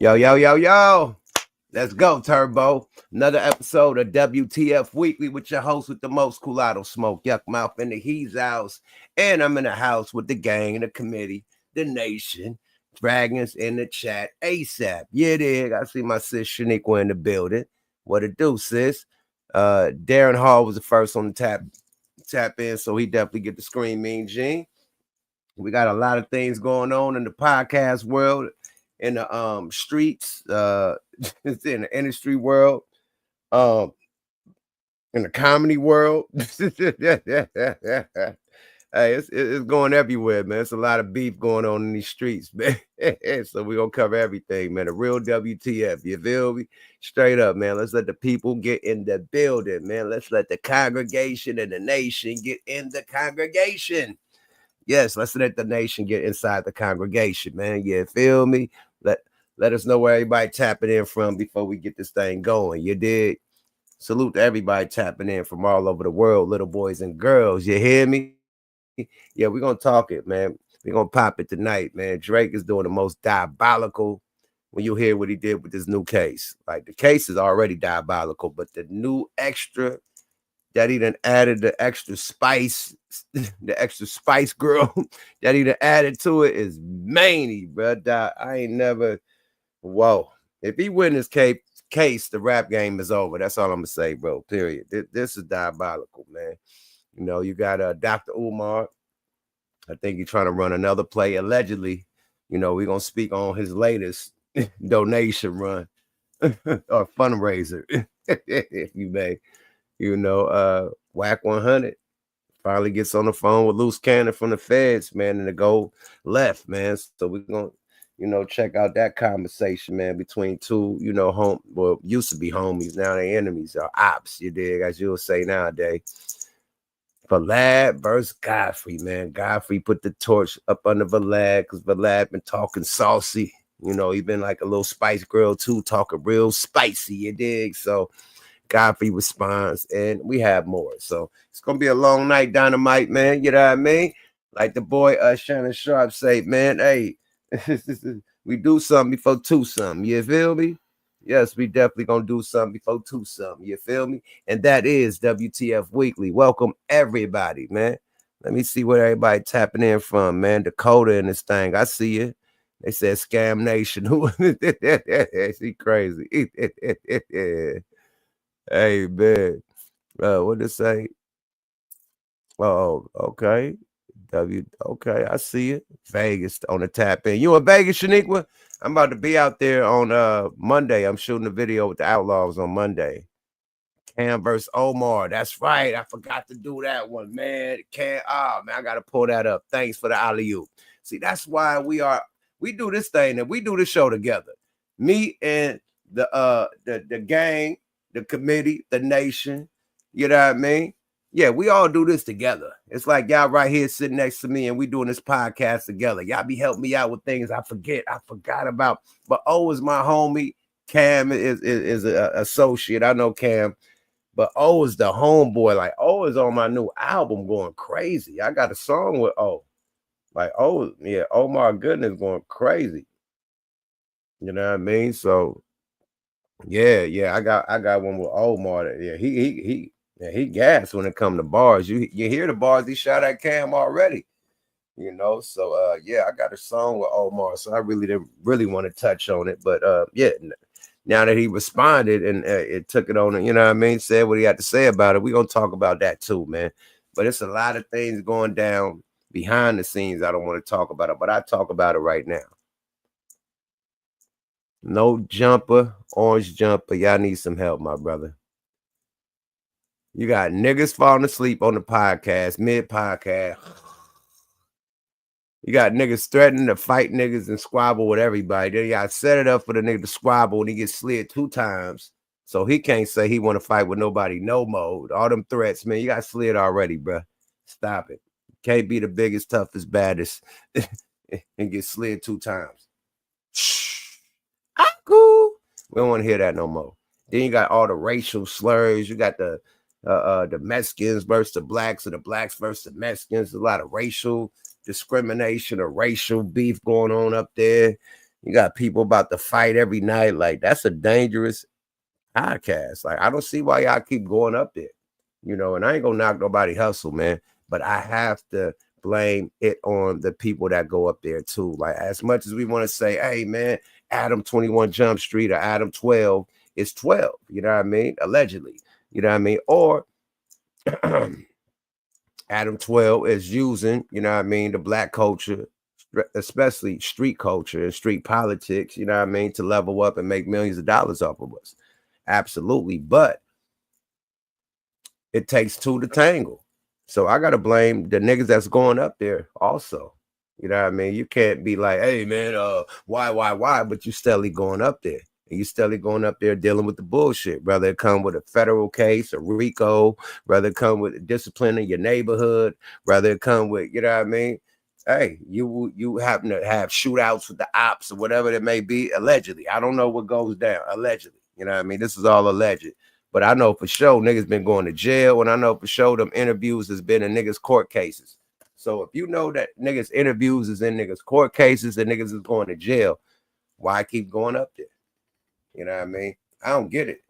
Yo, yo, yo, yo. Let's go, Turbo. Another episode of WTF Weekly with your host with the most Culado Smoke, Yuck Mouth in the He's house. And I'm in the house with the gang, the committee, the nation, Dragons in the chat ASAP. Yeah, dig. I see my sis Shaniqua in the building. What it do, sis? Darren Hall was the first on the tap in, so he definitely get the screen mean Gene. We got a lot of things going on in the podcast world, in the streets, in the industry world, um, in the comedy world. Hey, it's going everywhere, man. It's a lot of beef going on in these streets, man. So we're gonna cover everything, man. The real WTF, you feel me? Straight up, man. Let's let the people get in the building, man. Let's let the congregation and the nation get in the congregation. Yes, let's let the nation get inside the congregation, man. You feel me? Let us know where everybody tapping in from before we get this thing going. You did. Salute to everybody tapping in from all over the world, little boys and girls. You hear me? Yeah, we're gonna talk it, man. We're gonna pop it tonight, man. Drake is doing the most diabolical when you hear what he did with this new case. Like the case is already diabolical, but the new extra that he done added the extra spice, the extra spice girl that he done added to it is many, bro. I ain't never, whoa. If he win this case, the rap game is over. That's all I'm gonna say, bro. Period. This is diabolical, man. You know, you got Dr. Umar. I think he's trying to run another play. Allegedly, you know, we're gonna speak on his latest donation run or fundraiser, if you may. You know, WACK100 finally gets on the phone with Loose Cannon from the feds, man, and to go left, man. So we're gonna, you know, check out that conversation, man, between two, you know, used to be homies, now they enemies or ops, you dig, as you'll say nowadays. VLAD versus Godfrey, man. Godfrey put the torch up under VLAD because VLAD been talking saucy. You know, he been like a little spice girl too, talking real spicy, you dig? So Godfrey responds, and we have more. So it's gonna be a long night, Dynamite, man. You know what I mean? Like the boy Shannon Sharp say, man, hey, we do something before two something. You feel me? Yes, we definitely gonna do something before two something. You feel me? And that is WTF Weekly. Welcome everybody, man. Let me see where everybody tapping in from, man. Dakota and this thing. I see you. They said Scam Nation. She crazy. Hey, man. What did it say? Oh, okay. Okay, I see it. Vegas on the tap in. You in Vegas, Shaniqua? I'm about to be out there on Monday. I'm shooting a video with the Outlaws on Monday. Cam versus Umar. That's right. I forgot to do that one, man. Man, I gotta pull that up. Thanks for the alley-oop. See, that's why we do this thing and we do this show together. Me and the gang, the committee, the nation. You know what I mean? Yeah, we all do this together. It's like y'all right here sitting next to me and we doing this podcast together. Y'all be helping me out with things I forgot about. But O is my homie. Cam is an associate. I know Cam. But O is the homeboy. Like O is on my new album going crazy. I got a song with O. Like O, yeah, oh my goodness, going crazy. You know what I mean? So yeah, I got one with Omar. Yeah, he gas when it come to bars. You hear the bars he shot at Cam already. You know, so yeah, I got a song with Omar, so I really didn't want to touch on it, but yeah, now that he responded and it took it on, you know what I mean, said what he had to say about it, we're gonna talk about that too, man. But it's a lot of things going down behind the scenes. I don't want to talk about it, but I talk about it right now. No jumper, orange jumper. Y'all need some help, my brother. You got niggas falling asleep on the podcast, mid-podcast. You got niggas threatening to fight niggas and squabble with everybody. Then y'all set it up for the nigga to squabble and he gets slid 2 times. So he can't say he want to fight with nobody no mode. All them threats, man, you got slid already, bro. Stop it. Can't be the biggest, toughest, baddest and get slid 2 times. Shh. I'm cool. We don't want to hear that no more. Then you got all the racial slurs. You got the Mexicans versus the blacks, or the blacks versus the Mexicans. A lot of racial discrimination or racial beef going on up there. You got people about to fight every night. Like, that's a dangerous podcast. Like, I don't see why y'all keep going up there. You know, and I ain't gonna knock nobody hustle, man. But I have to blame it on the people that go up there too. Like, as much as we want to say, hey man, Adam 21 Jump Street or Adam 12 is 12, you know what I mean? Allegedly, you know what I mean? Or Adam 12 is using, you know what I mean, the black culture, especially street culture and street politics, you know what I mean, to level up and make millions of dollars off of us. Absolutely. But it takes two to tangle. So I gotta blame the niggas that's going up there also. You know what I mean? You can't be like, hey man, why? But you steadily going up there. And you steadily going up there dealing with the bullshit. Whether it come with a federal case, a RICO, whether it come with discipline in your neighborhood, whether it come with, you know what I mean? Hey, you happen to have shootouts with the ops or whatever it may be, allegedly. I don't know what goes down, allegedly. You know what I mean? This is all alleged. But I know for sure niggas been going to jail, and I know for sure them interviews has been in niggas court cases. So if you know that niggas interviews is in niggas court cases and niggas is going to jail, why keep going up there? You know what I mean? I don't get it.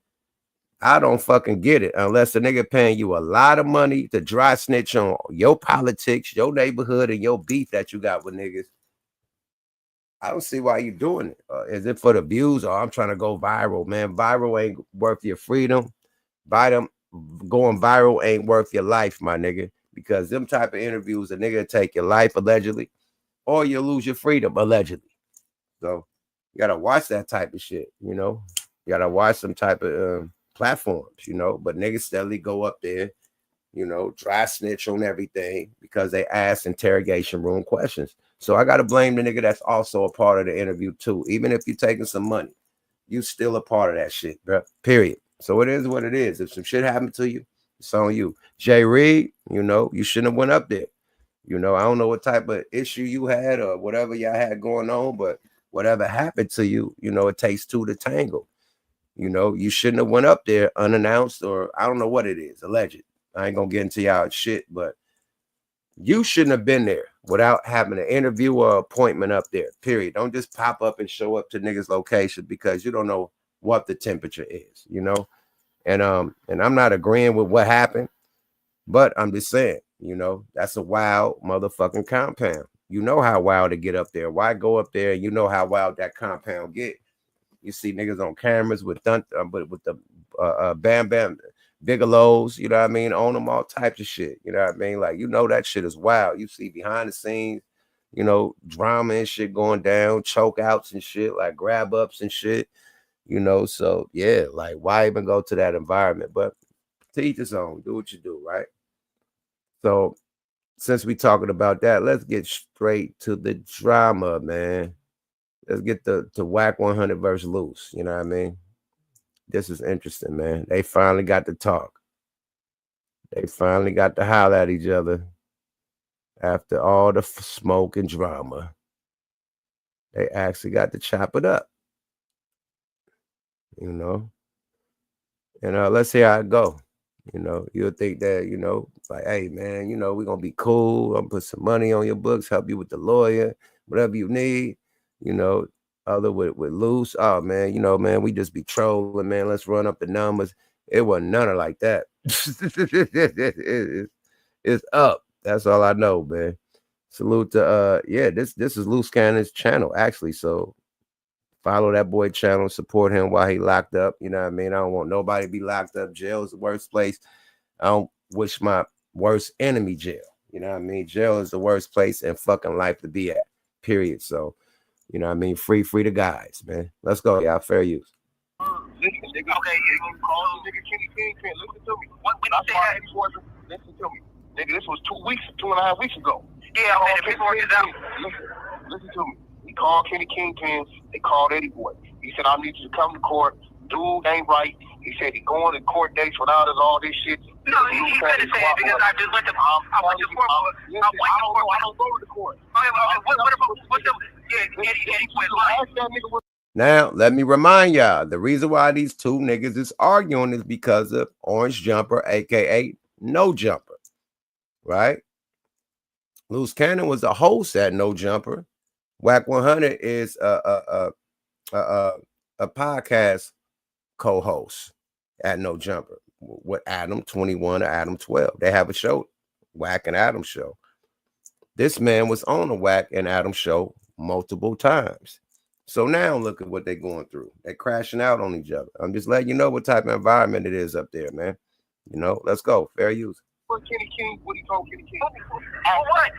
I don't fucking get it unless the nigga paying you a lot of money to dry snitch on your politics, your neighborhood, and your beef that you got with niggas. I don't see why you doing it. Is it for the views or I'm trying to go viral, man? Viral ain't worth your freedom. Going viral ain't worth your life, my nigga, because them type of interviews, a nigga take your life allegedly, or you lose your freedom allegedly. So you gotta watch that type of shit, you know. You gotta watch some type of platforms, you know. But niggas steadily go up there, you know, dry snitch on everything because they ask interrogation room questions. So I gotta blame the nigga that's also a part of the interview too. Even if you're taking some money, you still a part of that shit, bro. Period. So it is what it is. If some shit happened to you, it's on you. Jay Reed, you know, you shouldn't have went up there. You know, I don't know what type of issue you had or whatever y'all had going on, but whatever happened to you, you know, it takes two to tangle. You know, you shouldn't have went up there unannounced, or I don't know what it is, alleged. I ain't gonna get into y'all shit, but you shouldn't have been there without having an interview or appointment up there. Period. Don't just pop up and show up to niggas' location because you don't know what the temperature is, you know. And I'm not agreeing with what happened, but I'm just saying, you know, that's a wild motherfucking compound. You know how wild to get up there. Why go up there? You know how wild that compound get. You see niggas on cameras with the Bam Bam Bigelows, you know what I mean, on them, all types of shit. You know what I mean? Like, you know, that shit is wild. You see behind the scenes, you know, drama and shit going down, choke outs and shit, like grab ups and shit, you know. So yeah, like, why even go to that environment? But to each his own, do what you do, right? So since we talking about that, let's get straight to the drama, man. Let's get to WACK100 versus LUCE. You know what I mean? This is interesting, man. They finally got to talk. They finally got to holler at each other after all the smoke and drama. They actually got to chop it up, you know. And let's see how it go. You know, you'll think that, you know, like, hey, man, you know, we're going to be cool. I'm going to put some money on your books, help you with the lawyer, whatever you need, you know. Other with LUCE, oh, man, you know, man, we just be trolling, man. Let's run up the numbers. It wasn't none of like that. It's up. That's all I know, man. Salute to, yeah, this is Loose Cannon's channel, actually. So follow that boy channel, support him while he locked up. You know what I mean? I don't want nobody to be locked up. Jail is the worst place. I don't wish my worst enemy jail. You know what I mean? Jail is the worst place in fucking life to be at, period. So, you know what I mean? Free the guys, man. Let's go, y'all. Fair use. Listen, nigga. Okay, you call nigga Kenny Kingpin. Listen to me. When you say that? Listen to me. Nigga, this was 2.5 weeks ago. Yeah, okay, the paperwork is out. Listen to me. He called Kenny Kingpin. They called Eddie Boy. He said, I need you to come to court. Dude ain't right. He said he going to court dates without us, all this shit. No, he couldn't say it because I just went to court. I don't go to court. What's the... Yeah, Eddie Boy lying. Now, let me remind y'all, the reason why these two niggas is arguing is because of Orange Jumper, a.k.a. No Jumper, right? Loose Cannon was the host at No Jumper, WACK100 is a podcast co-host at No Jumper with Adam 21 or Adam 12. They have a show, Wack and Adam show. This man was on the Wack and Adam show multiple times. So now look at what they're going through. They're crashing out on each other. I'm just letting you know what type of environment it is up there, man. You know, let's go. Fair use. What Kenny King, what he told Kenny King. Oh, what?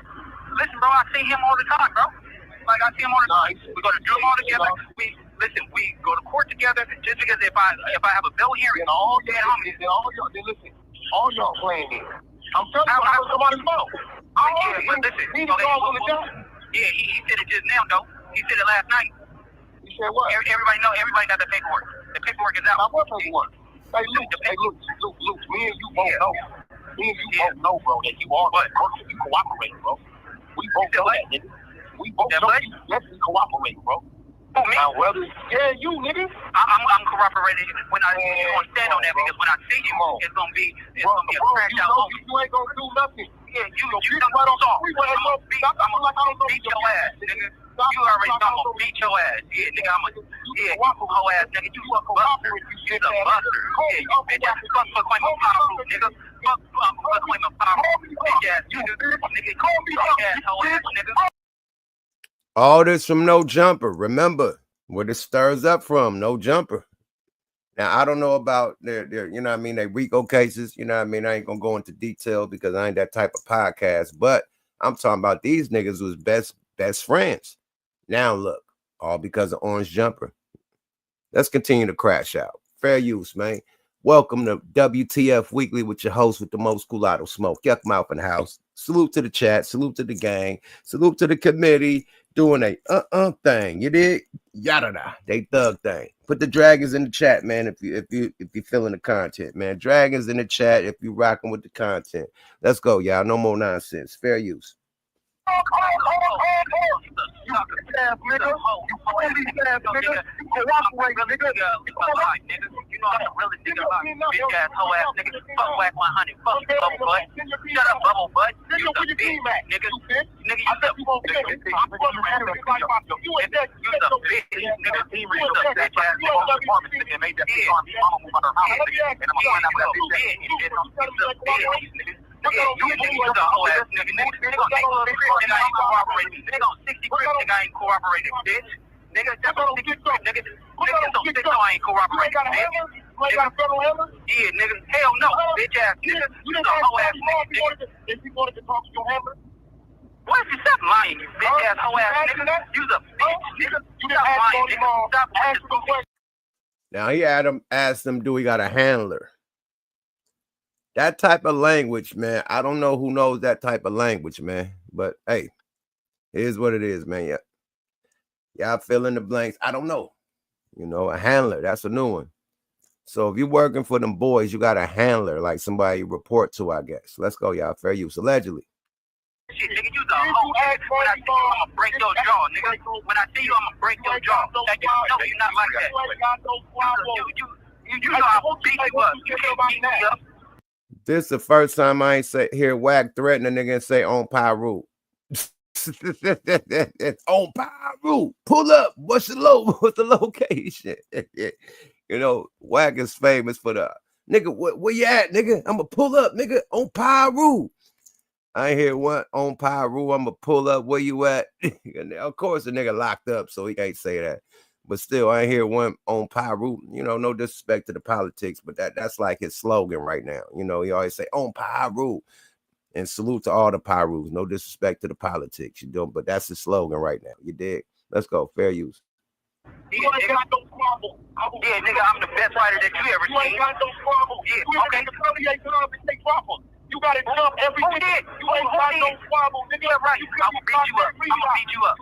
Listen, bro, I see him all the time, bro. Like, I see him all the time. We go to drill all together. We go to court together. Just because if I have a bill hearing, all y'all playing it. I'm telling you, I was somebody's mouth. Yeah, but listen, he said it just now, though. He said it last night. He said what? Everybody got the paperwork. The paperwork is out. What paperwork? Hey, Luke, me and you both know. Me and you both know, bro, that you are perfectly cooperating, bro. We both know that, nigga. We both know you definitely cooperating, bro. Oh, me? Yeah, you, nigga. I'm cooperating when I stand on that, because when I see you, it's gonna be a crash out. You ain't gonna do nothing. Yeah, you done right off. I'm gonna beat your ass, nigga. You already know I'm gonna beat your ass. Yeah, nigga, you hoe ass nigga. You a buster. You a buster. Yeah, you bitch ass. Fuck claim a power, nigga. Fuck claim a power, bitch ass nigga. Nigga, bitch ass hoe ass nigga. All this from No Jumper. Remember where this stirs up from. No Jumper. Now, I don't know about their you know what I mean, they RICO cases, you know what I mean? I ain't gonna go into detail because I ain't that type of podcast, but I'm talking about these niggas was best friends. Now look, all because of Orange Jumper. Let's continue to crash out. Fair use, man. Welcome to WTF Weekly with your host with the most culatto smoke. Yuck mouth in the house. Salute to the chat. Salute to the gang. Salute to the committee doing a thing. You did? Yada da. They thug thing. Put the dragons in the chat, man. If you feeling the content, man. Dragons in the chat if you rocking with the content. Let's go, y'all. No more nonsense. Fair use. You ass nigga. You police ass nigga. You cooperate, nigga. You know I'm a real nigga. Bitch ass hoe ass nigga. Fuck WACK100. Fuck bubble butt. Shut up, bubble butt. You the bitch, nigga. Nigga, you the bitch. You the bitch, nigga. You the bitch ass nigga. Made that bitch on me. I'm gonna move out of her house, nigga. And I'm gonna find out what that bitch is. You the bitch, nigga. Yeah, you the whole ass nigga. Nigga gonna take a crib, nigga, I ain't cooperating. Nigga on 60 crib, nigga, I ain't cooperating, bitch. Nigga, that's on 60 crib, nigga. Nigga, that's on 60, no, I ain't cooperating, bitch. You got a federal hammer? Yeah, nigga, hell no, bitch ass nigga. You the whole ass nigga. If you wanted to talk to your hammer? What if you stop lying, you bitch ass hoe ass nigga? You the bitch, nigga. You stop lying, nigga. Stop asking. Now he asked him, do he got a handler? That type of language, man. I don't know who knows that type of language, man. But hey, it is what it is, man. Yeah. Y'all fill in the blanks. I don't know. You know, a handler. That's a new one. So if you're working for them boys, you got a handler, like somebody you report to, I guess. Let's go, y'all. Fair use. Allegedly. Shit, nigga, you the whole ass. When I see you, I'ma break your jaw, nigga. When I see you, I'ma break your jaw. No, you're not like that. You know I'll beat you up. You can't beat me up. This is the first time I ain't hear Wack threaten a nigga and say on Pyru. On Pyru. Pull up. What's the location? You know, Wack is famous for the nigga. Where you at, nigga? I'ma pull up, nigga, on Pyru. I ain't hear one on Pyru. I'ma pull up. Where you at? Of course, the nigga locked up, so he can't say that. But still, I ain't hear one on Pyru. You know, no disrespect to the politics, but that's like his slogan right now. You know, he always say on Pyru. And salute to all the Pyrus. No disrespect to the politics. You don't, but that's his slogan right now. You dig? Let's go. Fair use. Yeah, nigga, I'm the best fighter that you ever seen. You ain't got no squabble. Yeah, okay. You got it jump every day. You ain't got no squabble, nigga. Yeah, right. I'm gonna beat you up.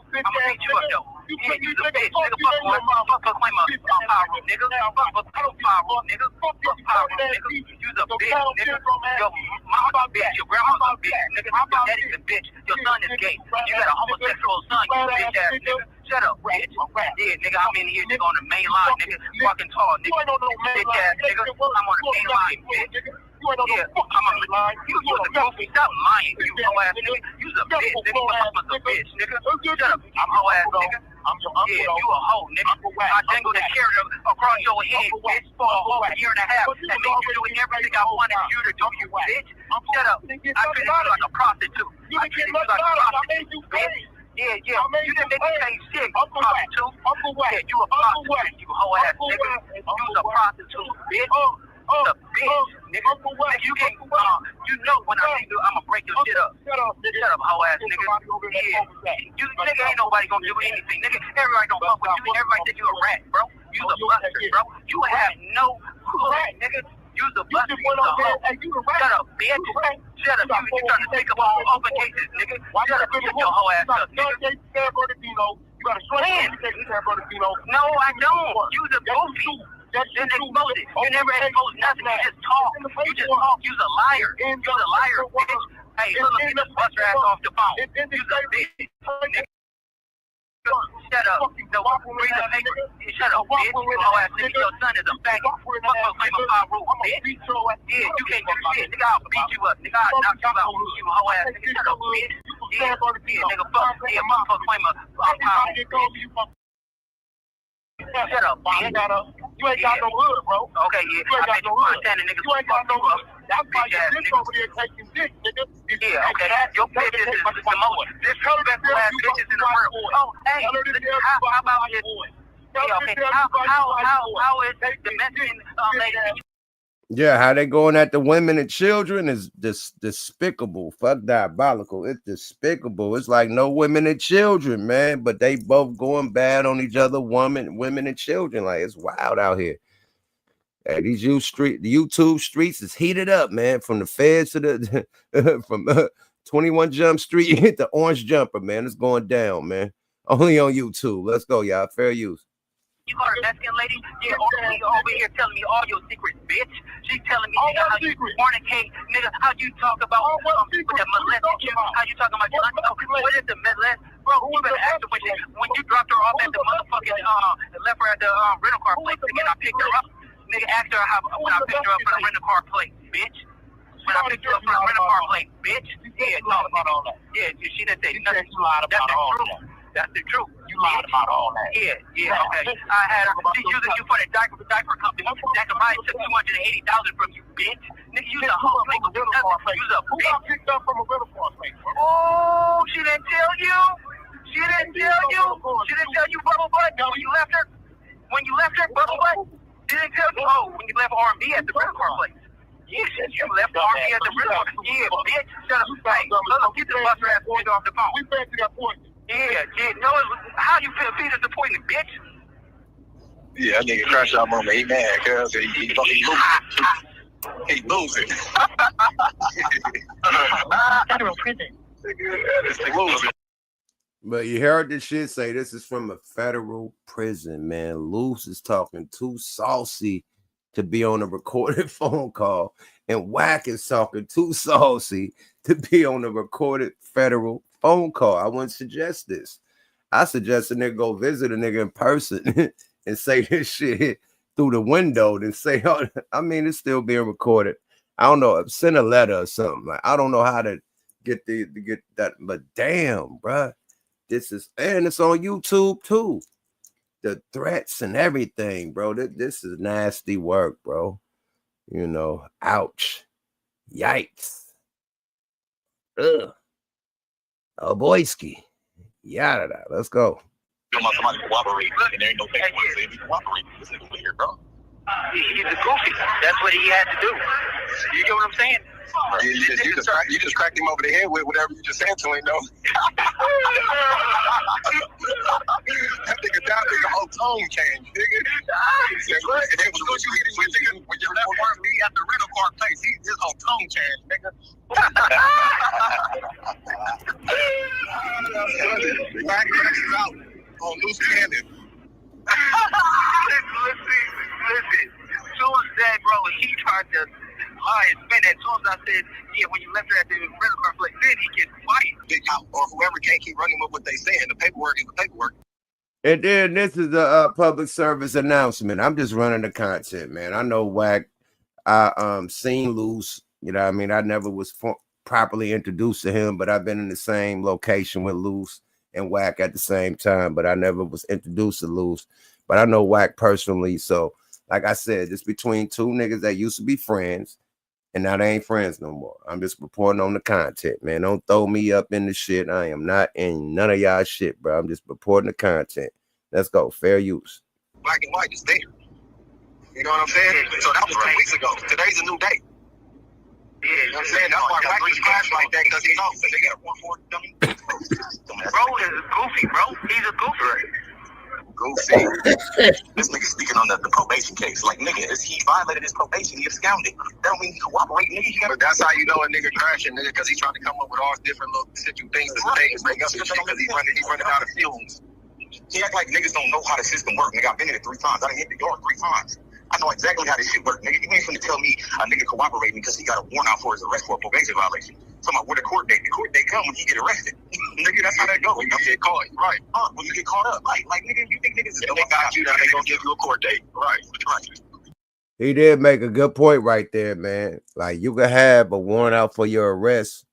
Though. Yeah, you the bitch, nigga. Fuck my mother. Pyro, nigga. Fuck Pyro, nigga. Fuck Pyro, nigga. You the bitch, nigga. Yo, mama's a bitch. Your grandma's a bitch, nigga. Your daddy's a bitch. Your son is gay. You got a homosexual son, you bitch ass nigga. Shut up, bitch. Yeah, nigga, I'm in here, nigga, on the main line, nigga. Fucking tall, nigga. Bitch ass nigga. I'm on the main line, bitch. Yeah, I'm on the line. You was a goofy. Stop lying, you hoe ass nigga. You's a bitch, nigga. I'm a bitch, nigga. Shut up. I'm hoe hoe ass nigga. I'm your uncle. Yeah, you a hoe, nigga. I dangled the carrot across your head, bitch, for a whole year and a half, and made you doing everything I wanted you to do, you bitch. Shut up. I treated you like a prostitute. I treated you like a prostitute, bitch. Yeah, you didn't make me say shit, prostitute. Yeah, you a prostitute, you hoe ass nigga. You's a prostitute, bitch. The bitch, nigga. You can't, you know when I see you, I'ma break your shit up. Shut up, hoe ass nigga. Yeah, you nigga ain't nobody gonna do anything, nigga. Everybody don't fuck with you. Everybody think you a rat, bro. You's a buster, bro. You have no hood, nigga. You's a buster. You's a hoe. Shut up, bitch. Shut up. You trying to think about open cases, nigga. Shut up. Shut your hoe ass up, nigga. You got a short No, I don't. You's a goofy. Just expose it. You never expose nothing. You just talk. You just talk. You's a liar. You's a liar, bitch. Hey, look, get this bust your ass off the phone. You's a bitch. Nigga. Shut up. No, read the paper. Shut up, bitch. You hoe ass nigga. Your son is a faggot. Fuck no claim of power rule, bitch. Yeah, you can't do shit. Nigga, I'll beat you up. Nigga, I'll knock you out. You hoe ass nigga. Shut up, bitch. Yeah, nigga, fuck. Yeah, motherfucker claim of power rule. Shut up, bitch. You ain't got no hood, bro. Okay, yeah. I bet you understand the niggas. You ain't got no hood. That's why your bitch over there taking dick, nigga. Yeah, okay. Your bitches is the most disrespectful ass bitches in the world. Oh, hey, how about this? Yeah, okay. How is domestic lady? Yeah, how they going at the women and children is despicable. Fuck diabolical. It's despicable. It's like no women and children, man. But they both going bad on each other, women and children. Like it's wild out here. Hey, the YouTube streets is heated up, man. From the feds to the from 21 Jump Street hit the Orange Jumper, man. It's going down, man. Only on YouTube. Let's go, y'all. Fair use. You got a Mexican lady? Yeah, over here telling me all your secrets, bitch. She's telling me, nigga, how you fornicate, nigga, how you talk about with that molestation, how you talking about your what is the molest? Bro, you better ask her when you dropped her off at the motherfucking left her at the rental car place and I picked her up. Nigga, ask her how when I picked her up from the rental car place, bitch. When I picked her up from the rental car place, bitch. Yeah, no, yeah, she didn't say nothing. That's the truth. That's the truth. You lied about all that. Yeah, okay. I had her. She's using you for the diaper company. That could buy took $280,000 from you, bitch. Nigga, you's a hoe. You's a bitch. I picked up from a rental car place. Oh, she didn't tell you? She didn't tell you? She didn't tell you, Bubble Butt, when you left her? When you left her, Bubble Butt? She didn't tell you? Oh, when you left R&B at the rental car place. Yeah, you left R&B at the rental car. Yeah, bitch. Shut up. Hey, look, get the buster ass nigga off the phone. We back to that point. Yeah. No, how you feel disappointed, bitch? Yeah, that nigga crash out moment. He mad, cuz he fucking losing. He losing. Federal prison. Nigga losing. But you heard this shit say this is from a federal prison, man. LUCE is talking too saucy to be on a recorded phone call, and Wack is talking too saucy to be on a recorded federal phone call. I wouldn't suggest this. I suggest a nigga go visit a nigga in person and say this shit through the window, then say, oh, I mean, it's still being recorded. I don't know, send a letter or something. Like, I don't know how to get that, but damn, bruh. This is, and it's on YouTube too. The threats and everything, bro. This is nasty work, bro. You know, ouch. Yikes. Ugh. Oh, boyski. Yada. Let's go. You want somebody to cooperate, and there ain't no paperwork saying we cooperate. This nigga weird, bro. He's a goofy. That's what he had to do. You get what I'm saying? You just cracked him over the head with whatever you just said to him, though. That nigga down there, the whole tone changed, nigga. When you left R&B at the rental car place, his whole tone changed, nigga. Back out on loose cannon. Listen. As soon as that, bro, he tried to lie and spin that. As soon as I said, yeah, when you left her at the rental car place, then he gets fired. Or whoever can't keep running with what they saying. The paperwork is the paperwork. And then this is a public service announcement. I'm just running the content, man. I know Wack. I seen LUCE. You know what I mean? I never was properly introduced to him, but I've been in the same location with LUCE. and Wack at the same time, but I never was introduced to LUCE. But I know Wack personally. So, like I said, it's between two niggas that used to be friends, and now they ain't friends no more. I'm just reporting on the content, man. Don't throw me up in the shit. I am not in none of y'all shit, bro. I'm just reporting the content. Let's go. Fair use. Black and white is there. You know what I'm saying? So that was 2 weeks ago. Today's a new day. Yeah, you know what I'm saying? That's why Wack was crashed like that, because he lost. And they got one more dummy. Bro is goofy, bro. He's a goofy. Goofy. This nigga speaking on the probation case. Like, nigga, he violated his probation. He absconded. That don't mean he cooperating, nigga. But that's how you know a nigga crashing, nigga, because he's trying to come up with all different little things to make up his shit, because he's running out of fumes. He act like niggas don't know how the system works. Nigga, I've been in it 3 times. I done hit the yard 3 times. I know exactly how this shit works, nigga. You ain't finna tell me a nigga cooperating because he got a warrant out for his arrest for a probation violation. Talking about where the court date. The court date come when he get arrested. Nigga, that's how that goes. When you get caught, right? When you get caught up, right? Like, nigga, you think niggas they got you, that they gonna give you a court date, right? He did make a good point right there, man. Like, you could have a warrant out for your arrest,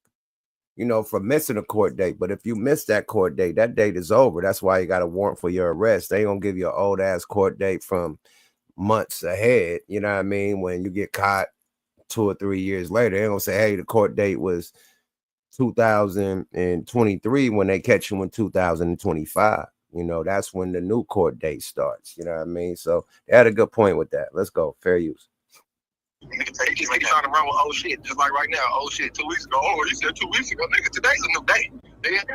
you know, for missing a court date. But if you miss that court date, that date is over. That's why you got a warrant for your arrest. They gonna give you an old ass court date from months ahead. You know what I mean? When you get caught 2 or 3 years later, they're gonna say, hey, the court date was 2023 when they catch you in 2025. You know, that's when the new court date starts. You know what I mean? So they had a good point with that. Let's go. Fair use. Nigga, he's trying to run with old shit, just like right now. Old shit 2 weeks ago. Oh, you said 2 weeks ago. Nigga, today's a new day.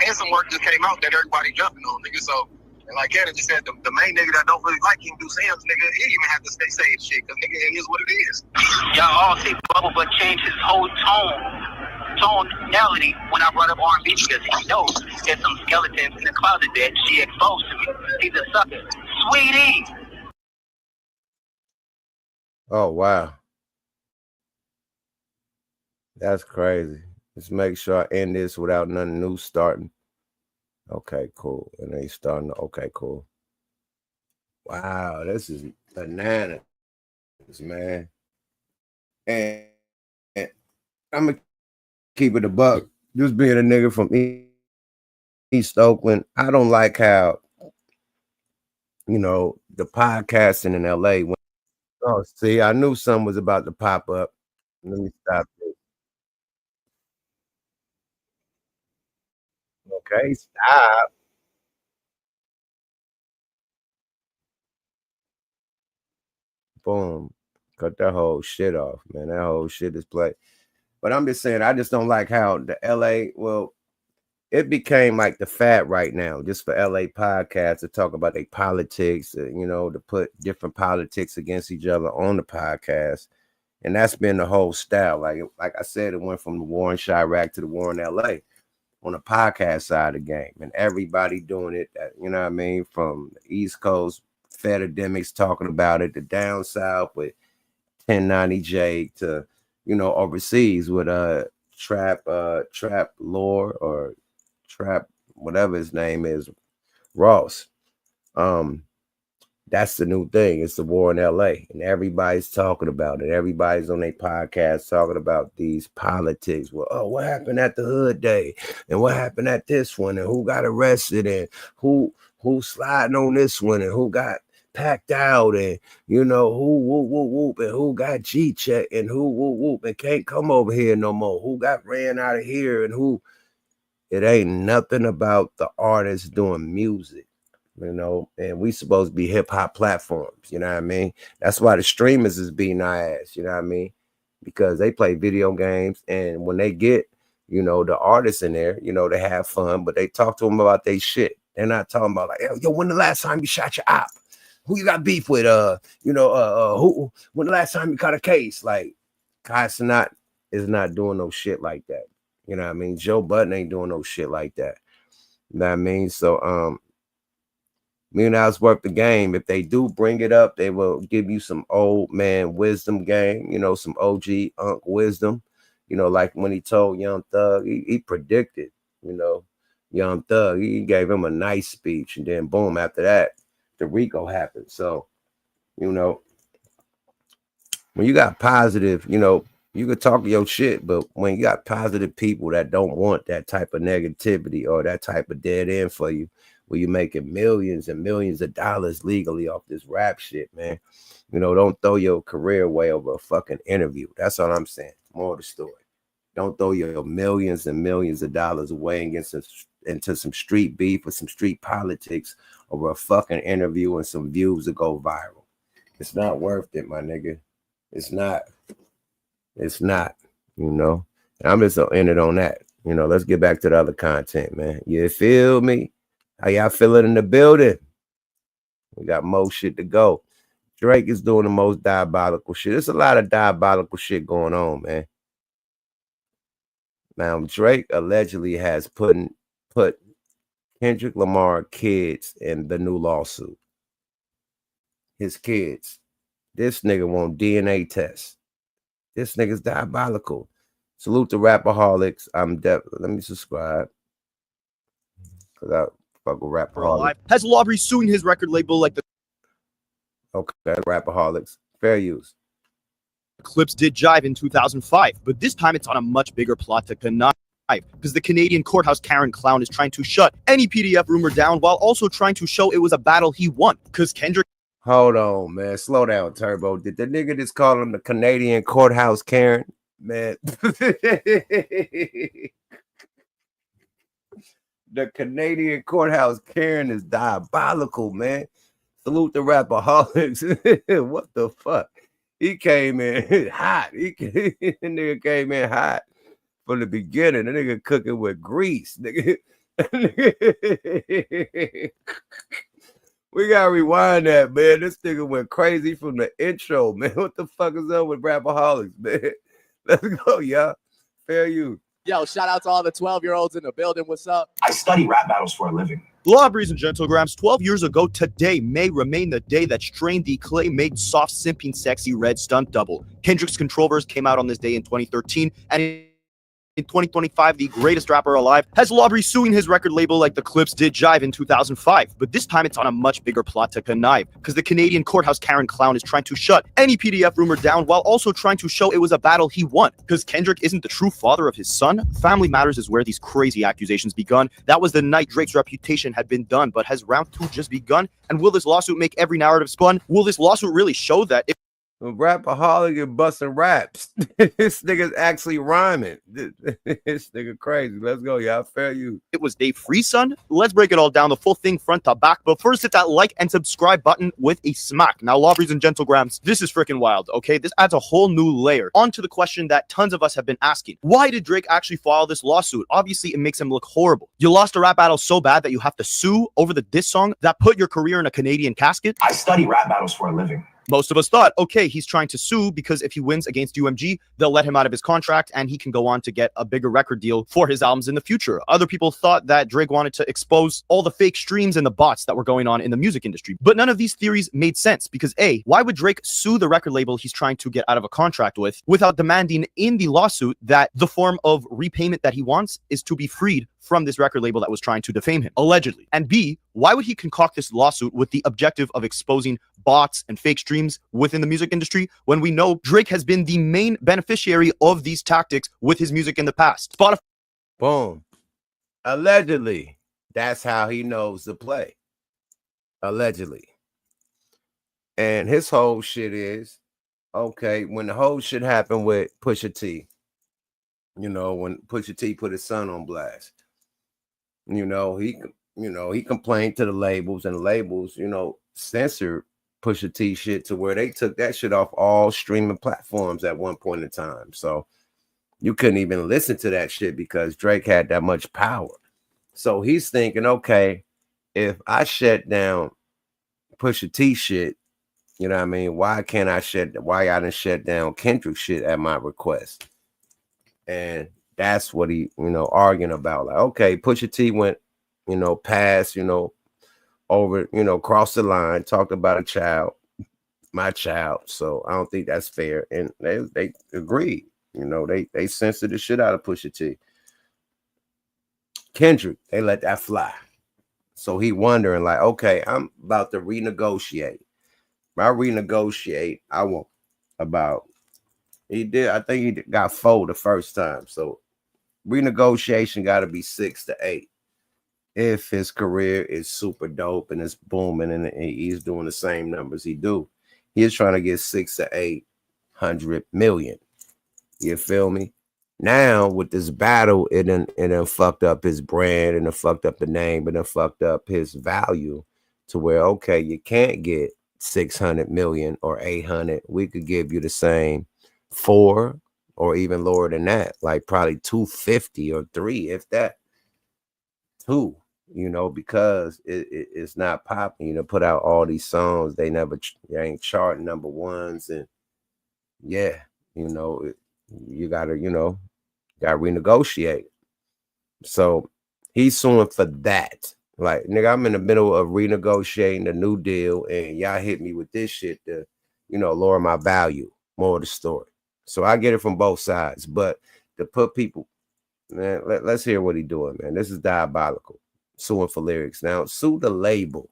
And some work just came out that everybody jumping on, nigga. So, and like Kennedy just said, the main nigga that don't really like him do Sam's, nigga, he didn't even have to say shit, because nigga, it is what it is. Y'all all say Bubble Butt changed his whole tonality when I brought up R&B, because he knows there's some skeletons in the closet that she exposed to me. He's a sucker. Sweetie! Oh, wow. That's crazy. Let's make sure I end this without nothing new starting. Okay, cool. And they starting. Okay, cool. Wow, this is bananas, man. And I'm gonna keep it a buck. Just being a nigga from East Oakland, I don't like how, you know, the podcasting in LA went. Oh, see, I knew something was about to pop up. Let me stop this. Okay, stop. Boom. Cut that whole shit off, man. That whole shit is played. But I'm just saying, I just don't like how the LA, well, it became like the fad right now, just for LA podcasts to talk about their politics, you know, to put different politics against each other on the podcast. And that's been the whole style. Like I said, it went from the war in Chirac to the war in LA on the podcast side of the game. And everybody doing it, you know what I mean? From the East Coast, Fedademics talking about it, the down south with 1090J to, you know, overseas with Trap Lore or Trap, whatever his name is, Ross. That's the new thing. It's the war in LA, and everybody's talking about it. Everybody's on their podcast talking about these politics. Well, oh, what happened at the Hood Day, and what happened at this one, and who got arrested, and who sliding on this one, and who got packed out, and you know who whoop whoop whoop, and who got G check, and who whoop whoop, and can't come over here no more. Who got ran out of here, and who. It ain't nothing about the artists doing music, you know, and we supposed to be hip hop platforms, you know what I mean? That's why the streamers is beating our ass, you know what I mean? Because they play video games, and when they get, you know, the artists in there, you know, they have fun, but they talk to them about their shit. They're not talking about like, yo, when the last time you shot your op? Who you got beef with? Who? When the last time you caught a case? Like, Kai Cenat is not doing no shit like that. You know what I mean? Joe Budden ain't doing no shit like that. You know what I mean? So, $1 million worth of game. If they do bring it up, they will give you some old man wisdom game, you know, some OG Unk wisdom, you know, like when he told Young Thug, he predicted, you know, Young Thug, he gave him a nice speech, and then boom, after that, the Rico happened. So, you know, when you got positive, you know, You could talk your shit, but when you got positive people that don't want that type of negativity or that type of dead end for you, where you're making millions and millions of dollars legally off this rap shit, man. You know, don't throw your career away over a fucking interview. That's all I'm saying. More of the story. Don't throw your millions and millions of dollars away into some street beef or some street politics over a fucking interview and some views that go viral. It's not worth it, my nigga. It's not. It's not, you know. And I'm just gonna end it on that. You know, let's get back to the other content, man. You feel me? How y'all feeling in the building? We got more shit to go. Drake is doing the most diabolical shit. There's a lot of diabolical shit going on, man. Now, Drake allegedly has put Kendrick Lamar kids in the new lawsuit. His kids. This nigga want DNA tests. This nigga's diabolical. Salute the Rapaholics. Let me subscribe. Cause I fuck with Rapaholics. Has Lawbury suing his record label like the Rapaholics. Fair use. Clips did jive in 2005, but this time it's on a much bigger plot to connive, because the Canadian courthouse Karen clown is trying to shut any PDF rumor down while also trying to show it was a battle he won. Because Kendrick. Hold on, man. Slow down, Turbo. Did the nigga just call him the Canadian courthouse Karen? Man. The Canadian courthouse Karen is diabolical, man. Salute the Rapaholics. What the fuck? He came in hot. The nigga came in hot from the beginning. The nigga cooking with grease. Nigga. We gotta rewind that, man. This nigga went crazy from the intro, man. What the fuck is up with Rapaholics, man? Let's go, y'all. Fair use. Yo, shout out to all the 12-year-olds in the building. What's up? I study rap battles for a living. Lawbreeze and Gentlegrams, 12 years ago today may remain the day that strained the clay-made soft simping sexy red stunt double. Kendrick's Controversies came out on this day in 2013, and in 2025, the greatest rapper alive has Lawbury suing his record label like the Clips did jive in 2005, but this time it's on a much bigger plot to connive, because the Canadian courthouse Karen clown is trying to shut any PDF rumor down while also trying to show it was a battle he won, because Kendrick isn't the true father of his son. Family Matters is where these crazy accusations begun. That was the night Drake's reputation had been done, but has round 2 just begun? And will this lawsuit make every narrative spun? Will this lawsuit really show that if Rapaholic and busting raps. This nigga's actually rhyming. This nigga crazy. Let's go, y'all. Fair use. it was Dave Free's son? Let's break it all down, the full thing front to back. But first, hit that like and subscribe button with a smack. Now, Lawbreeze and Gentlegrams, this is freaking wild, okay? This adds a whole new layer onto the question that tons of us have been asking. Why did Drake actually file this lawsuit? Obviously, it makes him look horrible. You lost a rap battle so bad that you have to sue over the diss song that put your career in a Canadian casket? I study rap battles for a living. Most of us thought, okay, he's trying to sue because if he wins against UMG, they'll let him out of his contract and he can go on to get a bigger record deal for his albums in the future. Other people thought that Drake wanted to expose all the fake streams and the bots that were going on in the music industry. But none of these theories made sense because A, why would Drake sue the record label he's trying to get out of a contract with without demanding in the lawsuit that the form of repayment that he wants is to be freed from this record label that was trying to defame him, allegedly? And B, why would he concoct this lawsuit with the objective of exposing bots and fake streams within the music industry when we know Drake has been the main beneficiary of these tactics with his music in the past? Spotify. Boom. Allegedly. That's how he knows to play. Allegedly. And his whole shit is, okay, when the whole shit happened with Pusha T, you know, when Pusha T put his son on blast, he complained to the labels, and the labels, censored Pusha T shit to where they took that shit off all streaming platforms at one point in time. So you couldn't even listen to that shit because Drake had that much power. So he's thinking, okay, if I shut down Pusha T shit, you know what I mean? Why I didn't shut down Kendrick shit at my request? And that's what he, arguing about. Like, okay, Pusha T went, past, over, crossed the line, talked about a child, my child. So I don't think that's fair. And they agreed. They censored the shit out of Pusha T. Kendrick, they let that fly. So he wondering, like, okay, I'm about to renegotiate. If I renegotiate, I want about, He did. I think he got 4 the first time. So renegotiation got to be 6 to 8. If his career is super dope and it's booming and he's doing the same numbers he do, he's trying to get 6 to 800 million. You feel me? Now with this battle, it done fucked up his brand and it fucked up the name, but it fucked up his value to where, okay, you can't get 600 million or 800. We could give you the same 4 or even lower than that, like probably 250 or 3, if that. 2, you know, because it's not popping. You know, put out all these songs, they ain't charting number ones, and yeah, you know, you gotta renegotiate. So he's suing for that. Like, nigga, I'm in the middle of renegotiating a new deal, and y'all hit me with this shit to, you know, lower my value. More of the story. So I get it from both sides, but to put people, man, let's hear what he doing, man. This is diabolical. Suing for lyrics. Now, sue the label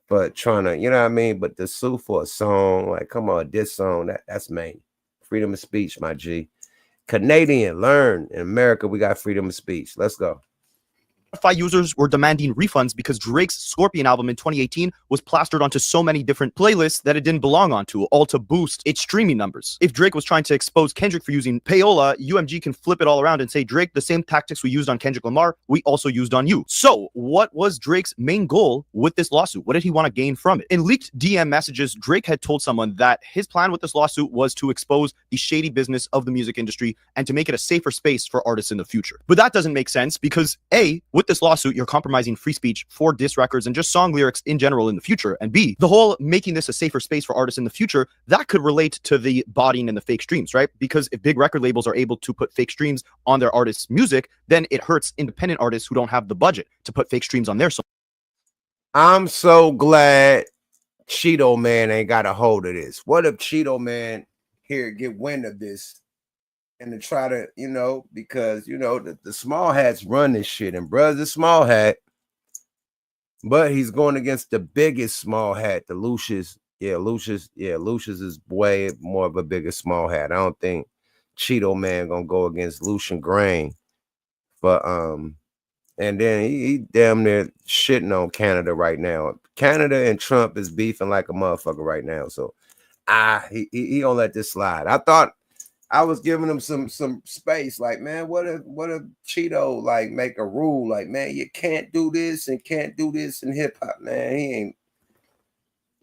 for trying to, you know what I mean? But to sue for a song, like, come on, this song, that's main. Freedom of speech, my G. Canadian, learn. In America, we got freedom of speech. Let's go. Spotify users were demanding refunds because Drake's Scorpion album in 2018 was plastered onto so many different playlists that it didn't belong onto, all to boost its streaming numbers. If Drake was trying to expose Kendrick for using payola, UMG can flip it all around and say, Drake, the same tactics we used on Kendrick Lamar, we also used on you. So what was Drake's main goal with this lawsuit? What did he want to gain from it? In leaked DM messages, Drake had told someone that his plan with this lawsuit was to expose the shady business of the music industry and to make it a safer space for artists in the future. But that doesn't make sense because A, with this lawsuit, you're compromising free speech for diss records and just song lyrics in general in the future. And B, the whole making this a safer space for artists in the future, that could relate to the botting and the fake streams, right? Because if big record labels are able to put fake streams on their artists' music, then it hurts independent artists who don't have the budget to put fake streams on their song. I'm so glad Cheeto Man ain't got a hold of this. What if Cheeto Man here get wind of this and to try to, you know, because, you know, the small hats run this shit, and bruh's a small hat, but he's going against the biggest small hat, the LUCE. Yeah, LUCE is way more of a bigger small hat. I don't think Cheeto Man gonna go against Lucian Grain, but and then he damn near shitting on Canada right now. Canada and Trump is beefing like a motherfucker right now, so he don't let this slide. I thought I was giving him some space, like, man, what if Cheeto like make a rule, like, man, you can't do this and can't do this in hip hop, man. He ain't.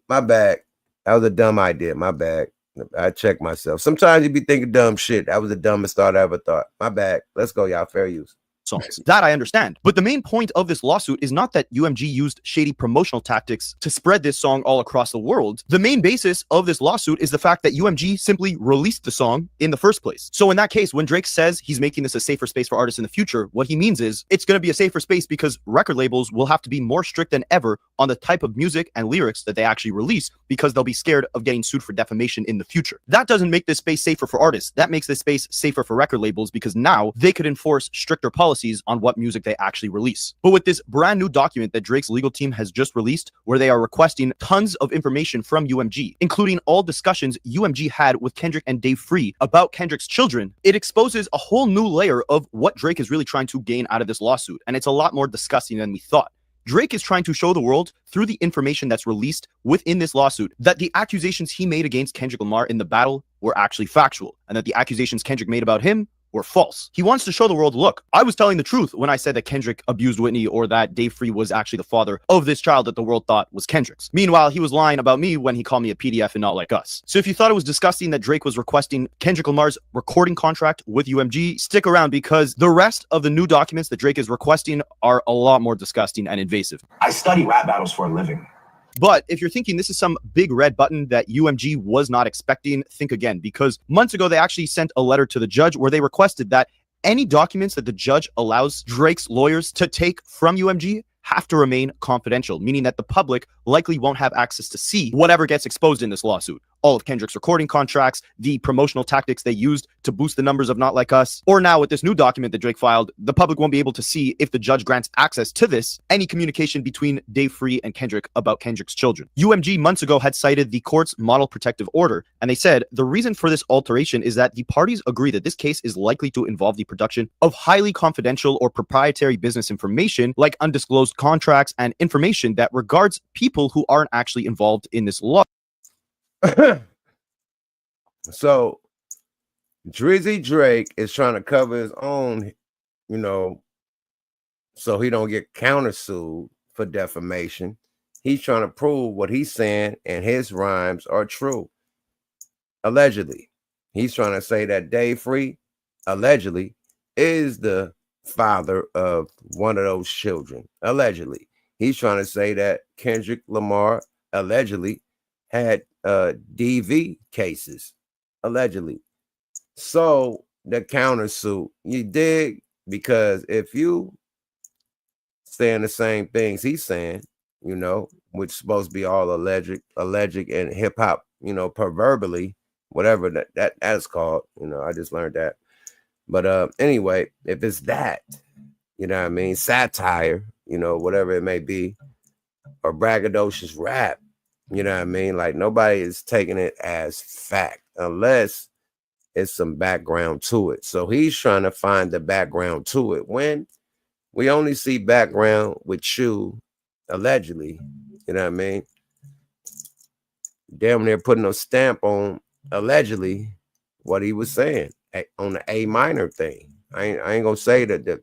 My bad. That was a dumb idea. My bad. I check myself. Sometimes you be thinking dumb shit. That was the dumbest thought I ever thought. My bad. Let's go, y'all. Fair use. Songs. That I understand. But the main point of this lawsuit is not that UMG used shady promotional tactics to spread this song all across the world. The main basis of this lawsuit is the fact that UMG simply released the song in the first place. So in that case, when Drake says he's making this a safer space for artists in the future, what he means is it's going to be a safer space because record labels will have to be more strict than ever on the type of music and lyrics that they actually release because they'll be scared of getting sued for defamation in the future. That doesn't make this space safer for artists. That makes this space safer for record labels because now they could enforce stricter policies on what music they actually release. But with this brand new document that Drake's legal team has just released, where they are requesting tons of information from UMG, including all discussions UMG had with Kendrick and Dave Free about Kendrick's children, it exposes a whole new layer of what Drake is really trying to gain out of this lawsuit. And it's a lot more disgusting than we thought. Drake is trying to show the world through the information that's released within this lawsuit that the accusations he made against Kendrick Lamar in the battle were actually factual, and that the accusations Kendrick made about him were false. He wants to show the world, look, I was telling the truth when I said that Kendrick abused Whitney or that Dave Free was actually the father of this child that the world thought was Kendrick's. Meanwhile, he was lying about me when he called me a PDF and not like us. So if you thought it was disgusting that Drake was requesting Kendrick Lamar's recording contract with UMG, stick around because the rest of the new documents that Drake is requesting are a lot more disgusting and invasive. I study rap battles for a living. But if you're thinking this is some big red button that UMG was not expecting, think again, because months ago, they actually sent a letter to the judge where they requested that any documents that the judge allows Drake's lawyers to take from UMG have to remain confidential, meaning that the public likely won't have access to see whatever gets exposed in this lawsuit. all of Kendrick's recording contracts, the promotional tactics they used to boost the numbers of Not Like Us. Or now with this new document that Drake filed, the public won't be able to see, if the judge grants access to this, any communication between Dave Free and Kendrick about Kendrick's children. UMG months ago had cited the court's model protective order, and they said the reason for this alteration is that the parties agree that this case is likely to involve the production of highly confidential or proprietary business information like undisclosed contracts and information that regards people who aren't actually involved in this law. So Drizzy Drake is trying to cover his own, you know, so he don't get countersued for defamation. He's trying to prove what he's saying and his rhymes are true. Allegedly. He's trying to say that Dave Free, allegedly, is the father of one of those children. Allegedly. He's trying to say that Kendrick Lamar allegedly had DV cases. Allegedly. So the countersuit, you dig? Because if you saying the same things he's saying, you know, which is supposed to be all alleged and hip hop, you know, proverbially, whatever that is called, you know, I just learned that. But anyway, if it's that, you know what I mean, satire, you know, whatever it may be, or braggadocious rap, you know what I mean, like nobody is taking it as fact unless it's some background to it. So he's trying to find the background to it when we only see background with you allegedly, you know what I mean, damn near putting a stamp on allegedly what he was saying on the A minor thing. I ain't gonna say that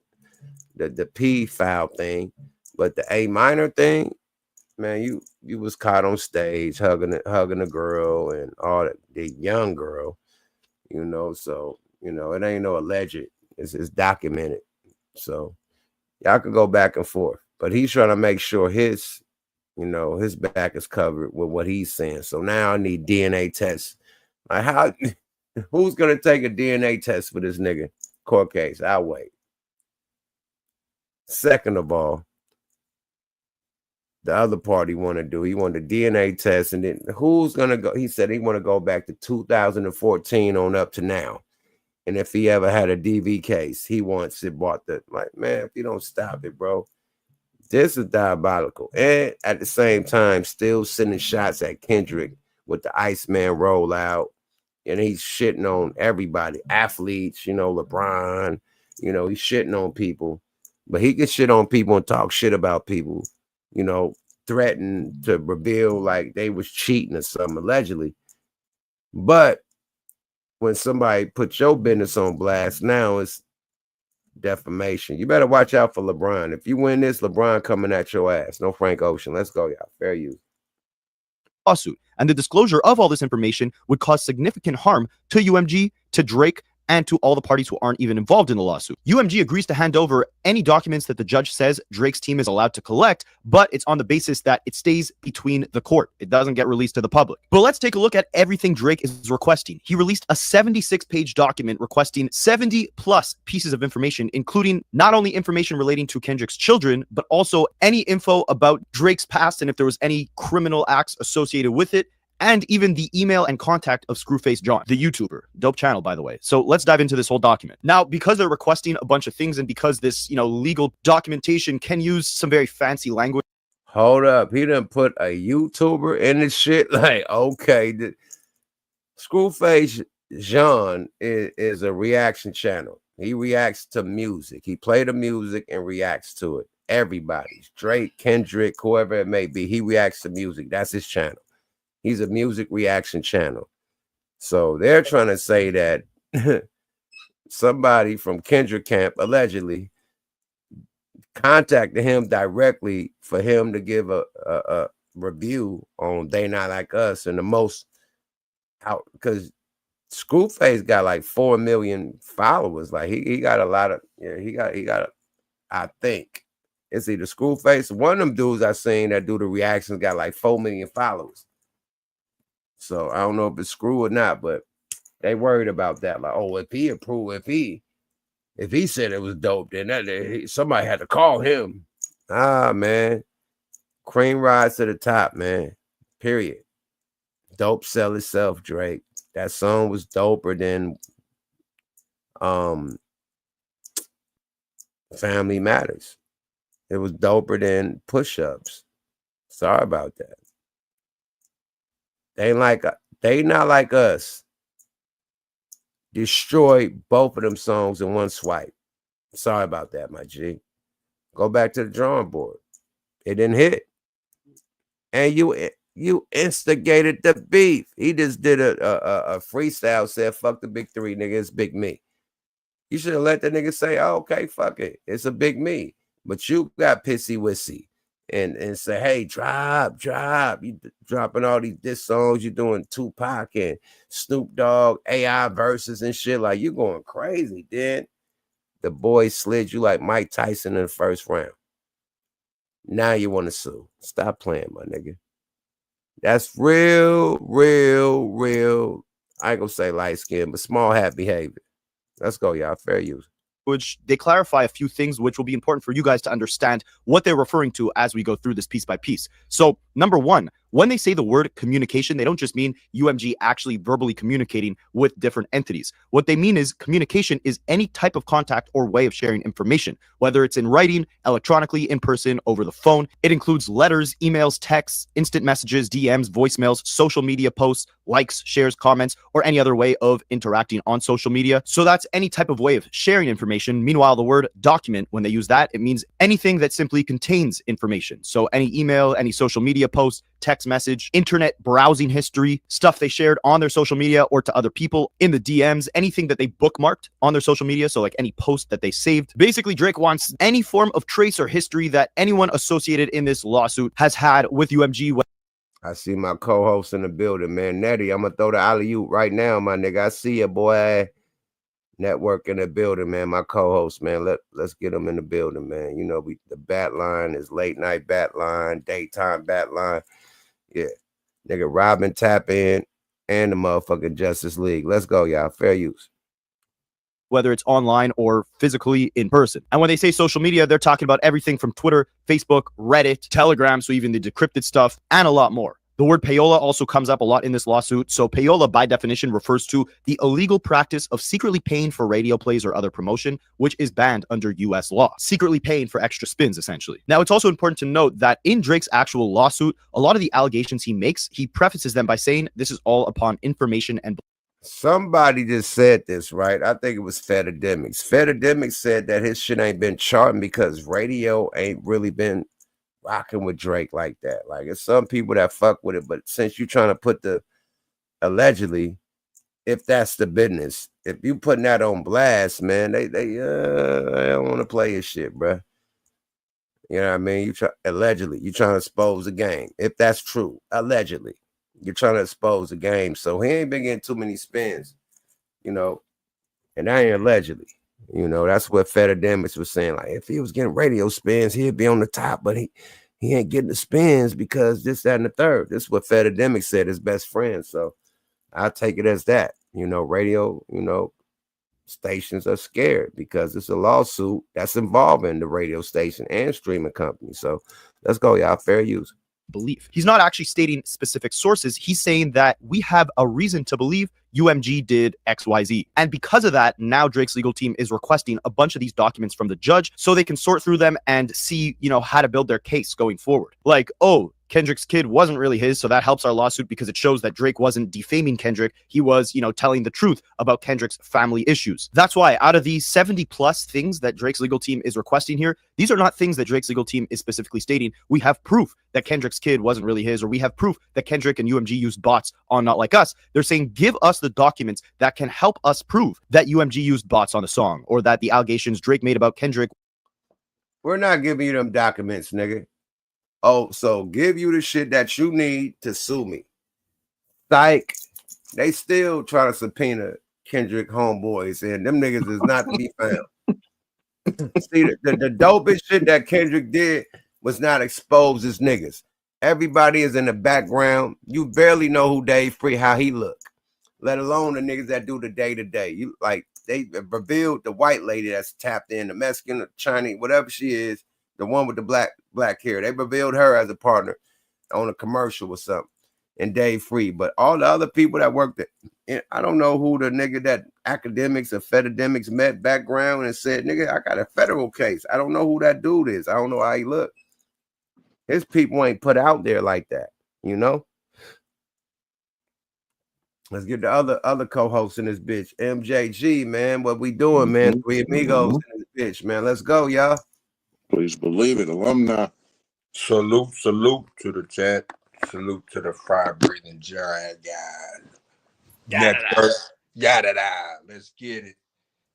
the P foul thing, but the A minor thing, man, you was caught on stage hugging a girl and all that, the young girl, you know. So you know it ain't no alleged, it's documented. So y'all can go back and forth, but he's trying to make sure his, you know, his back is covered with what he's saying. So now I need DNA tests. Like how? Who's gonna take a DNA test for this nigga court case? I'll wait. Second of all, the other party want to do, he wanted a DNA test, and then who's gonna go? He said he want to go back to 2014 on up to now. And if he ever had a DV case, he wants it bought. The like, man, if you don't stop it, bro, this is diabolical. And at the same time, still sending shots at Kendrick with the Iceman rollout. And he's shitting on everybody, athletes, you know, LeBron, you know, he's shitting on people. But he can shit on people and talk shit about people, you know, threaten to reveal like they was cheating or something, allegedly. But when somebody puts your business on blast, now it's defamation. You better watch out for LeBron. If you win this, LeBron coming at your ass. No Frank Ocean. Let's go, y'all. Fair use. Lawsuit, and the disclosure of all this information would cause significant harm to UMG, to Drake, and to all the parties who aren't even involved in the lawsuit. UMG agrees to hand over any documents that the judge says Drake's team is allowed to collect, but it's on the basis that it stays between the court. It doesn't get released to the public. But let's take a look at everything Drake is requesting. He released a 76-page document requesting 70 plus pieces of information, including not only information relating to Kendrick's children, but also any info about Drake's past and if there was any criminal acts associated with it, and even the email and contact of Screwface John, the YouTuber. Dope channel, by the way. So let's dive into this whole document. Now, because they're requesting a bunch of things and because this, you know, legal documentation can use some very fancy language. Hold up. He done put a YouTuber in this shit. Like, okay. Screwface John is a reaction channel. He reacts to music. He play the music and reacts to it. Everybody's Drake, Kendrick, whoever it may be. He reacts to music. That's his channel. He's a music reaction channel. So they're trying to say that somebody from Kendrick camp allegedly contacted him directly for him to give a review on They Not Like Us, and the most out because Screwface got like 4 million followers. Like he got a lot of, yeah, he got I think it's either Screwface, one of them dudes I seen that do the reactions got like 4 million followers. So I don't know if it's Screw or not, but they worried about that. Like, oh, if he approved, if he said it was dope, then somebody had to call him. Ah, man, cream rise to the top, man. Period. Dope sell itself, Drake. That song was doper than Family Matters. It was doper than Push-Ups. Sorry about that. They not like us. Destroy both of them songs in one swipe. Sorry about that, my G. Go back to the drawing board. It didn't hit. And you instigated the beef. He just did a freestyle, said, fuck the big three, nigga, it's big me. You should have let the nigga say, oh, okay, fuck it. It's a big me. But you got pissy wissy and say, hey, drop. You dropping all these diss songs. You doing Tupac and Snoop Dogg, AI verses and shit. Like, you going crazy, then. The boy slid you like Mike Tyson in the first round. Now you want to sue. Stop playing, my nigga. That's real. I ain't gonna say light skin, but small hat behavior. Let's go, y'all. Fair use. Which they clarify a few things which will be important for you guys to understand what they're referring to as we go through this piece by piece. So, number one, when they say the word communication, they don't just mean UMG actually verbally communicating with different entities. What they mean is communication is any type of contact or way of sharing information, whether it's in writing, electronically, in person, over the phone. It includes letters, emails, texts, instant messages, DMs, voicemails, social media posts, likes, shares, comments, or any other way of interacting on social media. So that's any type of way of sharing information. Meanwhile, the word document, when they use that, it means anything that simply contains information. So any email, any social media post, text message, internet browsing history, stuff they shared on their social media or to other people in the DMs, anything that they bookmarked on their social media, so like any post that they saved. Basically, Drake wants any form of trace or history that anyone associated in this lawsuit has had with UMG. I see my co-host in the building, man. Nettie, I'm gonna throw the alley-oop right now, my nigga. I see you, boy. Network in the building, man. My co-host, man. Let's get him in the building, man. You know, the bat line is late night bat line, daytime bat line. Yeah, nigga, Robin tap in and the motherfucking Justice League. Let's go, y'all. Fair use. Whether it's online or physically in person. And when they say social media, they're talking about everything from Twitter, Facebook, Reddit, Telegram, so even the decrypted stuff, and a lot more. The word payola also comes up a lot in this lawsuit. So payola, by definition, refers to the illegal practice of secretly paying for radio plays or other promotion, which is banned under U.S. law. Secretly paying for extra spins, essentially. Now, it's also important to note that in Drake's actual lawsuit, a lot of the allegations he makes, he prefaces them by saying this is all upon information and... Somebody just said this, right? I think it was Fedademics. Fedademics said that his shit ain't been charting because radio ain't really been rocking with Drake like that. Like, it's some people that fuck with it, but since you're trying to put the allegedly, if that's the business, if you putting that on blast, man, they don't want to play his shit, bro. You know what I mean? Allegedly, you're trying to expose the game. If that's true, allegedly, you're trying to expose the game. So he ain't been getting too many spins, you know, and that ain't allegedly. You know, that's what Fedademics was saying. Like, if he was getting radio spins, he'd be on the top, but he ain't getting the spins because this, that, and the third. This is what Fedademics said, his best friend. So I take it as that. You know, radio, you know, stations are scared because it's a lawsuit that's involving the radio station and streaming company. So let's go, y'all. Fair use. Belief. He's not actually stating specific sources. He's saying that we have a reason to believe UMG did XYZ. And because of that, now Drake's legal team is requesting a bunch of these documents from the judge so they can sort through them and see, you know, how to build their case going forward. Like, oh, Kendrick's kid wasn't really his, so that helps our lawsuit because it shows that Drake wasn't defaming Kendrick. He was, you know, telling the truth about Kendrick's family issues. That's why out of the 70 plus things that Drake's legal team is requesting here, these are not things that Drake's legal team is specifically stating. We have proof that Kendrick's kid wasn't really his, or we have proof that Kendrick and UMG used bots on Not Like Us. They're saying, give us the documents that can help us prove that UMG used bots on the song, or that the allegations Drake made about Kendrick. We're not giving you them documents, nigga. Oh, so give you the shit that you need to sue me. Psych. They still try to subpoena Kendrick homeboys, and them niggas is not to be found. See, the dopest shit that Kendrick did was not expose his niggas. Everybody is in the background. You barely know who Dave Free, how he look, let alone the niggas that do the day-to-day. You like, they revealed the white lady that's tapped in, the Mexican, the Chinese, whatever she is, the one with the black hair. They revealed her as a partner on a commercial or something. and Dave Free. But all the other people that worked it, I don't know who the nigga that academics or fedademics met background and said, nigga, I got a federal case. I don't know who that dude is. I don't know how he look. His people ain't put out there like that, you know? Let's get the other co-hosts in this bitch. MJG, man. What we doing, man? Three amigos in this bitch, man. Let's go, y'all. Please believe it, alumni. Salute to the chat. Salute to the fire-breathing giant guys. Yada. Let's get it.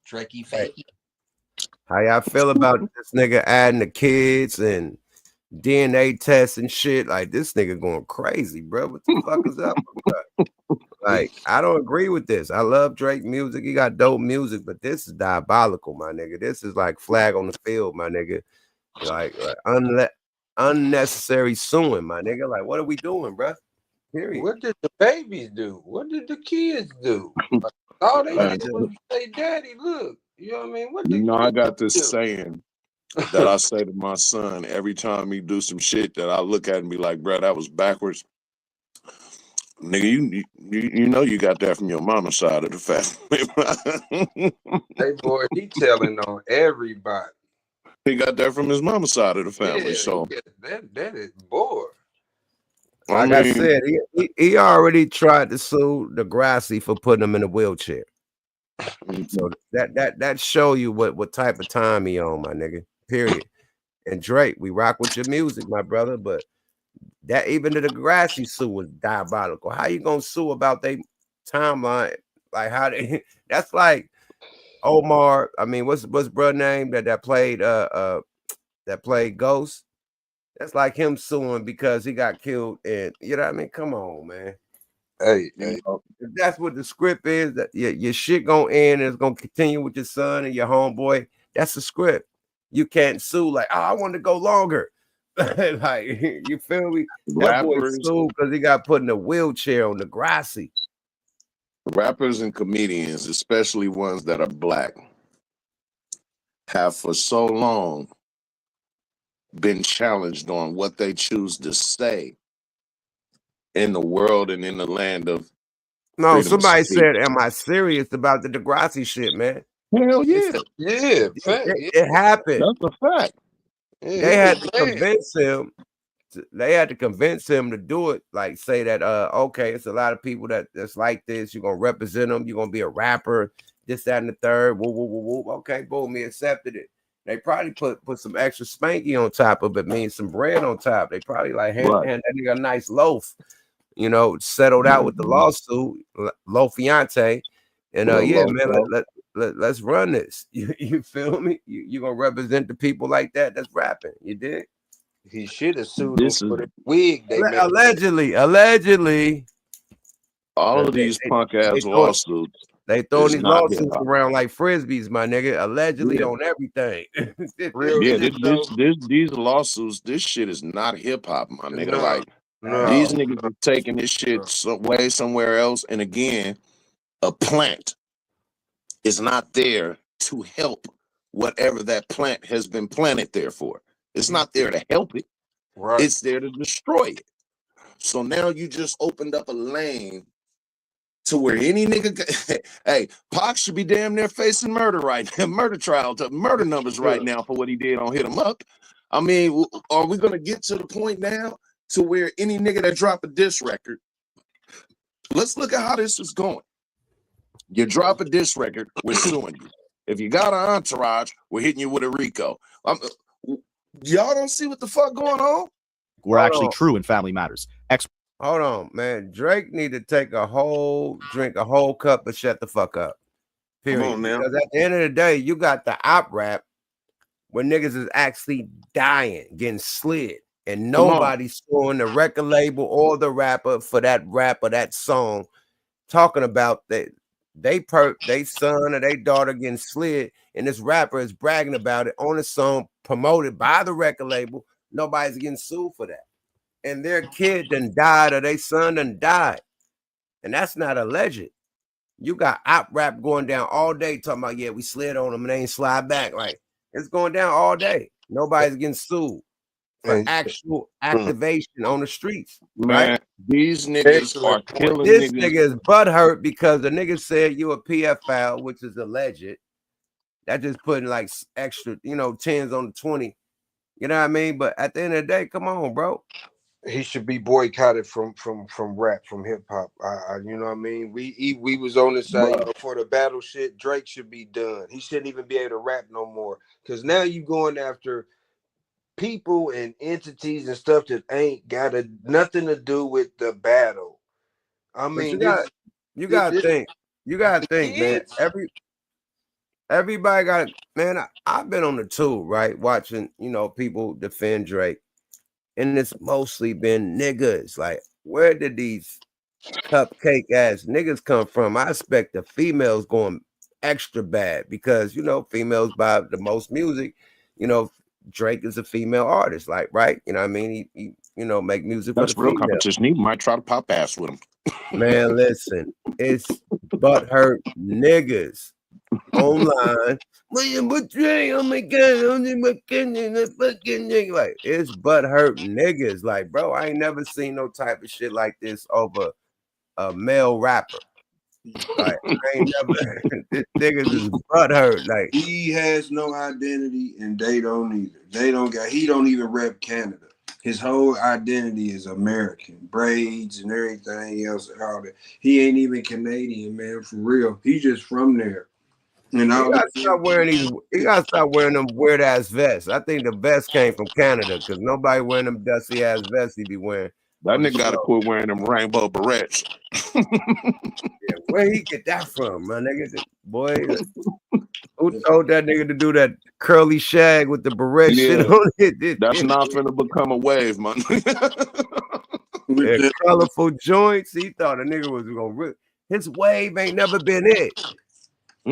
Trekkie fakey. How y'all feel about this nigga adding the kids and DNA tests and shit? Like, this nigga going crazy, bro. What the fuck is up, bro? Like, I don't agree with this. I love Drake music. He got dope music, but this is diabolical, my nigga. This is like flag on the field, my nigga. Like unnecessary suing, my nigga. Like, what are we doing, bro? Period. What did the babies do? What did the kids do? Like, all they did was say, "Daddy, look." You know what I mean? What did I got this saying that I say to my son every time he do some shit that I look at and be like, bro, that was backwards. Nigga, you know you got that from your mama's side of the family. Hey, boy, he telling on everybody. He got that from his mama's side of the family. Yeah, so that is boy. Like I said, he already tried to sue Degrassi for putting him in a wheelchair. So that show you what type of time he on, my nigga. Period. And Drake, we rock with your music, my brother, but that even the Degrassi sue was diabolical. How you gonna sue about their timeline? Like how they that's like Omar. I mean, what's brother name that played Ghost? That's like him suing because he got killed, and you know what I mean? Come on, man. Hey. If that's what the script is, that your shit gonna end and it's gonna continue with your son and your homeboy. That's the script. You can't sue like, oh, I want to go longer. Like, you feel me? That boy sued because he got put in a wheelchair on Degrassi. Rappers and comedians, especially ones that are black, have for so long been challenged on what they choose to say in the world and in the land of no. Somebody said, "Am I serious about the Degrassi shit, man?" Hell yeah, it happened. That's a fact. Yeah, they had to convince him. They had to convince him to do it. Like say that, okay, it's a lot of people that's like this. You're gonna represent them. You're gonna be a rapper. This, that, and the third. Woo, woo, woo, woo. Okay, boom. He accepted it. They probably put some extra spanky on top of it, means some bread on top. They probably like hand that nigga a nice loaf, you know, settled out with the lawsuit, low fiance, and yeah, man, let's run this. You feel me? You gonna represent the people like that that's rapping? You did. He should have sued him for the wig. Allegedly. All of these punk ass lawsuits. They throwing these lawsuits around like frisbees, my nigga. Allegedly on everything. These lawsuits, this shit is not hip hop, my nigga. These niggas are taking this shit way somewhere else. And again, a plant is not there to help whatever that plant has been planted there for. It's not there to help it. Right. It's there to destroy it. So now you just opened up a lane to where any nigga, hey, Pac should be damn near facing murder right now, murder trial, murder numbers right now for what he did on Hit 'Em Up. I mean, are we gonna get to the point now to where any nigga that drop a diss record? Let's look at how this is going. You drop a diss record, we're suing you. If you got an entourage, we're hitting you with a RICO. Y'all don't see what the fuck going on? We're actually true in Family Matters. Hold on, man. Drake need to take drink a whole cup and shut the fuck up. Period. Come on now. Because at the end of the day, you got the op rap where niggas is actually dying, getting slid, and nobody's suing the record label or the rapper for that rap or that song, talking about that they son or they daughter getting slid, and this rapper is bragging about it on a song promoted by the record label. Nobody's getting sued for that. And their kid done died or their son done died. And that's not alleged. You got op rap going down all day talking about, yeah, we slid on them and they ain't slide back. Like, it's going down all day. Nobody's getting sued for actual activation on the streets, man, right? these niggas are killing This niggas. nigga is butthurt because the nigga said you a PFL, which is alleged. That just putting like extra, 10s on the 20. You know what I mean? But at the end of the day, come on, bro. He should be boycotted from rap, from hip hop. You know what I mean? We was on this side for the battle shit. Drake should be done. He shouldn't even be able to rap no more. Cause now you going after people and entities and stuff that ain't got nothing to do with the battle. I mean, you gotta think, man. Everybody got, man. I've been on the tube, right? Watching, people defend Drake. And it's mostly been niggas. Like, where did these cupcake ass niggas come from? I expect the females going extra bad because females buy the most music. Drake is a female artist, like, right? You know what I mean? He make music That's for the real female. competition. He might try to pop ass with him. Man, listen, it's butthurt niggas online. Oh my god, like it's butthurt niggas. Like, bro, I ain't never seen no type of shit like this over a male rapper. Like, I ain't never. This niggas is butthurt. Like, he has no identity, and they don't either. He don't even rep Canada. His whole identity is American, braids and everything else. All that. He ain't even Canadian, man, for real. He's just from there. And he gotta stop wearing them weird ass vests. I think the vest came from Canada because nobody wearing them dusty ass vests he be wearing. That nigga gotta quit wearing them rainbow berets. Yeah, where he get that from, my nigga? Boy, who told that nigga to do that curly shag with the beret shit on it? That's not finna become a wave, man. Colorful joints. He thought a nigga was gonna rip. His wave ain't never been it.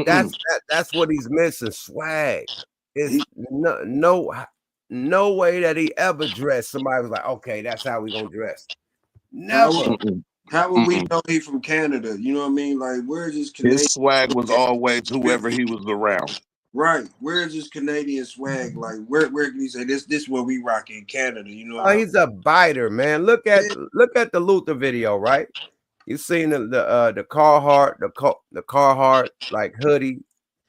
That's what he's missing. Swag. It's no way that he ever dressed. Somebody was like, okay, that's how we gonna dress. Never. How would we know he from Canada? You know what I mean? Like, where's his Canadian? His swag was always whoever he was around. Right. Where's his Canadian swag? Like, where can he say this what we rock in Canada? You know? Oh, he's a biter, man. Look at the Luther video, right? You seen the Carhartt, the Carhartt like hoodie,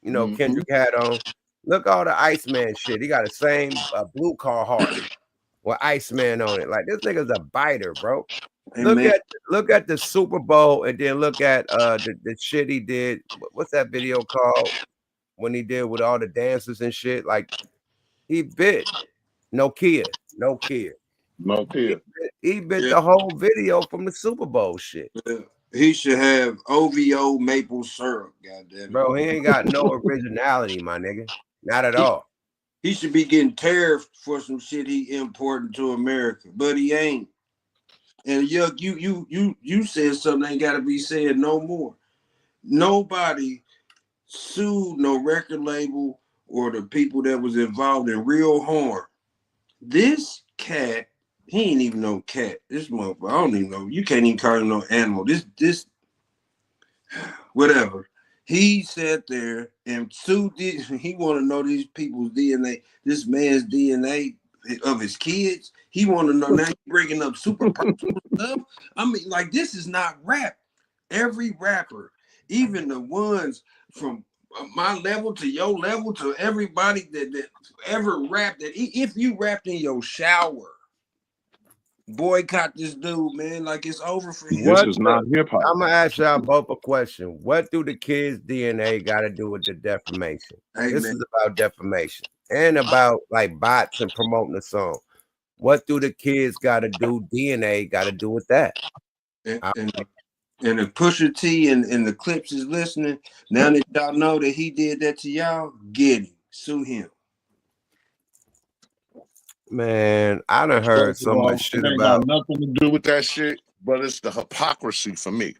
Kendrick had on. Look all the Iceman shit. He got the same blue Carhartt with Iceman on it. Like, this nigga's a biter, bro. Hey, look at the Super Bowl and then look at the shit he did. What's that video called when he did with all the dancers and shit? Like, he bit Nokia. He bit the whole video from the Super Bowl shit. Yeah. He should have OVO maple syrup, goddamn it. Bro, he ain't got no originality, my nigga. Not at all. He should be getting tariffed for some shit he importing to America, but he ain't. And you said something ain't gotta be said no more. Nobody sued no record label or the people that was involved in real harm. This cat, he ain't even no cat. This motherfucker, I don't even know. You can't even call him no animal. This whatever. He sat there and sued this. He want to know these people's DNA, this man's DNA of his kids. He want to know. Now he's bringing up super personal stuff. I mean, like, this is not rap. Every rapper, even the ones from my level to your level to everybody that ever rapped, that if you rapped in your shower, boycott this dude, man. Like, it's over for him. This is not hip hop. I'm gonna ask y'all both a question. What do the kids' DNA got to do with the defamation? This is about defamation and about like bots and promoting the song. What do the kids got to do? DNA got to do with that. And if Pusha T and the Clips is listening, now that y'all know that he did that to y'all, get him, sue him. Man, I done heard so much shit about. Nothing to do with that shit, but it's the hypocrisy for me.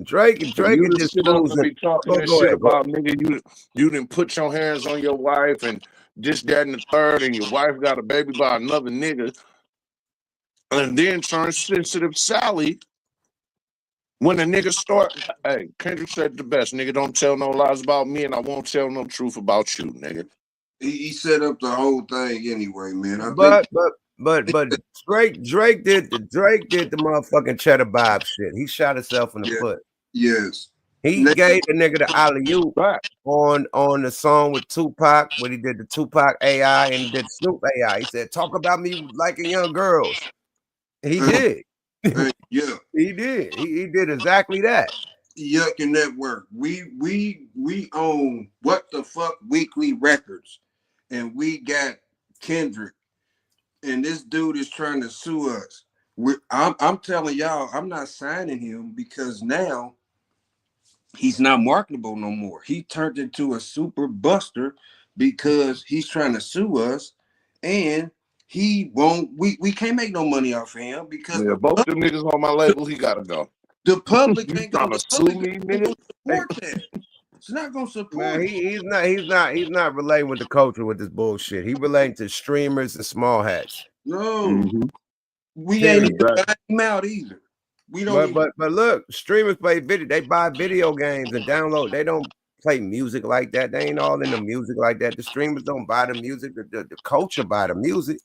Drake is just be talking that shit about nigga. You didn't put your hands on your wife and this, that, and the third, and your wife got a baby by another nigga, and then turn sensitive Sally when the nigga start. Hey, Kendrick said the best, nigga. Don't tell no lies about me, and I won't tell no truth about you, nigga. He set up the whole thing anyway, man. But Drake did the motherfucking Cheddar Bob shit. He shot himself in the foot. Yes. He gave the nigga the alley-oop Right. on the song with Tupac, when he did the Tupac AI and he did Snoop AI. He said, "Talk about me liking young girls." He did. Yeah. He did. He did exactly that. Yuck and Network. We own What the Fuck Weekly Records, and we got Kendrick, and this dude is trying to sue us. I'm telling y'all, I'm not signing him because now he's not marketable no more. He turned into a super buster because he's trying to sue us, and he won't. We can't make no money off of him because both them niggas on my label, he gotta go. the public You ain't trying gonna to sue me, nigga? support that. It's not gonna support. Man, he's not relating with the culture with this bullshit. He relating to streamers and small hats. No, we ain't even buying him out either. We don't. But look, streamers play video. They buy video games and download. They don't play music like that. They ain't all in the music like that. The streamers don't buy the music. The culture buy the music.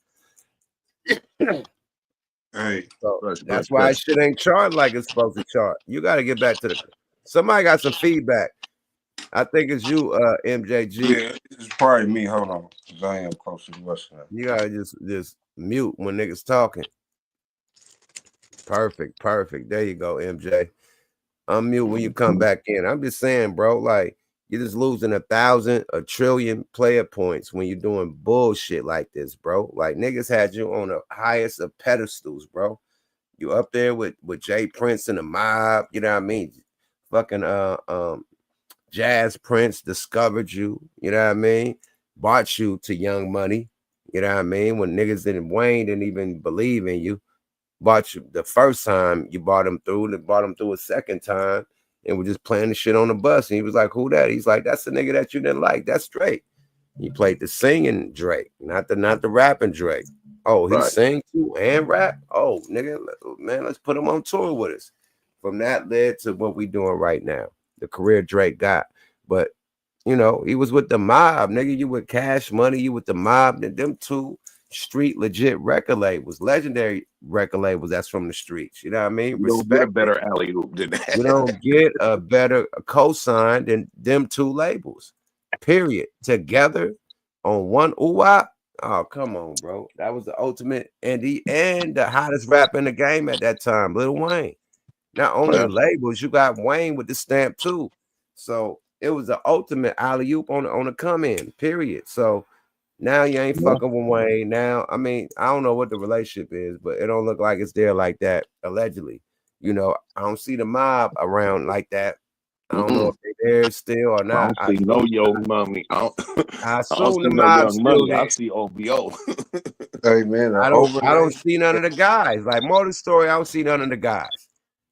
Hey, so that's why shit ain't chart like it's supposed to chart. You got to get back to the. Somebody got some feedback. I think it's you, MJG. Yeah, it's probably me. Hold on, because I am close to the West Side. You gotta just mute when niggas talking. Perfect. There you go, MJ. Unmute when you come back in. I'm just saying, bro, like you're just losing 1,000, 1 trillion player points when you're doing bullshit like this, bro. Like niggas had you on the highest of pedestals, bro. You up there with Jay Prince and the mob, you know what I mean? Fucking Jazz Prince discovered you, you know what I mean? Bought you to Young Money, you know what I mean? When niggas Wayne didn't even believe in you. Bought you the first time you bought him through, and bought him through a second time, and we're just playing the shit on the bus. And he was like, "Who that?" He's like, "That's the nigga that you didn't like. That's Drake." He played the singing Drake, not the rapping Drake. Oh, he sing too and rap. Oh, nigga, man, let's put him on tour with us. From that led to what we doing right now, the career Drake got. But you know, he was with the mob, nigga. You with Cash Money, you with the mob. Them two street legit record labels, legendary record labels that's from the streets. You know what I mean? You don't get a better alley-oop than that. You don't get a better cosign than them two labels. Period. Together on one UWAP. Oh, come on, bro. That was the ultimate and the hottest rapper in the game at that time, Lil Wayne. Not only the labels, you got Wayne with the stamp too. So it was the ultimate alley-oop on the come-in, period. So now you ain't fucking with Wayne. Now, I mean, I don't know what the relationship is, but it don't look like it's there like that, allegedly. You know, I don't see the mob around like that. I don't know if they're there still or not. I don't see no Young Money. I assume the see no mob's Young still Money. there. I see OVO. Hey man, I don't see none of the guys. Like more of the story, I don't see none of the guys.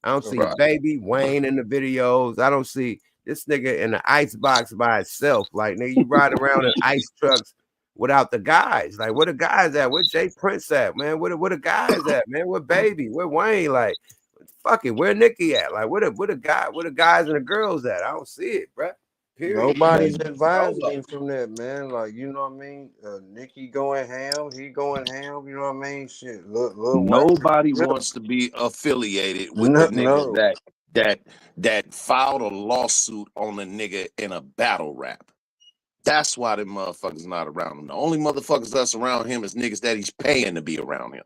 I don't see Baby Wayne in the videos. I don't see this nigga in the ice box by itself. Like nigga, you ride around in ice trucks without the guys. Like where the guys at? Where Jay Prince at, man? Where the guys at, man? Where Baby? Where Wayne? Like fuck it, where Nicki at? Like where the guys and the girls at? I don't see it, bro. Period. Nobody's advising him from that, man. Like, you know what I mean? Nicki going ham, he going ham, you know what I mean? Shit. Nobody wants to be affiliated with the nigga that filed a lawsuit on a nigga in a battle rap. That's why them motherfuckers not around him. The only motherfuckers that's around him is niggas that he's paying to be around him.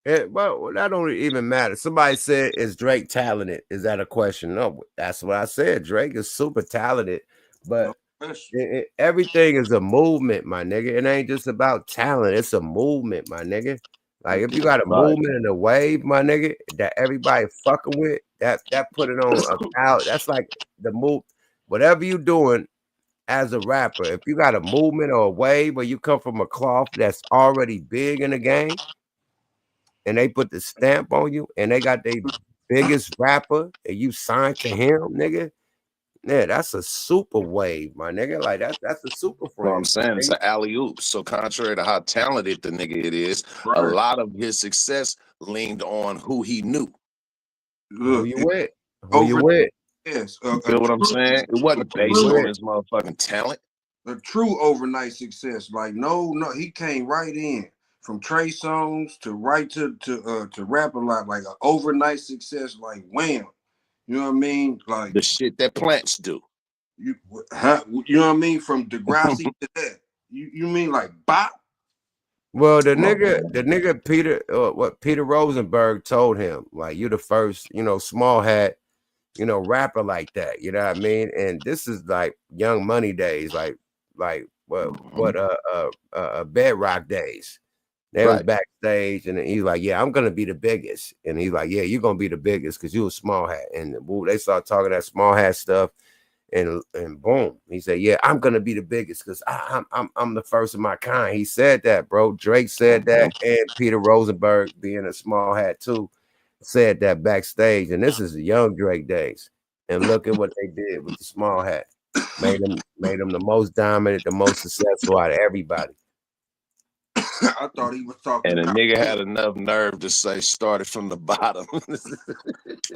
Well, that don't even matter. Somebody said, is Drake talented? Is that a question? No, that's what I said. Drake is super talented, but everything is a movement, my nigga. It ain't just about talent. It's a movement, my nigga. Like if you got a movement and a wave, my nigga, that everybody fucking with, that put it on out. That's like the move. Whatever you doing as a rapper, if you got a movement or a wave, or you come from a cloth that's already big in the game, and they put the stamp on you, and they got their biggest rapper, and you signed to him, nigga. Yeah, that's a super wave, my nigga. Like that's a super friend. What I'm saying, it's an alley-oop. So contrary to how talented the nigga it is, a lot of his success leaned on who he knew. Who you with? Who you with? Yes. You feel what I'm saying? It wasn't based on his motherfucking talent. A true overnight success. Like, no, he came right in. from Trey songs to right to rap a lot, like an overnight success, like wham. You know what I mean? Like The shit that plants do. you know what I mean? From Degrassi to that. You mean like bop? Well, the nigga Peter Rosenberg told him, like, you the first, small hat, rapper like that. You know what I mean? And this is like Young Money days, like Bedrock days. They was Right. backstage, and he's like, "Yeah, I'm gonna be the biggest." And he's like, "Yeah, you're gonna be the biggest because you a small hat." And they start talking that small hat stuff, and boom, he said, "Yeah, I'm gonna be the biggest because I'm the first of my kind." He said that, bro. Drake said that, and Peter Rosenberg, being a small hat too, said that backstage. And this is the young Drake days. And look at what they did with the small hat. Made them the most dominant, the most successful out of everybody. I thought he was talking. And a nigga had enough nerve to say started from the bottom.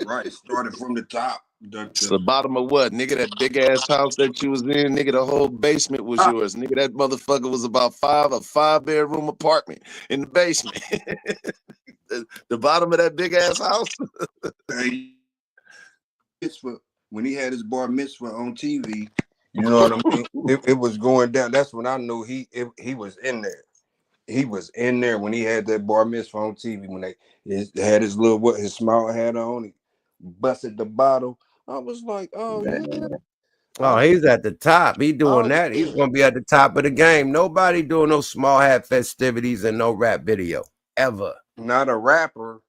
Right, started from the top. The bottom of what? Nigga, that big ass house that you was in, nigga, the whole basement was yours. Nigga, that motherfucker was about a 5-bedroom apartment in the basement. the bottom of that big ass house. When he had his bar mitzvah on TV, you know what I mean? It was going down. That's when I knew he was in there. He was in there when he had that bar mitzvah on TV. When they had his his small hat on, he busted the bottle. I was like, oh yeah. Oh, he's at the top. He doing that. He's gonna be at the top of the game. Nobody doing no small hat festivities and no rap video ever. Not a rapper.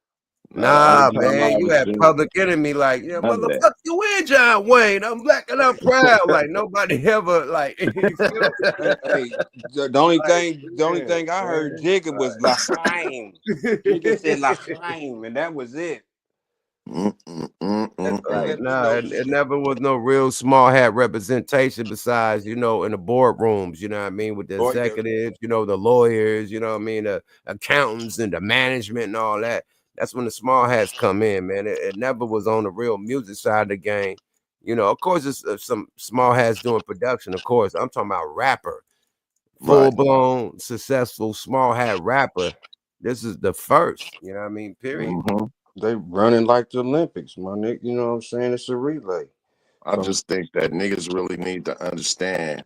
Nah, man, you had Public Enemy, like, yeah, motherfucker, you in John Wayne. I'm black and I'm proud. Like nobody ever like. Hey, the only thing I heard Jigga was L'Chaim. Jigga said L'Chaim, and that was it. Like, nah, it never was no real small hat representation besides, in the boardrooms, you know what I mean, with the executives, the lawyers, you know what I mean, the accountants and the management and all that. That's when the small hats come in, man. It never was on the real music side of the game. Of course, it's some small hats doing production. Of course, I'm talking about rapper, full-blown, successful small hat rapper. This is the first, you know what I mean, period. They running like the Olympics, my nigga. You know what I'm saying? It's a relay. I just think that niggas really need to understand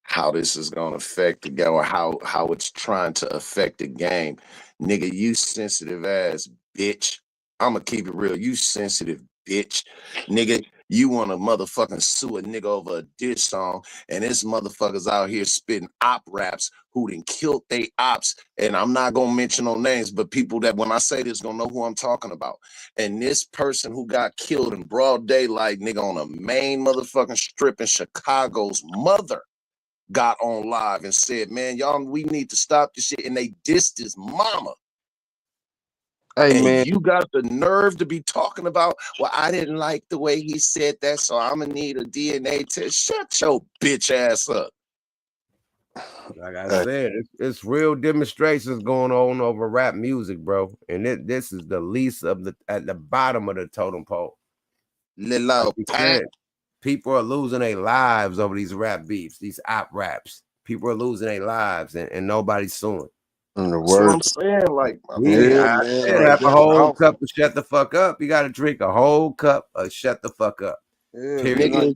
how this is going to affect the game, or how it's trying to affect the game. Nigga, you sensitive ass bitch. I'ma keep it real. You sensitive bitch. Nigga, you want to motherfucking sue a nigga over a diss song, and this motherfucker's out here spitting op raps who done killed they ops. And I'm not gonna mention no names, but people that when I say this gonna know who I'm talking about. And this person who got killed in broad daylight, nigga, on a main motherfucking strip in Chicago's mother got on live and said, man, y'all, we need to stop this shit. And they dissed his mama. Hey, and man, you got the nerve to be talking about, well, I didn't like the way he said that, so I'm gonna need a DNA test. Shut your bitch ass up. Like I said, it's real demonstrations going on over rap music, bro. And this is the least of at the bottom of the totem pole. People are losing their lives over these rap beefs, these op raps. People are losing their lives, and nobody's suing. In the That's what I'm word. saying. Like, have a whole cup of shut the fuck up. You got to drink a whole cup of shut the fuck up. Period. Nigga,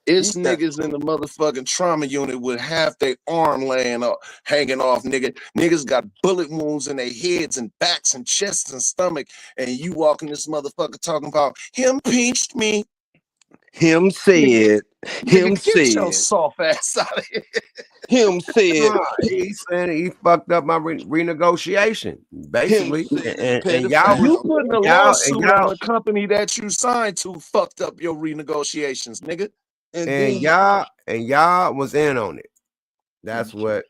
it's niggas in the motherfucking trauma unit with half their arm hanging off, nigga. Niggas got bullet wounds in their heads and backs and chests and stomach, and you walking this motherfucker talking about him pinched me. Him said. Him said. Get your soft ass out of here. Him said. He's saying he fucked up my renegotiation, basically. And y'all, you putting a lawsuit on the company that you signed to fucked up your renegotiations, nigga. And y'all was in on it. That's what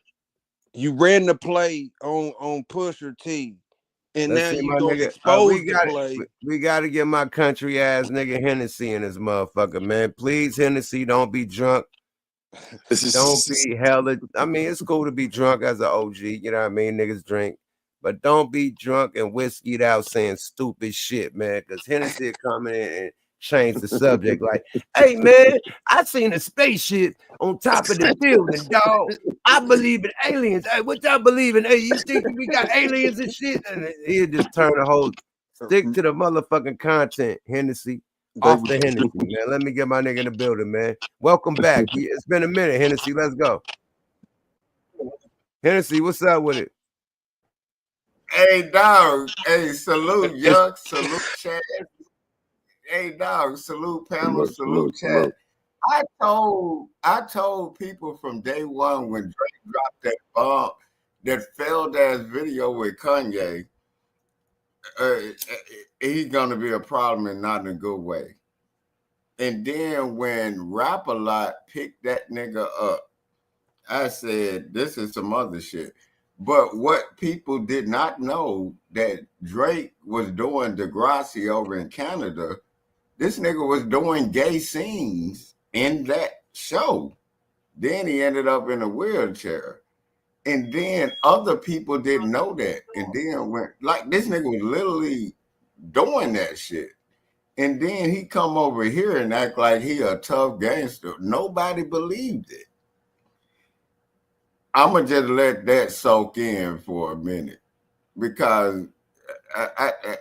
you ran the play on Pusha T. And now you gonna expose the play. We gotta get my country ass nigga Hennessy in this motherfucker, man. Please, Hennessy, don't be drunk. Don't be hella. I mean, it's cool to be drunk as an OG, you know what I mean? Niggas drink, but don't be drunk and whiskeyed out saying stupid shit, man. Because Hennessy coming in change the subject. Like, hey man, I seen a spaceship on top of the building, dog. I believe in aliens. Hey, what y'all believe in? Hey, you think we got aliens and shit? And he'll just turn the whole stick to the motherfucking content, Hennessy. Off the Hennessy, man. Let me get my nigga in the building, man. Welcome back. It's been a minute, Hennessy. Let's go. Hennessy, what's up with it? Hey, dog. Hey, salute, Yuck. Salute, chat. Hey, dog. Salute, panel. Salute, chat. I told people from day one when Drake dropped that bomb, that failed ass video with Kanye, he's gonna be a problem and not in a good way. And then when Rap-A-Lot picked that nigga up, I said, this is some other shit. But what people did not know, that Drake was doing Degrassi over in Canada. This nigga was doing gay scenes in that show. Then he ended up in a wheelchair. And then other people didn't know that. And then when, like, this nigga was literally doing that shit. And then he come over here and act like he a tough gangster. Nobody believed it. I'm going to just let that soak in for a minute. Because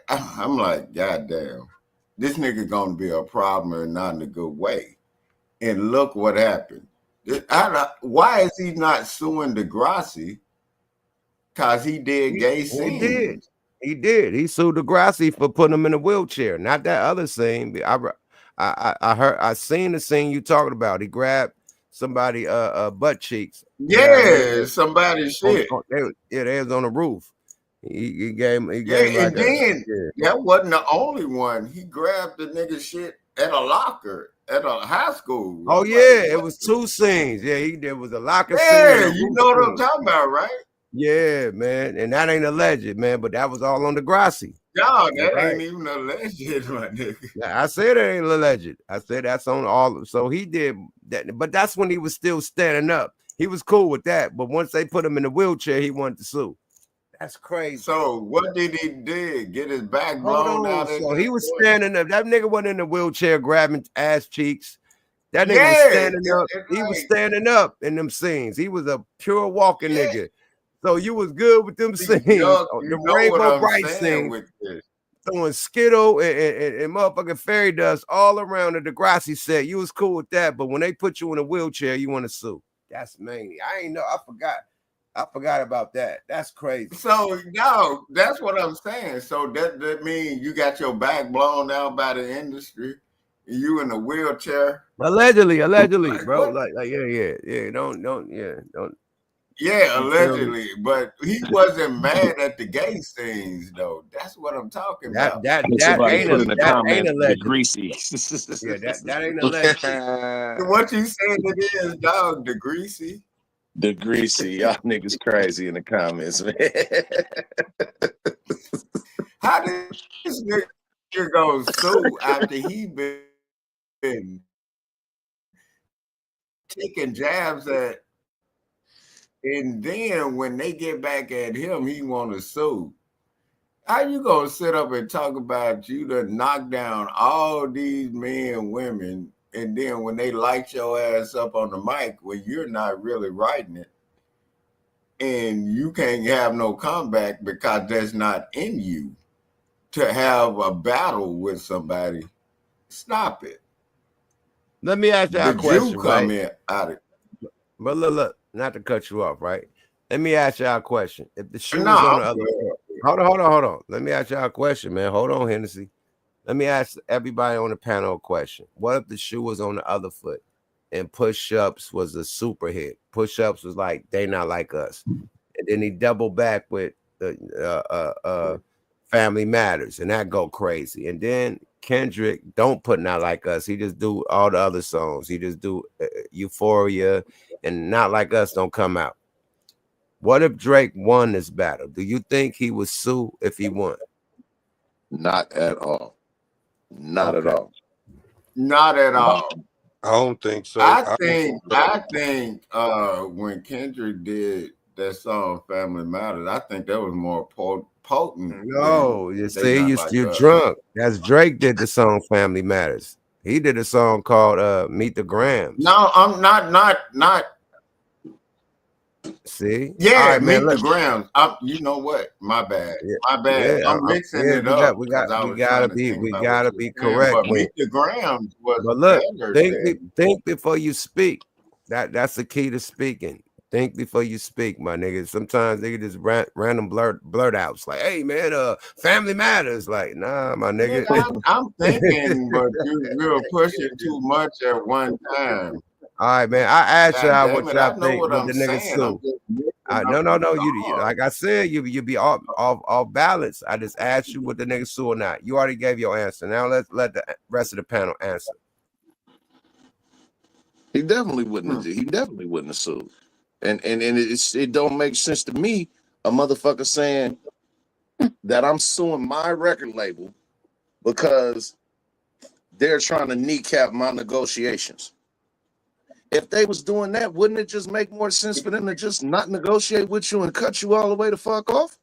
I'm like, goddamn, this nigga going to be a problem and not in a good way. And look what happened. Why is he not suing Degrassi? Because he did gay scenes. He did. He sued Degrassi for putting him in a wheelchair. Not that other scene. I seen the scene you talking about. He grabbed somebody butt cheeks. Yeah, somebody's shit. They was on the roof. He gave him. That wasn't the only one. He grabbed the nigga shit at a locker at a high school. Oh yeah, it was two scenes. Yeah, there was a locker scene. Yeah, you know what I'm talking about, right? Yeah, man, and that ain't alleged, man, but that was all on Degrassi. No, that ain't even alleged, my nigga. I said it ain't alleged. I said that's on all. So he did that, but that's when he was still standing up. He was cool with that, but once they put him in the wheelchair, he wanted to sue. That's crazy. So what did he do? Get his back blown out? So he was standing up. That nigga wasn't in the wheelchair grabbing ass cheeks. That nigga was standing up. He was standing up in them scenes. He was a pure walking nigga. So you was good with them scenes. The Rainbow Bright scene. Throwing Skittle and motherfucking fairy dust all around the Degrassi set. You was cool with that, but when they put you in a wheelchair, you want to sue. That's mainly. I ain't know. I forgot about that. That's crazy. So no, that's what I'm saying. So that means you got your back blown out by the industry. You in a wheelchair. Allegedly, bro. Like yeah. Don't. Yeah, allegedly, but he wasn't mad at the gay scenes, though. That's what I'm talking about. That ain't alleged. Greasy. Yeah, that ain't alleged. What you saying it is, dog? The greasy. The greasy. Y'all niggas crazy in the comments, man. How did this nigga go sue after he been taking jabs at? And then when they get back at him, he want to sue. How you gonna sit up and talk about you to knock down all these men and women, and then when they light your ass up on the mic when you're not really writing it, and you can't have no comeback because that's not in you to have a battle with somebody? Stop it. Let me ask you a question. Jew come in out of. But look. Not to cut you off, right? Let me ask y'all a question. If the shoe was on the other foot, hold on. Let me ask y'all a question, man. Hold on, Hennessy. Let me ask everybody on the panel a question. What if the shoe was on the other foot and push-ups was a super hit? Push-ups was like, they not like us. And then he doubled back with the Family Matters, and that go crazy. And then Kendrick don't put Not Like Us. He just do all the other songs. He just do Euphoria, and Not Like Us don't come out. What if Drake won this battle? Do you think he would sue if he won? Not at all. Not at all. Not at all. I don't think so. I think when Kendrick did that song "Family Matters." I think that was more potent. No, you They see, Not Like you're Us. drunk. That's Drake did the song "Family Matters." He did a song called "Meet the Grams." No, I'm not. See, all Yeah, right, man. Meet the Look, Grams. You know what? My bad. yeah, My bad. yeah, I'm mixing yeah. it up We because I was trying to think about what gotta you be were saying. correct But then. Meet the Grams was But look, better than. think before you speak. That's the key to speaking. Think before you speak, my nigga. Sometimes they just random blurt outs like, "Hey, man, family matters." Like, nah, my nigga. I'm thinking, but you're pushing too much at one time. All right, man. I asked God y'all damn what it! y'all I know think what with I'm the nigga saying. I'm Sue. just mixing No, up no, the no. You songs. like I said, you be off balance. I just asked you what the nigga Sue or not. You already gave your answer. Now let the rest of the panel answer. He definitely wouldn't have. He definitely wouldn't have sued. And it don't make sense to me. A motherfucker saying that I'm suing my record label because they're trying to kneecap my negotiations. If they was doing that, wouldn't it just make more sense for them to just not negotiate with you and cut you all the way the fuck off?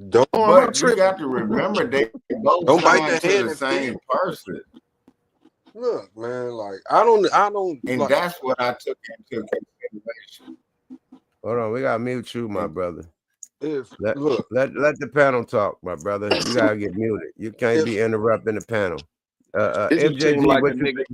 Don't, Oh, am I But you tripping? got to remember they both don't bite the signed to hand the and same feed. person, Look, man, like I don't and like. that's what I took into consideration. Hold on, we gotta mute you, my And brother. If Let look, the panel talk, my brother. You gotta get muted. You can't be if interrupting the panel. It just seemed MJG, like what a you nigga.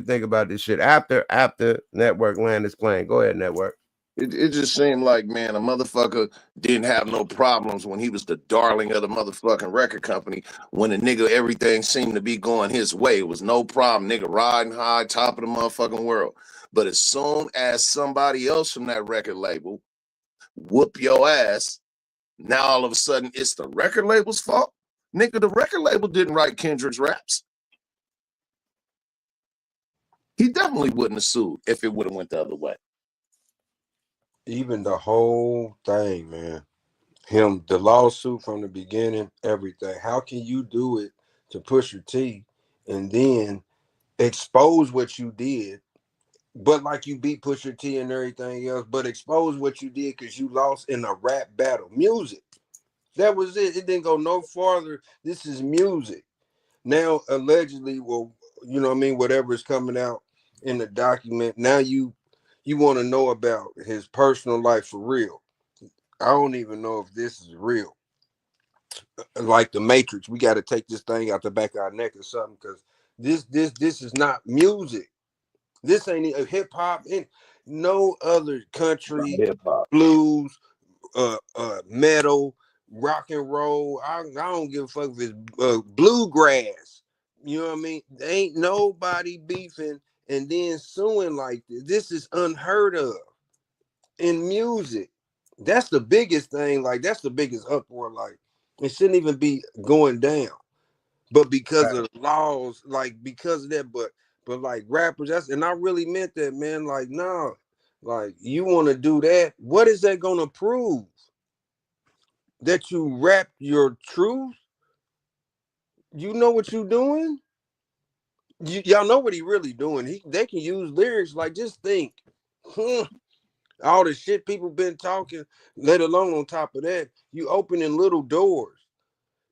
think about this shit after Network land is playing? Go ahead, Network. It just seemed like, man, a motherfucker didn't have no problems when he was the darling of the motherfucking record company. When a nigga, everything seemed to be going his way. It was no problem. Nigga riding high, top of the motherfucking world. But as soon as somebody else from that record label whoop your ass, now all of a sudden it's the record label's fault. Nigga, the record label didn't write Kendrick's raps. He definitely wouldn't have sued if it would have went the other way. even the whole thing, man, the lawsuit from the beginning, everything. How can you do it to Pusha T and then expose what you did? But like you beat Pusha T and everything else, but expose what you did because you lost in a rap battle. Music. That was it. It didn't go no farther. This is music. Now, allegedly, well, you know what I mean, whatever is coming out in the document, now you want to know about his personal life for real. I don't even know if this is real. Like the Matrix, we got to take this thing out the back of our neck or something because this is not music. This ain't hip hop. No other country, blues, metal, rock and roll. I don't give a fuck if it's bluegrass. You know what I mean? There ain't nobody beefing and then suing like this. This is unheard of in music. That's the biggest thing. Like that's the biggest uproar. Like it shouldn't even be going down. But because of the laws, like because of that, but like rappers, and I really meant that, man. Like, no, like you want to do that. What is that gonna prove? That you rap your truth? You know what you doing? Y'all know what he really doing. They can use lyrics like just think. All the shit people been talking, let alone on top of that, you opening little doors.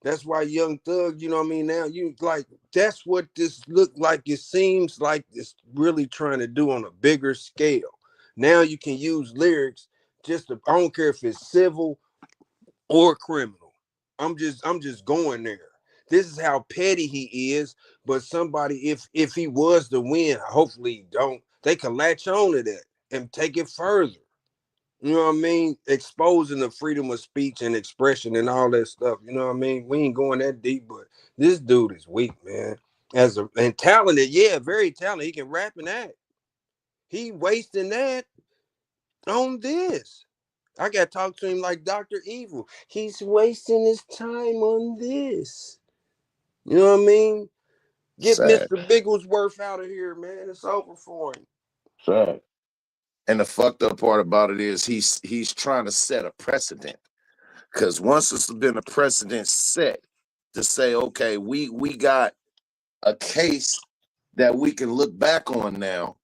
That's why Young Thug, you know what I mean? Now you like that's what this look like. It seems like it's really trying to do on a bigger scale. Now you can use lyrics I don't care if it's civil or criminal. I'm just going there. This is how petty he is. But somebody, if he was to win, hopefully he don't, they can latch on to that and take it further. You know what I mean? Exposing the freedom of speech and expression and all that stuff. You know what I mean? We ain't going that deep, but this dude is weak, man. And talented, yeah, very talented. He can rap and act. He wasting that on this. I got to talk to him like Dr. Evil. He's wasting his time on this. You know what I mean? Get Sad. Mr. Bigglesworth out of here, man. It's over for him. Sad. And the fucked up part about it is he's trying to set a precedent. Because once it's been a precedent set to say, okay, we got a case that we can look back on now,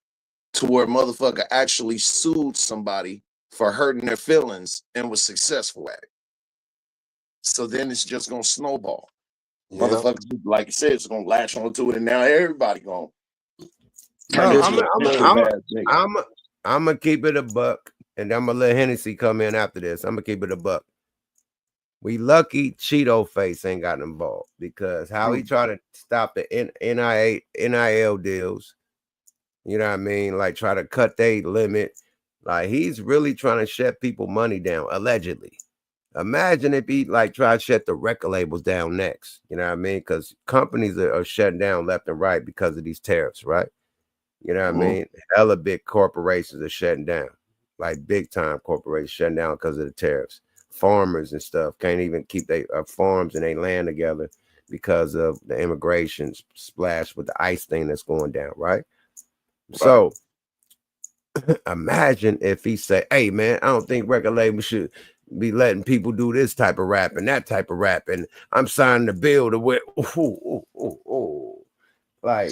to where motherfucker actually sued somebody for hurting their feelings and was successful at it. So then it's just gonna snowball. Yeah. Motherfuckers, like you said, it's gonna latch onto it, and now everybody gonna Bro, turn into I'm gonna keep it a buck, and I'm gonna let Hennessy come in after this. I'm gonna keep it a buck. We lucky Cheeto Face ain't got involved, because how he try to stop the NIL deals, you know what I mean? Like try to cut their limit. Like he's really trying to shut people money down, allegedly. Imagine if he like try to shut the record labels down next. You know what I mean? Because companies are shutting down left and right because of these tariffs, right? You know what I mean? Hella big corporations are shutting down, like big time corporations shutting down because of the tariffs. Farmers and stuff can't even keep their farms and their land together because of the immigration splash with the ICE thing that's going down, right? So imagine if he say, "Hey man, I don't think record labels should be letting people do this type of rap and that type of rap, and I'm signing the bill to where." Like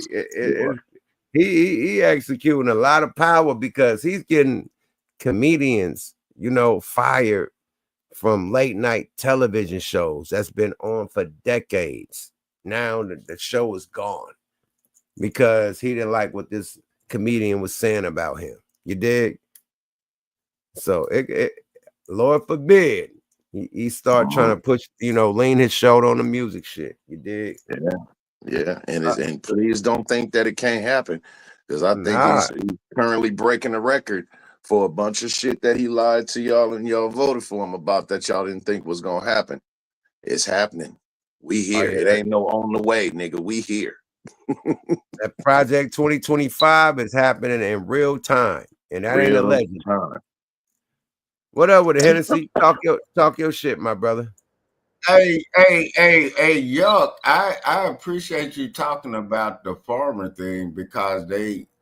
he executing a lot of power because he's getting comedians, you know, fired from late night television shows that's been on for decades. Now the show is gone because he didn't like what this comedian was saying about him. You dig? So Lord forbid he start trying to push, you know, lean his shoulder on the music shit. You dig? Yeah, and please don't think that it can't happen, because I think he's currently breaking a record for a bunch of shit that he lied to y'all and y'all voted for him about that y'all didn't think was gonna happen. It's happening. We here. It ain't no on the way, nigga. We here. That Project 2025 is happening in real time, and that ain't a legend. What up with the Hennessy? Talk your shit, my brother. Hey, Yuck. I appreciate you talking about the farmer thing, because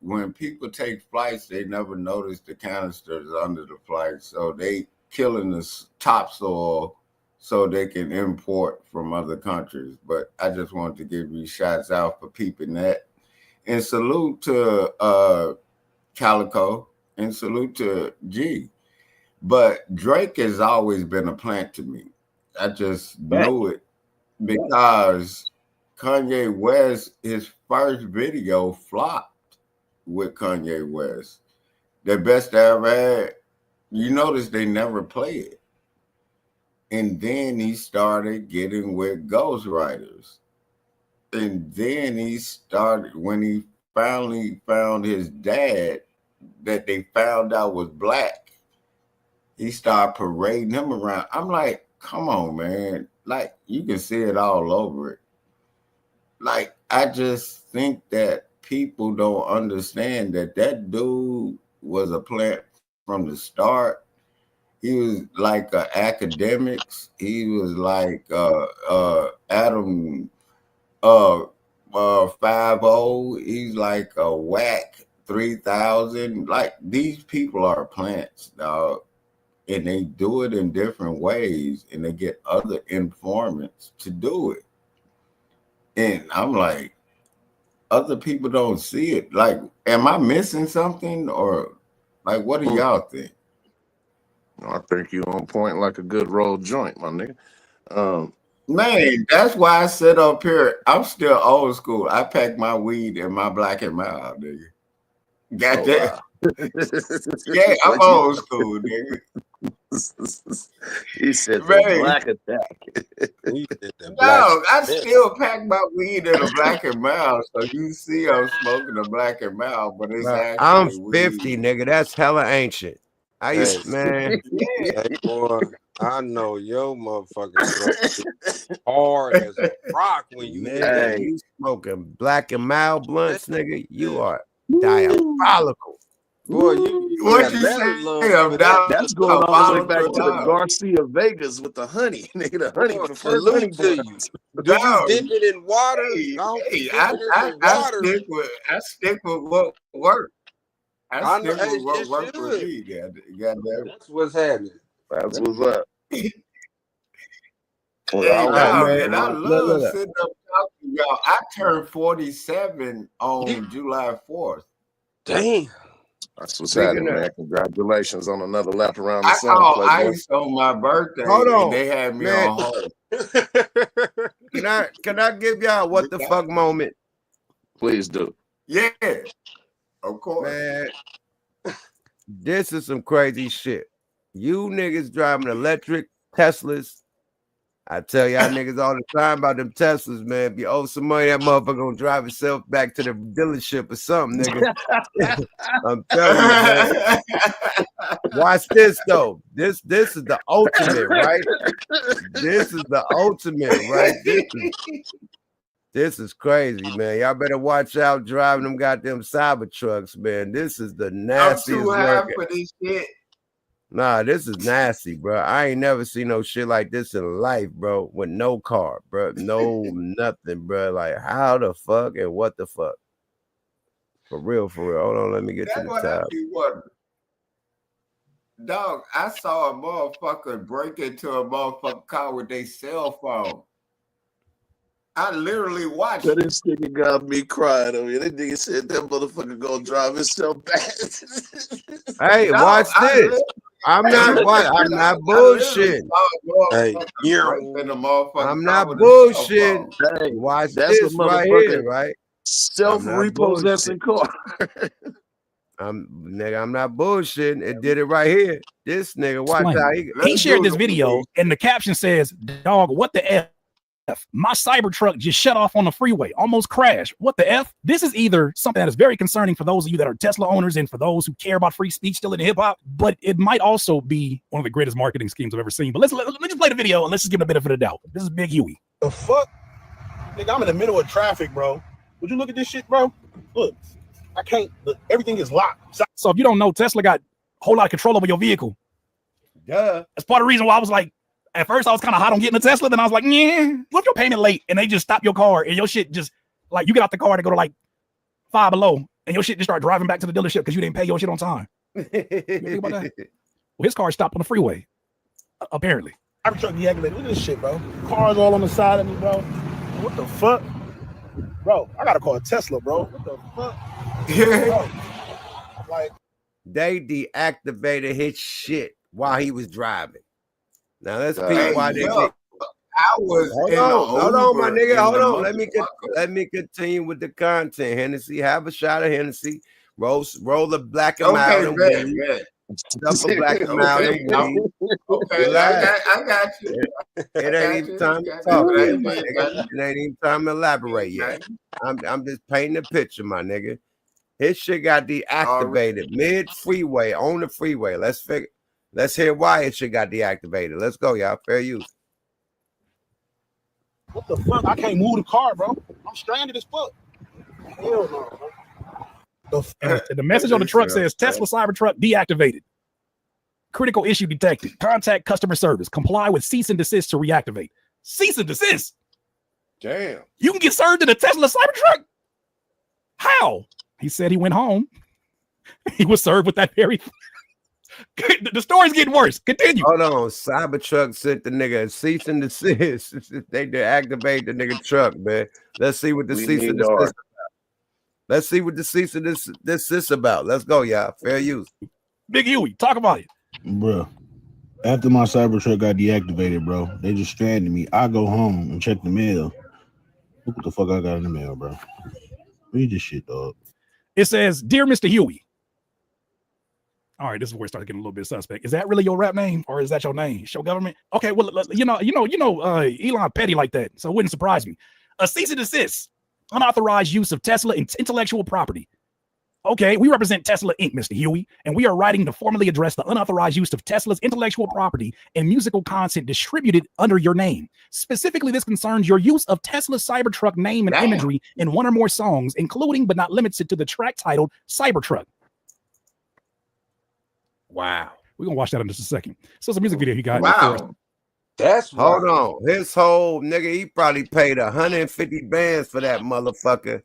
when people take flights, they never notice the canisters under the flight. So they killing the topsoil so they can import from other countries. But I just wanted to give you shots out for peeping that. And salute to Calico, and salute to G. But Drake has always been a plant to me. I just knew it because Kanye West, his first video flopped with Kanye West. The best I ever had. You notice they never play it. And then he started getting with ghostwriters. And then he started, when he finally found his dad that they found out was black, he started parading him around. I'm like, come on, man. Like, you can see it all over it. Like, I just think that people don't understand that dude was a plant from the start. He was like academics. He was like Adam 5-0. He's like a Wack 3000. Like, these people are plants, dog. And they do it in different ways, and they get other informants to do it. And I'm like, other people don't see it. Like, am I missing something, or like, what do y'all think? I think you on point like a good rolled joint, my nigga. Man, that's why I sit up here. I'm still old school. I pack my weed in my Black and Mild, nigga. Got that? Wow. Yeah, I'm old school, nigga. He said the Black Attack. No, I still pack my weed in a Black and Mild, so you see I'm smoking a Black and Mild, but it's actually I'm 50, nigga. That's hella ancient. I used, man. Hey, boy, I know your motherfucking hard as a rock when you you smoking Black and Mild blunts, nigga. You are diabolical. Boy, what you say? That's going all the way back to the Garcia Vegas with the honey, nigga. The honey, the first honey buns. Do you dip it in water? I stick with what works. I stick with what works for me. That's what's happening. That's what's up. Man, I love sitting up talking to y'all. I turned 47 on July 4th. Damn. That's what's Speaking happening, of- man. Congratulations on another lap around the I sun. called Playboy. ICE on my birthday, Hold on, and they had me man. on hold. Can I give y'all what the fuck moment? Please do. Yeah, of course. Man, this is some crazy shit. You niggas driving electric Teslas. I tell y'all niggas all the time about them Teslas, man. If you owe some money, that motherfucker gonna drive itself back to the dealership or something, nigga. I'm telling you, man. Watch this though. This is the ultimate, right? This is the ultimate, right? This is crazy, man. Y'all better watch out driving them goddamn cyber trucks, man. This is the I'm nastiest too high work. for this shit. Nah, this is nasty, bro. I ain't never seen no shit like this in life, bro. With no car, bro. No nothing, bro. Like how the fuck and what the fuck? For real, for real. Hold on, let me get That's to the what I top. be wondering. Dog, I saw a motherfucker break into a motherfucking car with their cell phone. I literally watched But it. this nigga got me crying over here. That nigga said that motherfucker gonna drive himself back. Hey, Dog, watch I this. literally- I'm not bullshitting. Hey, I'm not bullshitting. Hey, Watch that's a this right motherfucking here, right? self-repossessing car. I'm not bullshitting. It did it right here. This nigga, watch Explain. how He shared this video, and the caption says, "Dog, what the F? My Cybertruck just shut off on the freeway, almost crashed. What the F?" This is either something that is very concerning for those of you that are Tesla owners and for those who care about free speech still in hip hop, but it might also be one of the greatest marketing schemes I've ever seen. But let's just play the video and let's just give him a benefit of the doubt. This is Big Huey. The fuck? Nigga, I'm in the middle of traffic, bro. Would you look at this shit, bro? Look, I can't. Look, everything is locked. So if you don't know, Tesla got a whole lot of control over your vehicle. Duh. That's part of the reason why I was like, at first I was kind of hot on getting a Tesla, then I was like, yeah, what if your payment late and they just stop your car and your shit just, like, you get out the car to go to like 5 below and your shit just start driving back to the dealership because you didn't pay your shit on time. You think about that? Well, his car stopped on the freeway, apparently. Cybertruck deactivated. Look at this shit, bro. Cars all on the side of me, bro. What the fuck? Bro, I gotta call a Tesla, bro. What the fuck? Bro. Like, they deactivated his shit while he was driving. Now let's peep why they did. I was Hold on, my nigga. Hold on. Let motherfucker. me continue with the content. Hennessy, have a shot of Hennessy. Roll the black and Okay, mild and bet, weed. bet. Stuff a black and mild and weed. Okay, Relax. I got you. It ain't even time to talk yet, my nigga. It ain't even time to elaborate yet. I'm just painting a picture, my nigga. His shit got deactivated mid-freeway, on the freeway. Let's hear why his shit got deactivated. Let's go, y'all. Fair use. what the fuck? I can't move the car, bro. I'm stranded as fuck. Hell no, bro. The message on the truck says Tesla Cybertruck deactivated. Critical issue detected. Contact customer service. Comply with cease and desist to reactivate. Cease and desist. Damn. You can get served in a Tesla Cybertruck? How? He said he went home. He was served with that very. The story's getting worse. Continue. Hold on. Cybertruck sent the nigga a cease and desist. They deactivate the nigga truck, man. Let's see what the cease and desist about. Let's see what the cease and desist about. Let's go, y'all. Fair use. Big Huey, talk about it. Bro, after my Cybertruck got deactivated, bro, they just stranded me. I go home and check the mail. Look what the fuck I got in the mail, bro. Read this shit, dog. It says, "Dear Mr. Huey." All right, this is where it started getting a little bit suspect. Is that really your rap name, or is that your name? Show government. Okay, well, you know, Elon petty like that, so it wouldn't surprise me. A cease and desist, unauthorized use of Tesla intellectual property. Okay, we represent Tesla Inc., Mr. Huey, and we are writing to formally address the unauthorized use of Tesla's intellectual property and musical content distributed under your name. Specifically, this concerns your use of Tesla's Cybertruck name and imagery in one or more songs, including but not limited to the track titled Cybertruck. Wow. We're going to watch that in just a second. So it's a music video he got. Wow. That's hold on. His whole nigga, he probably paid 150 bands for that motherfucker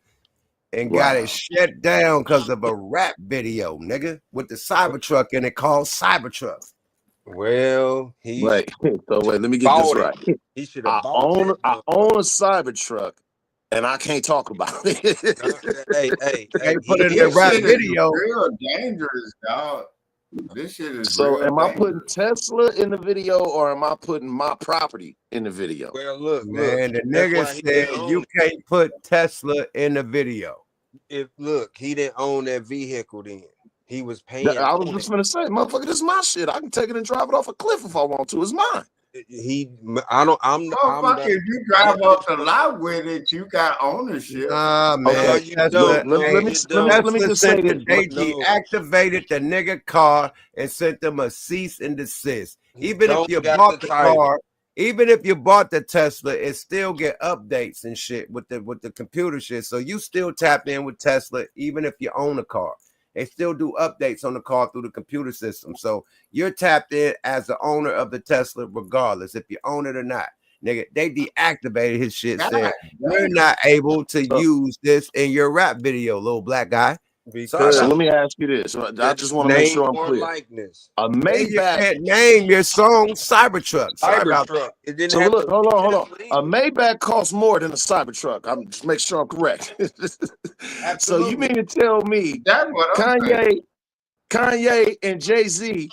and got it shut down because of a rap video, nigga, with the Cybertruck in it called Cybertruck. Well, he wait, let me get this right. He should I have own a Cybertruck and I can't talk about it. Hey, They put it in the This rap shit is video. real dangerous, dog. This shit is So real am I putting dangerous. Tesla in the video or am I putting my property in the video? well, look, Man, the that's nigga why he didn't said own you it. can't put Tesla in the video. He didn't own that vehicle then. He was paying. I was just gonna say, motherfucker, this is my shit. I can take it and drive it off a cliff if I want to. It's mine. I'm Motherfucker, if you drive off the lot with it, you got ownership. Nah, man. Okay, you Tesla, don't. No, let me you let me don't. let me Tesla just say sent this. they No. deactivated the nigga car and sent them a cease and desist. He Even if don't you got bought the the title. car, even if you bought the Tesla, it still get updates and shit with the computer shit. So you still tapped in with Tesla, even if you own a car. They still do updates on the car through the computer system. So you're tapped in as the owner of the Tesla, regardless if you own it or not. Nigga, they deactivated his shit, saying you're not able to use this in your rap video, little black guy. Because So let me ask you this. I just want to make sure I'm or clear. likeness. A You Maybach. can't name your song Cybertruck. Sorry about that. Cybertruck. It didn't So have look, to hold on. be A Maybach costs more than a Cybertruck. I'm just make sure I'm correct. So you mean to tell me That's what I'm saying. Kanye and Jay-Z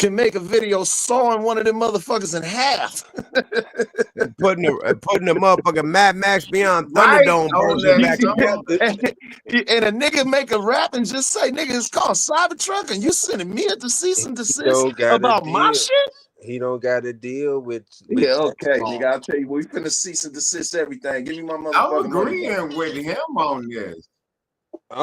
can make a video sawing one of them motherfuckers in half? And putting the motherfucking Mad Max Beyond Right Thunderdome on version that back together. And a nigga make a rap and just say, nigga, it's called Cybertruck, and you sending me at the cease and desist about my shit? He don't got to deal with Yeah, okay, nigga. I'll tell you, we finna cease and desist everything. Give me my I'm motherfucking money back. agreeing with him on this.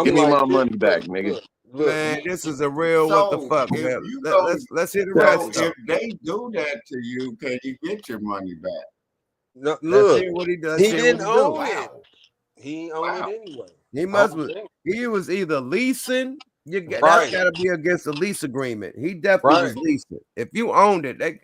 Give me my money back, nigga. Man, this is a real what the fuck, if man. you go, Let's hear the so rest though. if they do that to you, can you get your money back? No, Let's look, hear what he does. he Hear didn't what he do. own it. He owned it anyway. He must he was either leasing. That's Right. got to be against the lease agreement. He definitely was leasing. If you owned it, they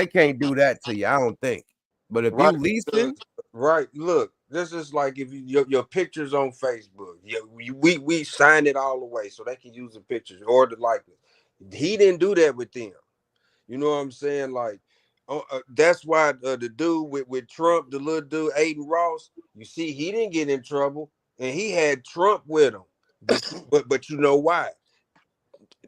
can't do that to you. I don't think. But if you leasing, right? Look, this is like if your pictures on Facebook. We signed it all away so they can use the pictures or the likeness. He didn't do that with them. You know what I'm saying? Like, that's why the dude with Trump, the little dude Aiden Ross, you see, he didn't get in trouble, and he had Trump with him. But you know why?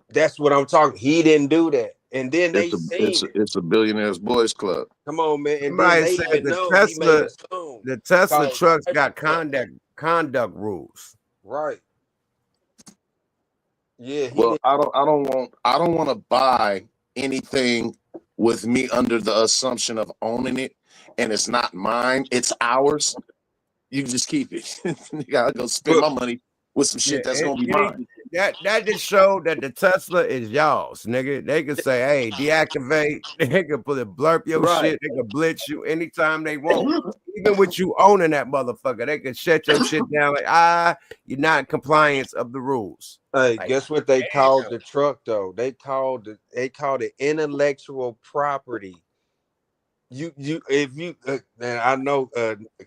That's what I'm talking. He didn't do that, and then they It's a billionaires boys club. Come on, man. And somebody then they said even know he made a song. the Tesla called trucks got Cybertruck. conduct rules. Right. Yeah. Well, I don't want to buy anything with me under the assumption of owning it, and it's not mine, it's ours. You can just keep it. I'll go spend my money with some shit that's gonna be mine. That just showed that the Tesla is y'all's, nigga. They could say, hey, deactivate. They could blurp your shit. They could blitz you anytime they want. Even with you owning that motherfucker, they could shut your shit down like, you're not in compliance of the rules. Hey, Like, guess what they called the truck though? They called it intellectual property. And I know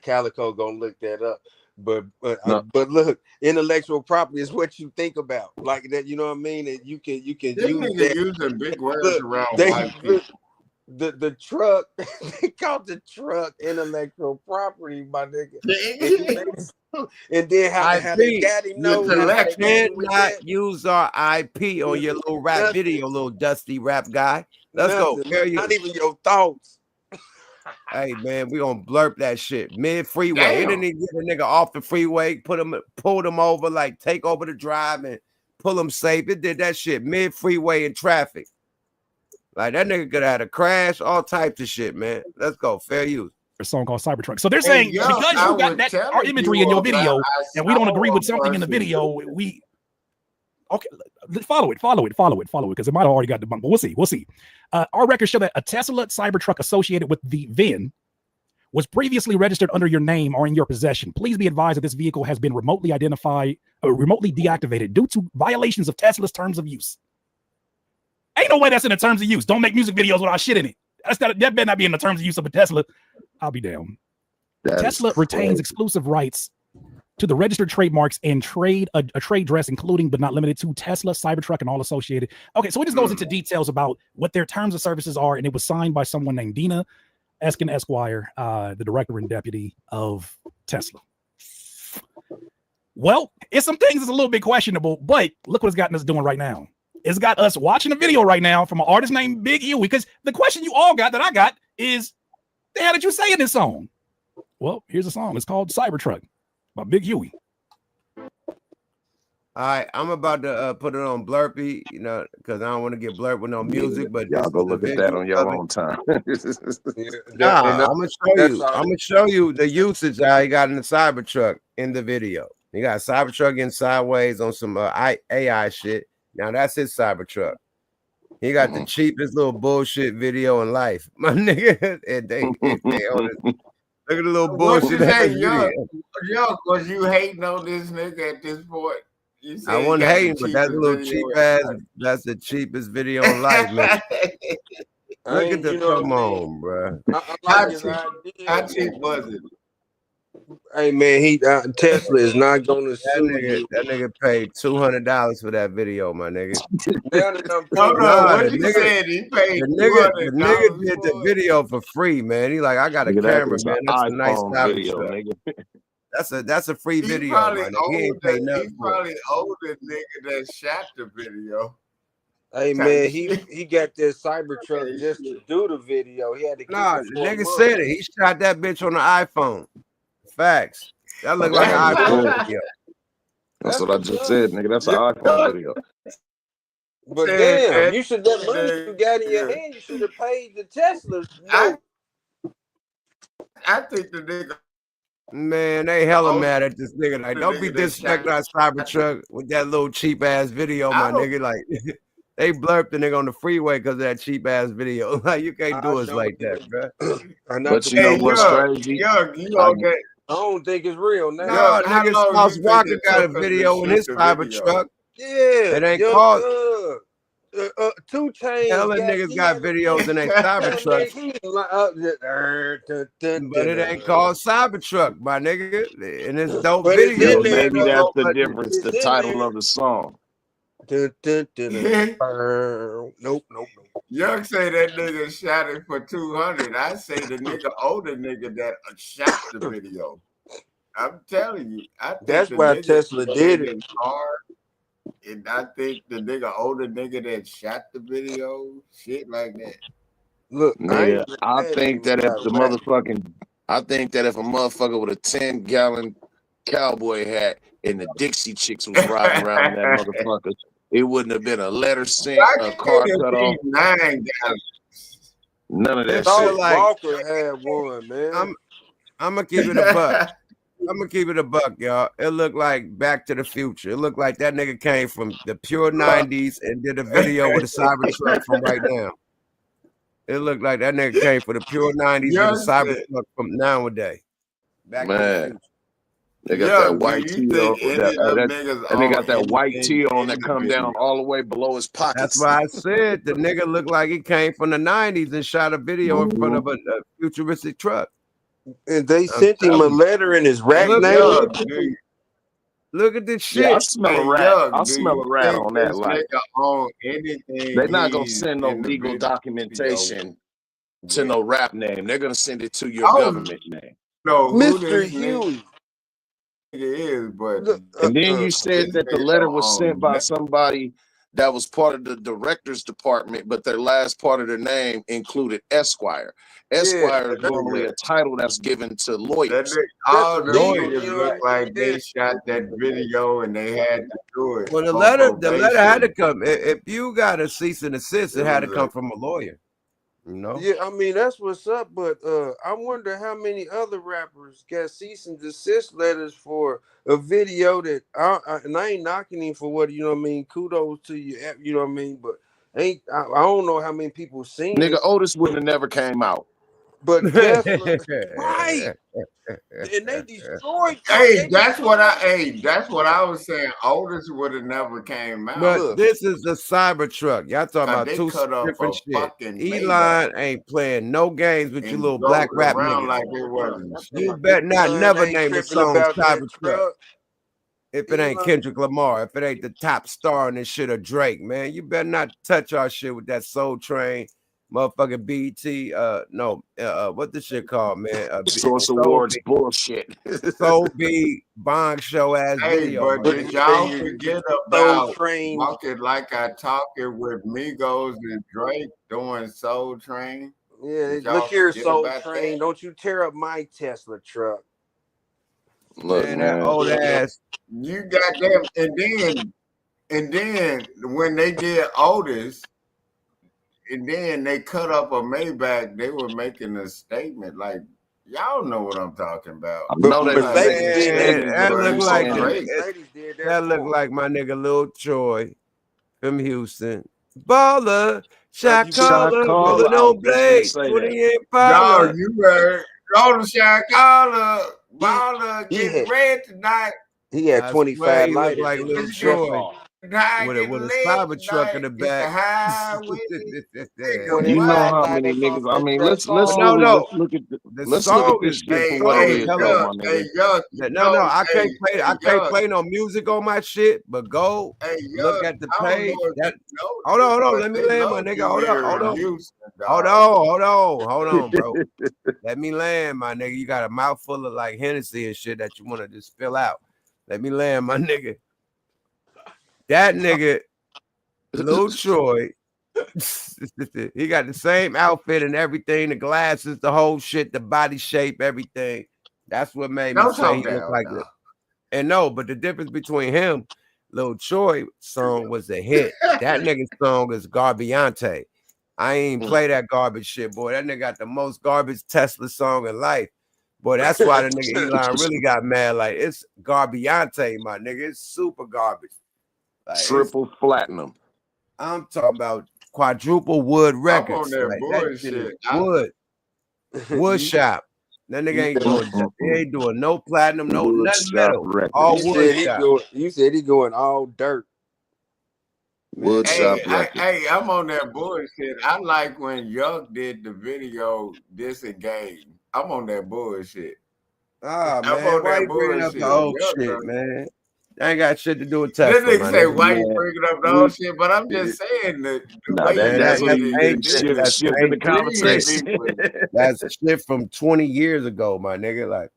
Calico gonna look that up, but look, intellectual property is what you think about, like that. You know what I mean? And you can This use nigga that. using big words around white people. The truck, they called the truck intellectual property, my nigga. And then how they got him know you cannot use our IP on your little rap video, little dusty rap guy. Let's go. Not even your thoughts. Hey man, we gonna blurp that shit mid freeway. It didn't even get a nigga off the freeway, pulled him over, like take over the drive and pull him safe. It did that shit mid freeway in traffic. Like that nigga could have had a crash, all types of shit, man. Let's go, fair use. A song called Cybertruck. So they're saying because you got that our imagery in your video, and we don't agree with something in the video, follow it, because it might have already got debunked, but we'll see. Our records show that a Tesla Cybertruck associated with the VIN was previously registered under your name or in your possession. Please be advised that this vehicle has been remotely deactivated due to violations of Tesla's terms of use. Ain't no way that's in the terms of use. Don't make music videos without shit in it. That better not be in the terms of use of a Tesla. I'll be down. Tesla retains exclusive rights to the registered trademarks and a trade dress, including but not limited to Tesla, Cybertruck, and all associated. Okay, so it just goes into details about what their terms of services are, and it was signed by someone named Dina Eskin Esquire, the director and deputy of Tesla. Well, it's some things that's a little bit questionable, but look what it's gotten us doing right now. It's got us watching a video right now from an artist named Big Huey, because the question you all got that I got is, the hell did you say in this song? Well, here's a song. It's called Cybertruck by Big Huey. All right, I'm about to put it on Blurpy, you know, because I don't want to get blurred with no music. But y'all go look at that on your own time. Nah, I'm gonna show you. I'm gonna show you the usage I got in the Cybertruck in the video. He got a Cybertruck in sideways on some AI shit. Now that's his Cybertruck. He got the cheapest little bullshit video in life, my nigga. And they on it. Look at the little bullshit. Yo, was you hating on this nigga at this point? I wasn't hating, but that's a little cheap ass. That's the cheapest video in life, man. Look at the come on, bro. How cheap was it? Hey man, Tesla is not gonna sue you. That nigga paid $200 for that video, my nigga. What you said? He paid the nigga did the video for free, man. He like, I got a camera, man. That's a nice video, nigga. That's a free video, man. He ain't pay nothing. He probably owed the nigga that shot the video. Hey man, he got that Cybertruck just to do the video. He had to. Nah, the nigga said it. He shot that bitch on the iPhone. Facts. That look like an iPhone video. That's what I just said, nigga. That's an iPhone video. But damn, you should that money you got in your hand. You should have paid the Tesla. I think the nigga. Man, they hella mad at this nigga. Like, don't be disrespecting our Cybertruck with that little cheap ass video, my nigga. Like, they blurped the nigga on the freeway because of that cheap ass video. Like, you can't do us like that, bro. But you know what's crazy? I don't think it's real now. No, nigga, Sauce Walker got a video in his Cybertruck. Yeah, it ain't called. 2 Chainz. Hella niggas got videos in their Cybertruck, but it ain't called Cybertruck, my nigga. And it's dope video. Maybe that's the difference. The title of the song. Nope. Young say that nigga shot it for 200. I say the nigga owed the nigga that shot the video. I'm telling you. I think that's why Tesla did it. Hard, and I think the nigga owed the nigga that shot the video. Shit like that. Look, nigga, I think that if a motherfucker with a 10-gallon cowboy hat and the Dixie Chicks was riding around that motherfucker, it wouldn't have been a letter sent, a car cut off. 9 gallons. None of that shit. Like, Walker had one, man. I'm gonna keep it a buck. I'm gonna keep it a buck, y'all. It looked like Back to the Future. It looked like that nigga came from the pure 90s and did a video with a Cybertruck from right now. It looked like that nigga came from the pure 90s with a Cybertruck from nowadays. Back to the Future. They got that white tee on. And they got that white tee on that come down all the way below his pockets. That's why I said the nigga looked like he came from the 90s and shot a video in front of a futuristic truck. And they sent him a letter in his rack name. Look at this shit. Yeah, I smell a rat. I smell a rat on that. Like, they're not gonna send no legal documentation to no rap name. They're gonna send it to your government name. No, Mr. Huey. Is, but and then you said that the letter was sent by somebody that was part of the director's department, but their last part of their name included Esquire. Esquire is normally a title that's given to lawyers. All the lawyers look like they shot that video and they had to do it. Well, the letter had to come. If you got a cease and desist, it had to come from a lawyer. You know? Yeah, I mean that's what's up, but I wonder how many other rappers got cease and desist letters for a video that and I ain't knocking him for what, you know what I mean. Kudos to you, you know what I mean. But I don't know how many people seen Nigga, it. Otis would have never came out. But Tesla, right? And they destroyed. That's what I was saying. Otis would have never came out. But this is the Cybertruck. Y'all talking about two different shit. Elon ain't playing no games with you little black rap niggas. Like it wasn't. You bet not never name a song Cybertruck. If it ain't Kendrick Lamar, if it ain't the top star in this shit or Drake, man, you better not touch our shit with that Soul Train. motherfucking BT. What this shit called, man? Source Awards bullshit. Soul B Bond show ass Hey, video. but man. did y'all forget about Train. Walking Like I Talk It with Migos and Drake doing Soul Train? Yeah, Did y'all look here, forget Soul about Train. that? Don't you tear up my Tesla truck. Look, Man, man. that old ass. You got them, and then when they did Otis, and then they cut up a Maybach, they were making a statement like, y'all know what I'm talking about. I know they were Mercedes making a did that. statement, That but look I'm like saying Drake. Mercedes did that. that look like my nigga Lil Troy from Houston. Baller, shot caller, rolling I was on just gonna blade, say 20 that. year Dog, Impala. you heard Golden Shot Caller, Baller he getting had- red tonight. He had I 25 swear he look lighters like in Lil his truck. Troy High with getting a lit cyber truck in tonight. the It's the back. highway. Nigga, You know 25 what? how many lighters off niggas? I that mean, truck. let's But really no, look at the let's look at song this is shit for Hey, what it hey, is, tell though, us. Yuck, my hey, nigga. Yuck, you No, know, I hey, can't Yuck, play no music on my shit, but go hey, look Yuck, at the I don't know page. if That you know hold this, on, but let me they land, my love nigga. you here in Houston, Hold dog. on, bro. Let me land, my nigga. You got a mouthful of like Hennessy and shit that you want to just spill out. Let me land, my nigga. That nigga, Lil Troy, he got the same outfit and everything, the glasses, the whole shit, the body shape, everything. That's what made me Don't say talk he looked down, like dog. it. And no, but the difference between him, Lil Troy song was a hit. That nigga's song is Garbiante. I ain't play that garbage shit, boy. That nigga got the most garbage Tesla song in life. Boy, that's why the nigga Elon really got mad. Like, it's Garbiante, my nigga. It's super garbage. Like, Triple platinum. I'm talking about quadruple wood I'm on records. that Like, that shit is bullshit. wood shop. That nigga ain't doing he ain't doing no platinum, no Wood nothing shop metal. records. All You wood said he shop. going all dirt. Wood shop records. Hey, I'm on that bullshit. I like when Yuck did the video Disengage. I'm on that bullshit. Ah, I'm man, on why that you bringing up bullshit. the old Yuck, shit, dog. man? I ain't got shit to do with This Tesla, nigga my say, nigga. why you Man, bringing up the old shit? But I'm just saying the nah, way you that's Man, what did he it, that's shifted the ancient conversation. shit. That's shit from 20 years ago, my nigga. Like,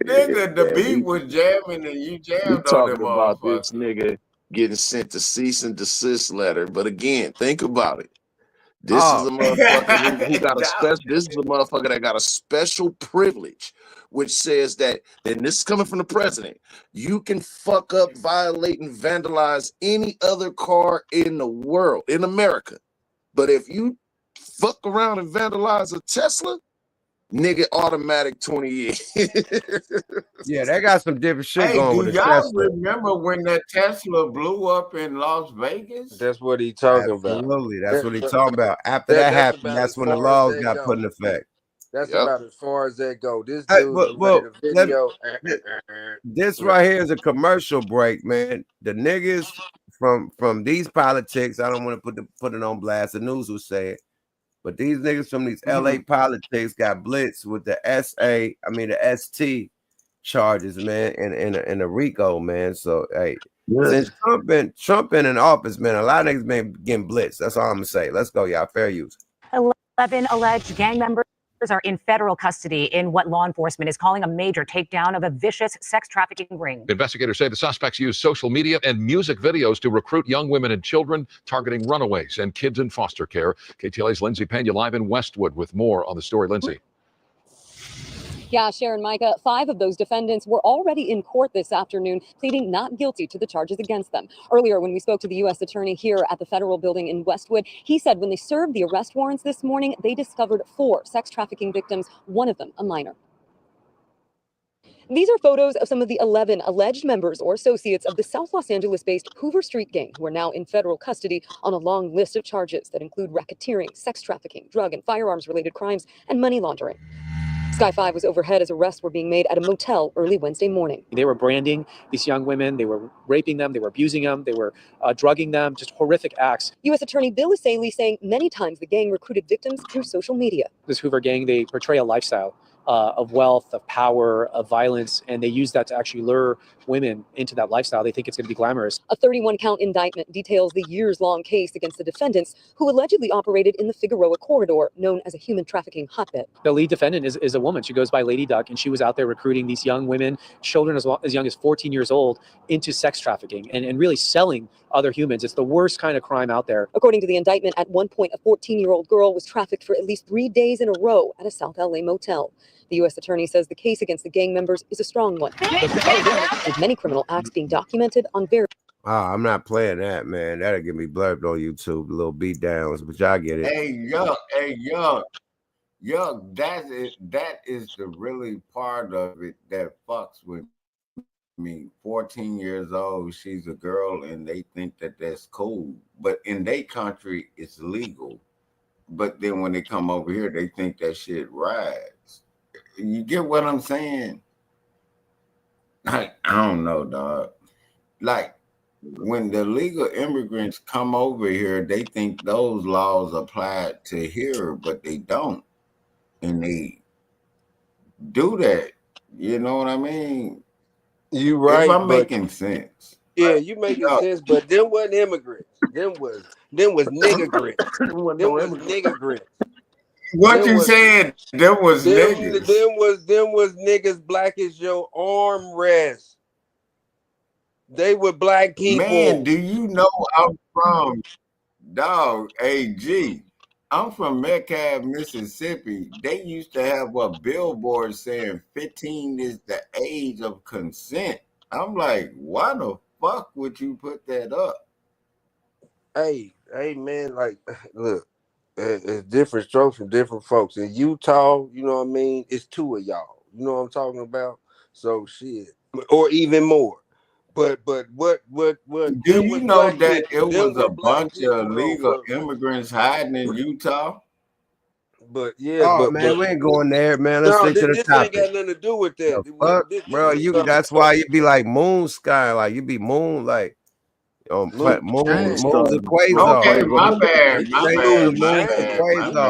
nigga, the Yeah, beat was jamming and you we jammed on talking them about motherfuckers. this nigga getting sent to cease and desist letter. But again, think about it. This is oh, a motherfucker who got a Dog. special. This is a motherfucker that got a special privilege, which says that. And this is coming from the president. You can fuck up, violate, and vandalize any other car in the world, in America. But if you fuck around and vandalize a Tesla, nigga, automatic 20 years. yeah, they got some different shit Hey, going do with the y'all Tesla. remember when that Tesla blew up in Las Vegas? That's what he talking about. Absolutely. That's what he's But talking about. After that that's happened, about that's as when the far as laws that got go. put in effect. That's Yep. about as far as that go. This Hey, dude well, made a let video. this right here is a commercial break, man. The niggas from these politics, I don't want to put it on blast. The news will say it, but these niggas from these LA politics got blitzed with the the ST charges, man, in a RICO, man. So hey, since Trump been in office, man, a lot of niggas been getting blitzed. That's all I'm gonna say. Let's go, y'all. Fair use. 11 alleged gang members are in federal custody in what law enforcement is calling a major takedown of a vicious sex trafficking ring. Investigators say the suspects used social media and music videos to recruit young women and children, targeting runaways and kids in foster care. KTLA's Lindsay Pena live in Westwood with more on the story. Lindsay. Yeah, Sharon, Micah, 5 of those defendants were already in court this afternoon, pleading not guilty to the charges against them. Earlier, when we spoke to the U.S. attorney here at the federal building in Westwood, he said when they served the arrest warrants this morning, they discovered 4 sex trafficking victims, one of them a minor. These are photos of some of the 11 alleged members or associates of the South Los Angeles-based Hoover Street gang who are now in federal custody on a long list of charges that include racketeering, sex trafficking, drug and firearms-related crimes, and money laundering. Sky 5 was overhead as arrests were being made at a motel early Wednesday morning. They were branding these young women. They were raping them. They were abusing them. They were drugging them. Just horrific acts. U.S. Attorney Bill Essayli saying many times the gang recruited victims through social media. This Hoover gang, they portray a lifestyle of wealth, of power, of violence, and they use that to actually lure women into that lifestyle. They think it's going to be glamorous. A 31-count indictment details the years-long case against the defendants who allegedly operated in the Figueroa corridor, known as a human trafficking hotbed. The lead defendant is a woman. She goes by Lady Duck, and she was out there recruiting these young women, children as young as 14 years old, into sex trafficking and really selling other humans. It's the worst kind of crime out there. According to the indictment, at one point, a 14-year-old girl was trafficked for at least 3 days in a row at a South LA motel. The U.S. attorney says the case against the gang members is a strong one, with many criminal acts being documented on various. I'm not playing that, man. That'll get me blurbed on YouTube, little beat downs, but y'all get it. Hey, yuck. That is the really part of it that fucks with me. 14 years old, she's a girl, and they think that that's cool. But in their country, it's legal. But then when they come over here, they think that shit rides. You get what I'm saying? I don't know, dog. Like, when the legal immigrants come over here, they think those laws apply to here, but they don't. And they do that. You know what I mean? You right, If I'm but making sense. yeah, you making sense, but them wasn't immigrants. Them was nigga grits. Them was nigga grits. What you said? Them was niggas. Them was niggas black as your armrest. They were black people. Man, do you know I'm from dog AG? I'm from Metcalf, Mississippi. They used to have a billboard saying 15 is the age of consent. I'm like, why the fuck would you put that up? Hey, man, like, look, it's different strokes from different folks. In Utah, you know what I mean? It's 2 of y'all. You know what I'm talking about? So shit, or even more. But what? Do you know that it was a bunch of illegal immigrants hiding in Utah? But yeah, man, we ain't going there, man. Let's stick to the this topic. ain't got nothing to do with that. Fuck, bro, that's why you be like moon sky, like you be moon like moons and quasars. Okay, my bad.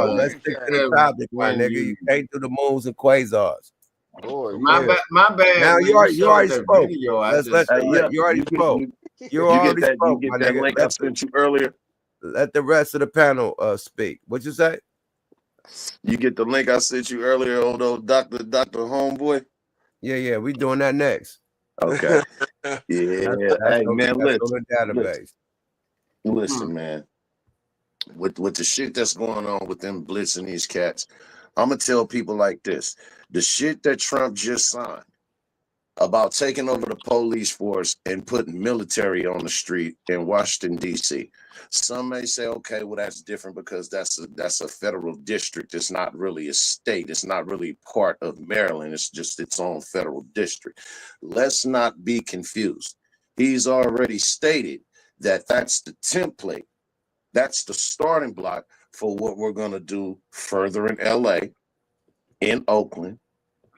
Let's stick to the topic, my nigga. You can't do the moons and quasars. Boy, my bad. Now you already spoke. You already spoke. You already spoke, my nigga. Link I sent you earlier. Let the rest of the panel speak. What you say? You get the link I sent you earlier, old Dr. Homeboy. Yeah, we doing that next. Okay. Yeah. Hey man, listen, man. With the shit that's going on with them blitzing these cats, I'm gonna tell people like this: the shit that Trump just signed about taking over the police force and putting military on the street in Washington, D.C. Some may say, okay, well, that's different because that's a federal district. It's not really a state. It's not really part of Maryland. It's just its own federal district. Let's not be confused. He's already stated that that's the template. That's the starting block for what we're going to do further in L.A., in Oakland,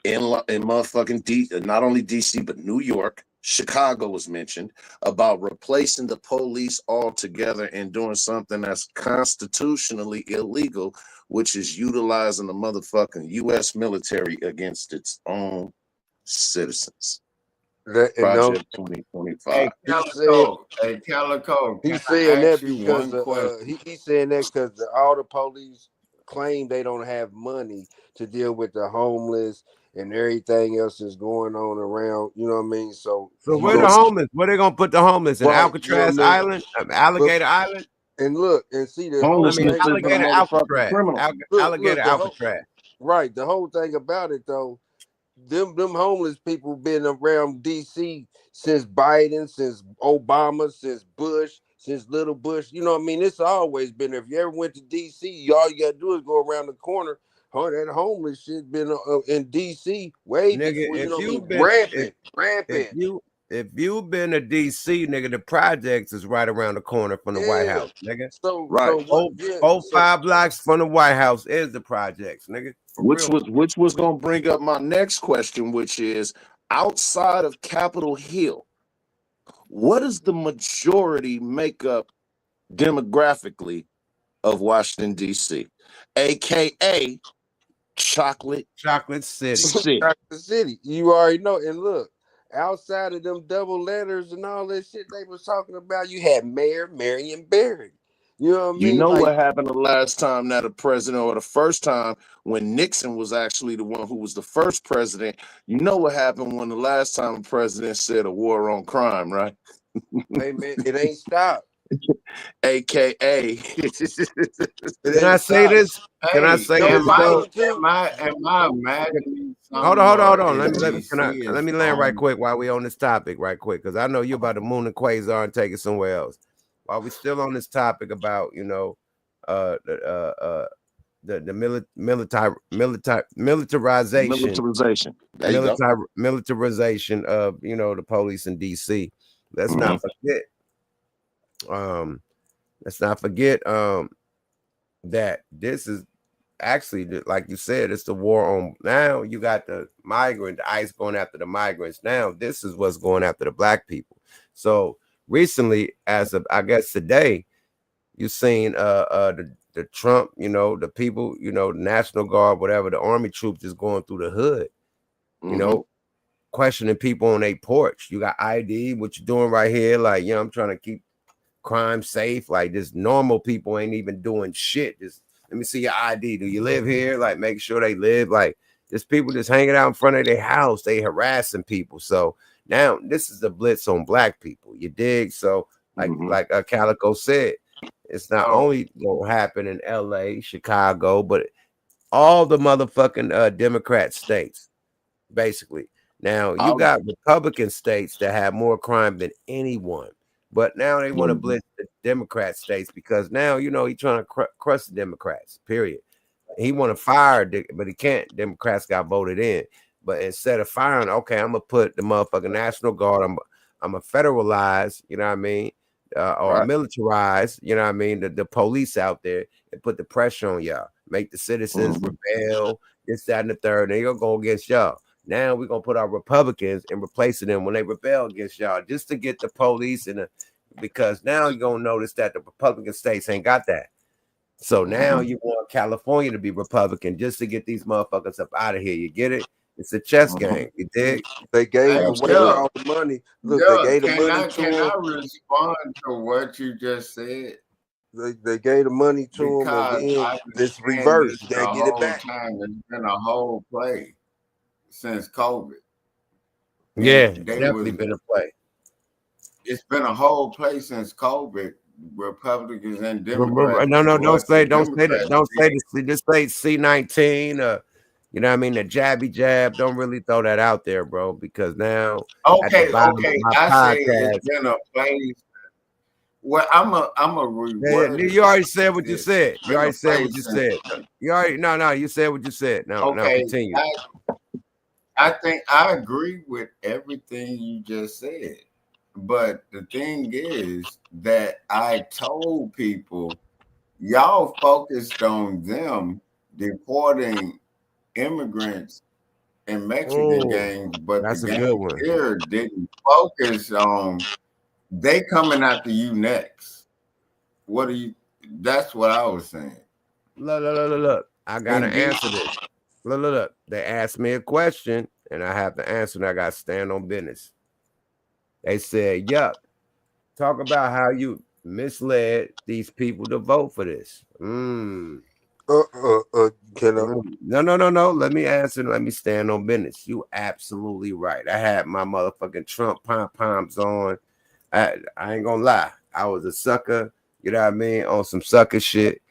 in motherfucking not only DC, but New York. Chicago was mentioned about replacing the police altogether and doing something that's constitutionally illegal, which is utilizing the motherfucking U.S. military against its own citizens. Project 2025. Hey, Calico. He's saying that because he's saying that because all the police claim they don't have money to deal with the homeless and everything else is going on around, you know what I mean? So where the homeless? Where they gonna put the homeless in Alcatraz Island, Alligator Island? And look and see the Alligator Alcatraz. Alligator Alcatraz. Right. The whole thing about it though, them homeless people been around DC since Biden, since Obama, since Bush, since Little Bush. You know what I mean? It's always been there. If you ever went to DC, all you gotta do is go around the corner. That homeless shit been in DC way before, rampant. If you've been to DC, nigga, the projects is right around the corner from the White House, nigga. So 5 blocks from the White House is the projects, nigga. Which was gonna bring up my next question, which is outside of Capitol Hill, what is the majority makeup demographically of Washington, D.C.? AKA, Chocolate City. Chocolate City. You already know. And look, outside of them double letters and all that shit they was talking about, you had Mayor Marion Barry. You know what I You mean? know Like, what happened the last time that a president, or the first time when Nixon was actually the one who was the first president? You know what happened when the last time a president said a war on crime, right? hey man, it ain't stopped. AKA. Can I say this? Can I say Joe this though? Biden Am I imagining Hold something, on. or Let is DC me is land right on? quick while we on this topic, right quick, because I know you about the moon and quasar and take it somewhere else. While we still on this topic about the Militarization. There you go. militarization of the police in DC. Let's not forget. Let's not forget that this is actually, like you said, it's the war on. Now you got the ICE going after the migrants. Now this is what's going after the black people. So recently, as of I guess today, you've seen the Trump, the people, National Guard, whatever, the army troops is going through the hood, questioning people on a porch. You got ID, what you doing right here? Like, I'm trying to keep crime safe. Like, this normal people ain't even doing shit. Just let me see your ID. Do you live here? Like, make sure they live. Like, there's people just hanging out in front of their house. They harassing people. So now this is the blitz on black people. You dig? So like Calico said, it's not only gonna happen in LA, Chicago, but all the motherfucking Democrat states, basically. Now you got Republican states that have more crime than anyone. But now they want to blitz the Democrat states because now, he's trying to crush the Democrats, period. He want to fire, but he can't. Democrats got voted in. But instead of firing, okay, I'm going to put the motherfucking National Guard, I'm a federalize, you know what I mean? Or militarize, you know what I mean? The police out there and put the pressure on y'all. Make the citizens rebel, this, that, and the third. And they're going to go against y'all. Now we're gonna put our Republicans and replacing them when they rebel against y'all, just to get the police because now you're gonna notice that the Republican states ain't got that. So now you want California to be Republican just to get these motherfuckers up out of here. You get it? It's a chess game. You dig? They gave away all the money. Look, they gave the money to Can I them. respond to what you just said? They gave the money to them, and Because then I've been it's saying reversed. this You the gotta get it whole back. time. It's been a whole play since COVID. Yeah, And definitely been a play. It's been a whole play since COVID. Republicans and Democrats. No, don't say that. Democrats Don't say this. Just say C19. You know what I mean? The jabby jab. Don't really throw that out there, bro. Because now at the bottom of my I say podcast, it's been a play. Well, I'm a reword. you already said what you said. You Been a already said play what you since. said. You already no. You said what you said. Now continue. I think I agree with everything you just said. But the thing is that I told people, y'all focused on them deporting immigrants and Mexican gangs, but that's the a gang good one. here didn't focus on they coming after you next. What are you? That's what I was saying. Look. I gotta answer this. Look. They asked me a question, and I have to answer, and I got to stand on business. They said, "Yup, talk about how you misled these people to vote for this." No. Let me answer. Let me stand on business. You absolutely right. I had my motherfucking Trump pom-poms on. I ain't gonna lie. I was a sucker, you know what I mean, on some sucker shit.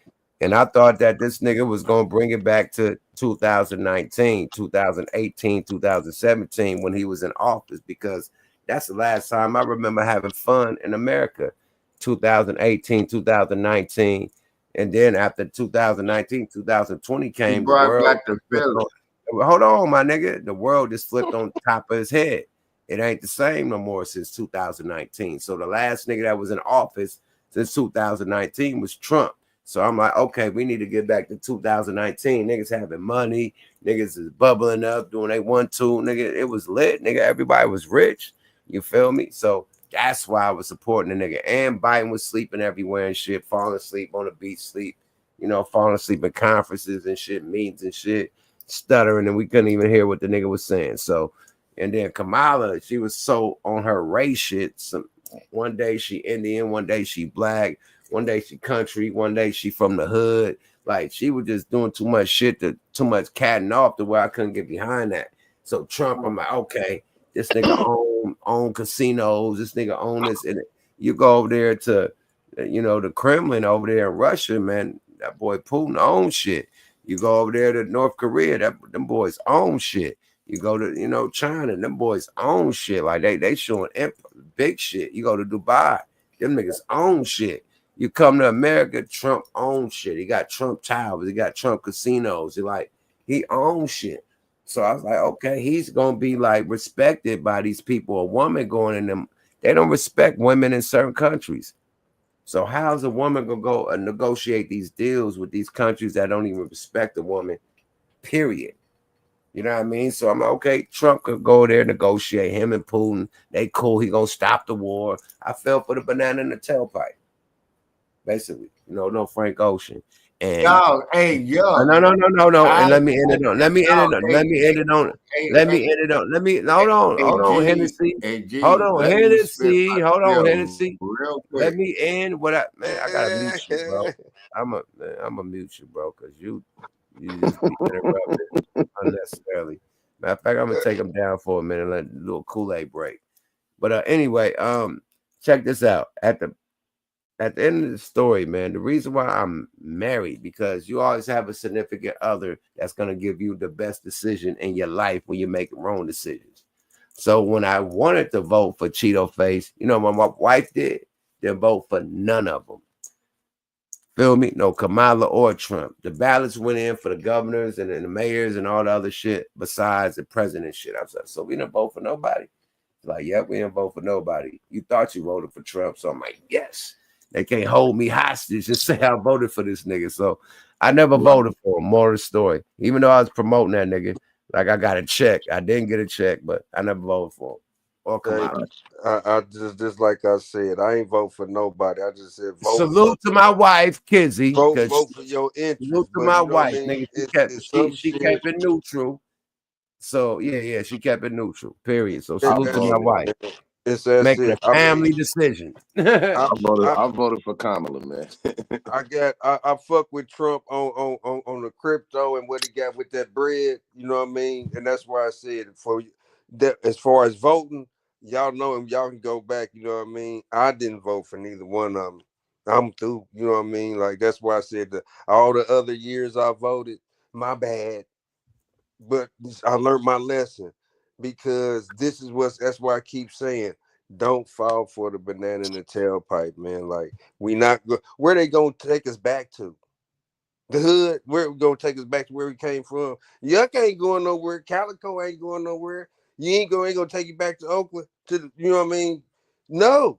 And I thought that this nigga was gonna bring it back to 2019, 2018, 2017 when he was in office, because that's the last time I remember having fun in America. 2018, 2019. And then after 2019, 2020 came, He brought back the feeling. Hold on, my nigga. The world just flipped on top of his head. It ain't the same no more since 2019. So the last nigga that was in office since 2019 was Trump. So I'm like, okay, we need to get back to 2019. Niggas having money, niggas is bubbling up, doing they 1-2, nigga. It was lit, nigga. Everybody was rich. You feel me? So that's why I was supporting the nigga. And Biden was sleeping everywhere and shit, falling asleep on the beach, falling asleep in conferences and shit, meetings and shit. stuttering, and we couldn't even hear what the nigga was saying. So, and then Kamala, she was so on her race shit. One day she Indian, one day she black, one day she country, one day she from the hood. Like, she was just doing too much shit, too much catting off to where I couldn't get behind that. So Trump, I'm like, okay, this nigga own casinos, this nigga own this, and you go over there to, the Kremlin over there in Russia, man. That boy Putin owns shit. You go over there to North Korea, them boys own shit. You go to, China, them boys own shit. Like they showing big shit. You go to Dubai, them niggas own shit. You come to America, Trump owns shit. He got Trump towers, he got Trump casinos. He owns shit. So I was like, okay, he's gonna be like respected by these people. A woman going in them, they don't respect women in certain countries. So how's a woman gonna go and negotiate these deals with these countries that don't even respect a woman? Period. You know what I mean? So I'm like, okay, Trump could go there, negotiate. Him and Putin, they cool. He gonna stop the war. I fell for the banana in the tailpipe. Basically, no Frank Ocean. And yo, hey, yo. No. And let me end it on. Hold on, Hennessy. Hold on, Hennessy. Real quick. Let me end what I gotta mute you, bro. I'm a mute you, bro, because you just be interrupted unnecessarily. Matter of fact, I'm gonna take him down for a minute, let a little Kool-Aid break. But anyway, check this out. At the end of the story, man, the reason why I'm married, because you always have a significant other that's going to give you the best decision in your life when you're making wrong decisions. So when I wanted to vote for Cheeto Face, what my wife did vote for none of them. Feel me? No Kamala or Trump. The ballots went in for the governors and the mayors and all the other shit besides the president shit. I was like, so we didn't vote for nobody? Like, yep, we didn't vote for nobody. You thought you voted for Trump. So I'm like, yes. They can't hold me hostage and say I voted for this nigga. So I never voted for him. More of the story. Even though I was promoting that nigga, like I got a check. I didn't get a check, but I never voted for him. Or Kamala. I just like I said, I ain't vote for nobody. I just said vote. Salute to my wife, Kizzy. Vote for your interest. Salute to my wife, nigga. She kept it neutral. So yeah, she kept it neutral. Period. So salute to my wife. It's making a family decision. I voted for Kamala, man. I fuck with Trump on the crypto and what he got with that bread. You know what I mean? And that's why I said for that, as far as voting, y'all know him. Y'all can go back. You know what I mean? I didn't vote for neither one of them. I'm through. You know what I mean? Like that's why I said that all the other years I voted, my bad. But I learned my lesson. Because that's why I keep saying, don't fall for the banana in the tailpipe, man. Like where they gonna take us back to? The hood? Where we gonna take us back to where we came from? Yuck ain't going nowhere. Calico ain't going nowhere. You ain't gonna take you back to Oakland you know what I mean? No.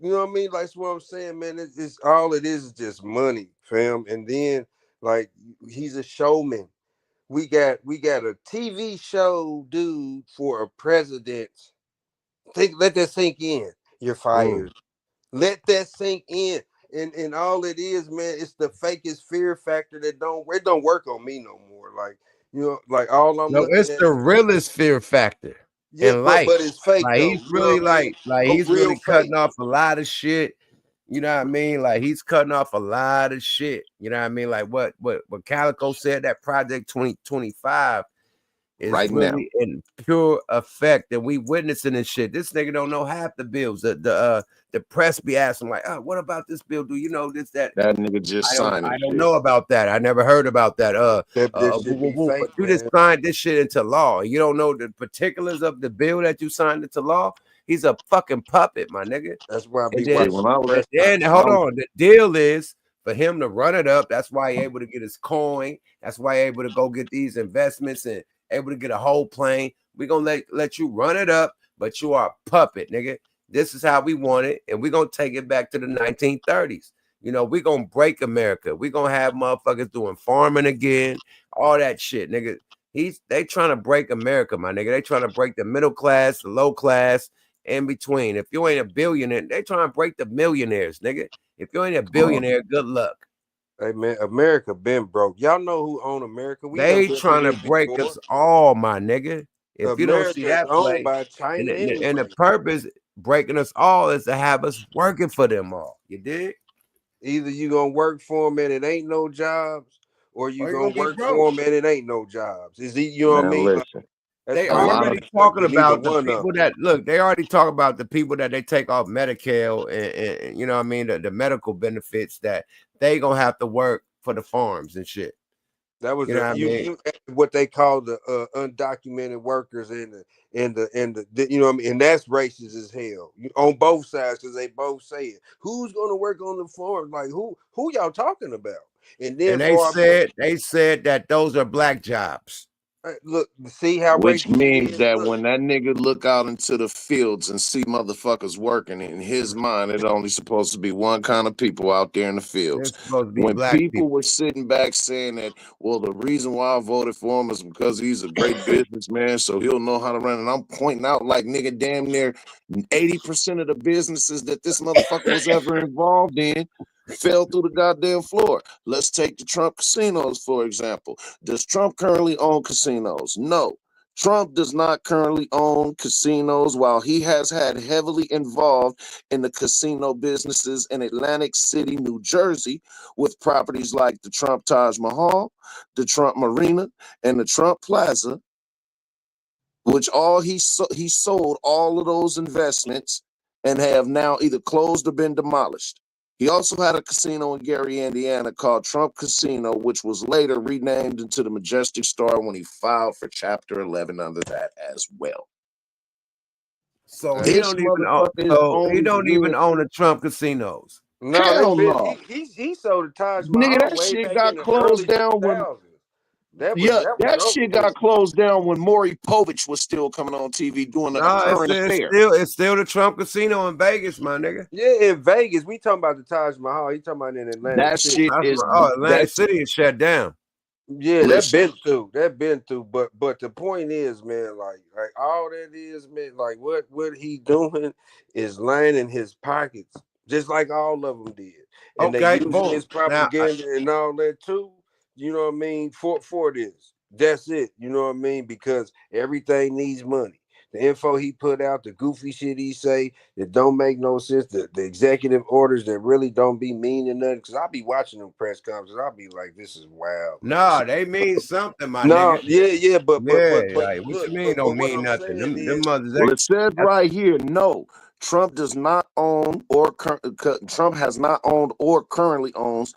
You know what I mean? Like that's what I'm saying, man. It's all it is just money, fam. And then like he's a showman. We got a TV show dude for a president. Let that sink in. You're fired. Let that sink in. And all it is, man, it's the fakest fear factor that don't work on me no more. Like, like all I'm looking it's at. the realest fear factor in life. But it's fake. Like he's really he's really cutting off a lot of shit. You know what I mean? Like he's cutting off a lot of shit. You know what I mean? Like what Calico said, that Project 2025 is right really now in pure effect, and we witnessing this shit. This nigga don't know half the bills. The press be asking like, oh, what about this bill? Do you know this, that? That nigga just signed it. I don't know about that. I never heard about that. But you just signed this shit into law. You don't know the particulars of the bill that you signed into law. He's a fucking puppet, my nigga. That's why I be hold on. The deal is for him to run it up. That's why he's able to get his coin. That's why he's able to go get these investments and able to get a whole plane. We're gonna let you run it up, but you are a puppet, nigga. This is how we want it, and we're gonna take it back to the 1930s. We're gonna break America. We're gonna have motherfuckers doing farming again, all that shit, nigga. They trying to break America, my nigga. They trying to break the middle class, the low class, in between. If you ain't a billionaire, they trying to break the millionaires, nigga. If you ain't a billionaire, good luck. Hey man, America been broke. Y'all know who own America? We done They been through trying to this break before. us all, my nigga. If you don't see America is that owned play, by China and the anyway. purpose breaking us all is to have us working for them all. You dig? Either you gonna work for them and it ain't no jobs, or you Or you gonna gonna be work broke. for them and it ain't no jobs. You know what I Man, mean? Like, listen. that's They A lot already of talking neither about the one of people them. that look. They already talk about the people that they take off Medicare and you know what I mean, the medical benefits that they gonna have to work for the farms and shit. That was You know what I mean? what they call the undocumented workers and the you know what I mean, and that's racist as hell on both sides because they both say it. Who's gonna work on the farms? Like who y'all talking about? And then And they for said that those are black jobs. look, see how Which racist it means is. that Look, when that nigga look out into the fields and see motherfuckers working, in his mind, it only supposed to be one kind of people out there in the fields. It's supposed to be When black people people. were sitting back saying that, well, the reason why I voted for him is because he's a great businessman, so he'll know how to run. And I'm pointing out like nigga, damn near 80% of the businesses that this motherfucker was ever involved in fell through the goddamn floor. Let's take the Trump casinos, for example. Does Trump currently own casinos? No. Trump does not currently own casinos, while he has had heavily involved in the casino businesses in Atlantic City, New Jersey, with properties like the Trump Taj Mahal, the Trump Marina, and the Trump Plaza, which he sold all of those investments and have now either closed or been demolished. He also had a casino in Gary, Indiana called Trump Casino, which was later renamed into the Majestic Star when he filed for Chapter 11 under that as well. So he This don't even own. motherfucker is So he only don't even good. own the Trump casinos. no, Hell they been no. he sold the Taj Nigga, Mahal that way shit back in got the closed early down when 2000s. That was that over shit with. got closed down when Maury Povich was still coming on TV doing a No, current affair. it's still the Trump casino in Vegas, my nigga. Yeah, in Vegas, we talking about the Taj Mahal. He talking about in Atlantic That City. shit is Atlantic City is shut down. Yeah, listen. that been through. But the point is, man, like all that is, man, like what he doing is lining his pockets, just like all of them did, and they Okay, using boom. his propaganda and all that too. You know what I mean? For this, that's it. You know what I mean? Because everything needs money. The info he put out, the goofy shit he say that don't make no sense, the executive orders that really don't be meaning nothing. Because I'll be watching them press conferences, I'll be like, this is wild, man. Nah, they mean something, my No, nigga. yeah, but Like what look, you mean don't what mean I'm nothing? saying Them is, mothers Well, it says right here, no, Trump does not own Trump has not owned or currently owns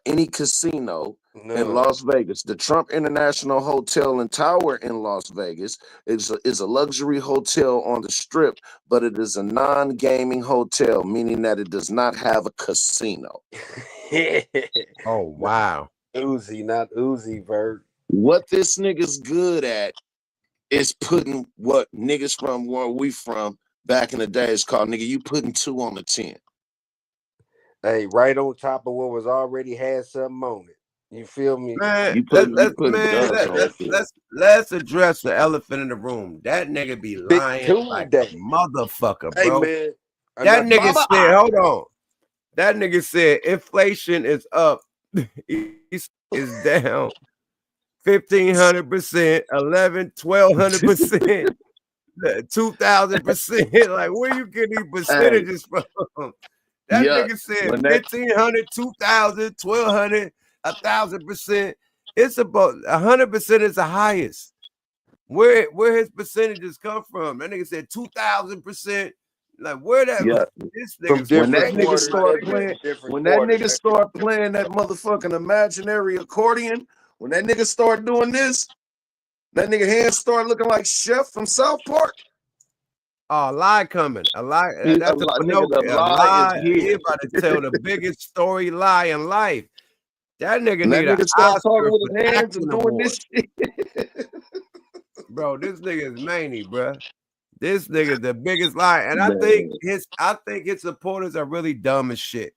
any casino in Las Vegas. The Trump International Hotel and Tower in Las Vegas is a luxury hotel on the Strip, but it is a non-gaming hotel, meaning that it does not have a casino. Oh wow. Uzi, not Uzi, Vert. What this nigga's good at is putting what niggas from where we from back in the days called nigga, you putting 2 on the 10. Hey, right on top of what was already had something on it. You feel me? Man, You putting guns on the 10. let's address the elephant in the room. That nigga be Big lying like a Tuesday. motherfucker, Hey bro. man, That nigga Baba. said, hold on. That nigga said inflation is up, is down 1,500%, 1,200%, 2,000%. Like, where you get these percentages from? That Yeah, nigga said when that 1,500, 2,000, 1,200, 1,000%. It's about 100% is the highest. Where his percentages come from? That nigga said 2,000%. Like where that this nigga's when that crazy, nigga my start nigga. playing that motherfucking imaginary accordion, when that nigga start doing this, that nigga hands start looking like Chef from South Park. Oh, a lie coming. A lie. Nigga, That's a the Pinocchio. A lie is lie. He here. about to tell the biggest story lie in life. That nigga And that need an nigga start talking Oscar with for his hands acting and doing award. this shit. Bro, this nigga is many, bro. This nigga the biggest lie. And I think Man. his supporters are really dumb as shit.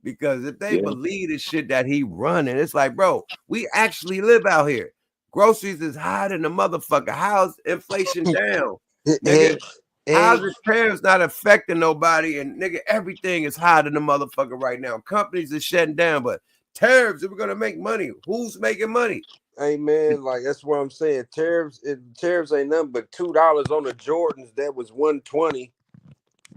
Because if they Yeah. believe the shit that he running, it's like, bro, we actually live out here. Groceries is high than the motherfucker. How's inflation down? Nigga, how's the tariffs not affecting nobody? And nigga, everything is higher than the motherfucker right now. Companies are shutting down, but Tariffs, if we're gonna make money, who's making money? Hey man, like that's what I'm saying. Tariffs ain't nothing but $2 on the Jordans. That was 120.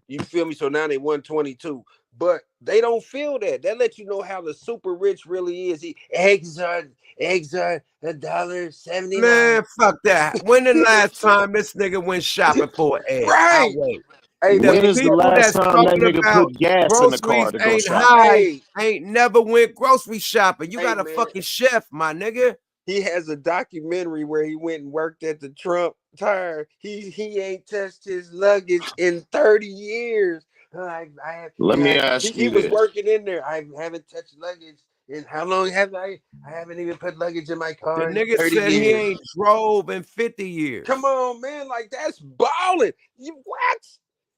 You feel me? So now they 122. But they don't feel that. That lets you know how the super rich really is. Eggs are $1.79. Man, fuck that. When the last time this nigga went shopping for an egg? I'll Right. wait. Hey, The When is the people last that's time that talking nigga about put gas in the car groceries to go ain't shopping? high, Hey, ain't never went grocery shopping. You got a man. fucking chef, my nigga. He has a documentary where he went and worked at the Trump Tire. He ain't touched his luggage in 30 years. Let me ask He you was this. working in there. I haven't touched luggage. And how long have I haven't even put luggage in my The car in nigga 30 said he years. ain't drove in 50 years. Come on, man. Like, that's balling. You what?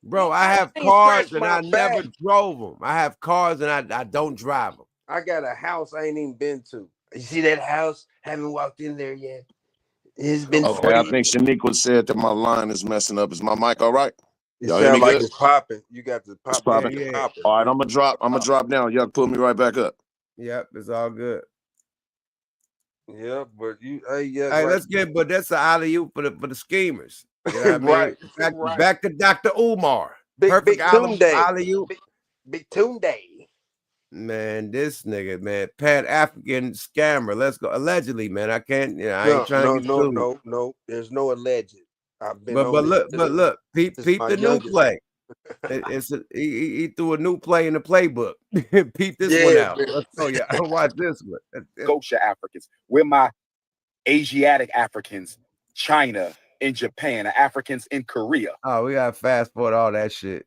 Bro, I have ain't cars scratched and my I never back. drove them. I have cars and I don't drive them. I got a house I ain't even been to. You see that house? Haven't walked in there yet. It's been Okay, 40 I think Shaniqua said that my line is messing up. Is my mic all right? It Y'all hear me sounds like good? it's popping. You got the It's pop. popping. Yeah, Yeah. popping. All right, I'm gonna drop down. Y'all pull me right back up. Yep, it's all good. Yeah, but yeah, Hey, right. let's get, but that's an alley-oop for the schemers. You know what I mean? Right, right. Back to Dr. Umar. Big Perfect Tune Day. alley-oop. Big Tune Day. Man, this nigga, man, Pat African scammer. Let's go. Allegedly, man. I can't, I ain't trying to get sued. No. There's no alleged. I've been But on this. look, peep my the new youngest. play. He threw a new play in the playbook. Peep this one out. man. Let's go, yeah. Watch this one. Scotia Africans. We're my Asiatic Africans, China, in Japan, Africans in Korea. Oh, we gotta fast forward all that shit.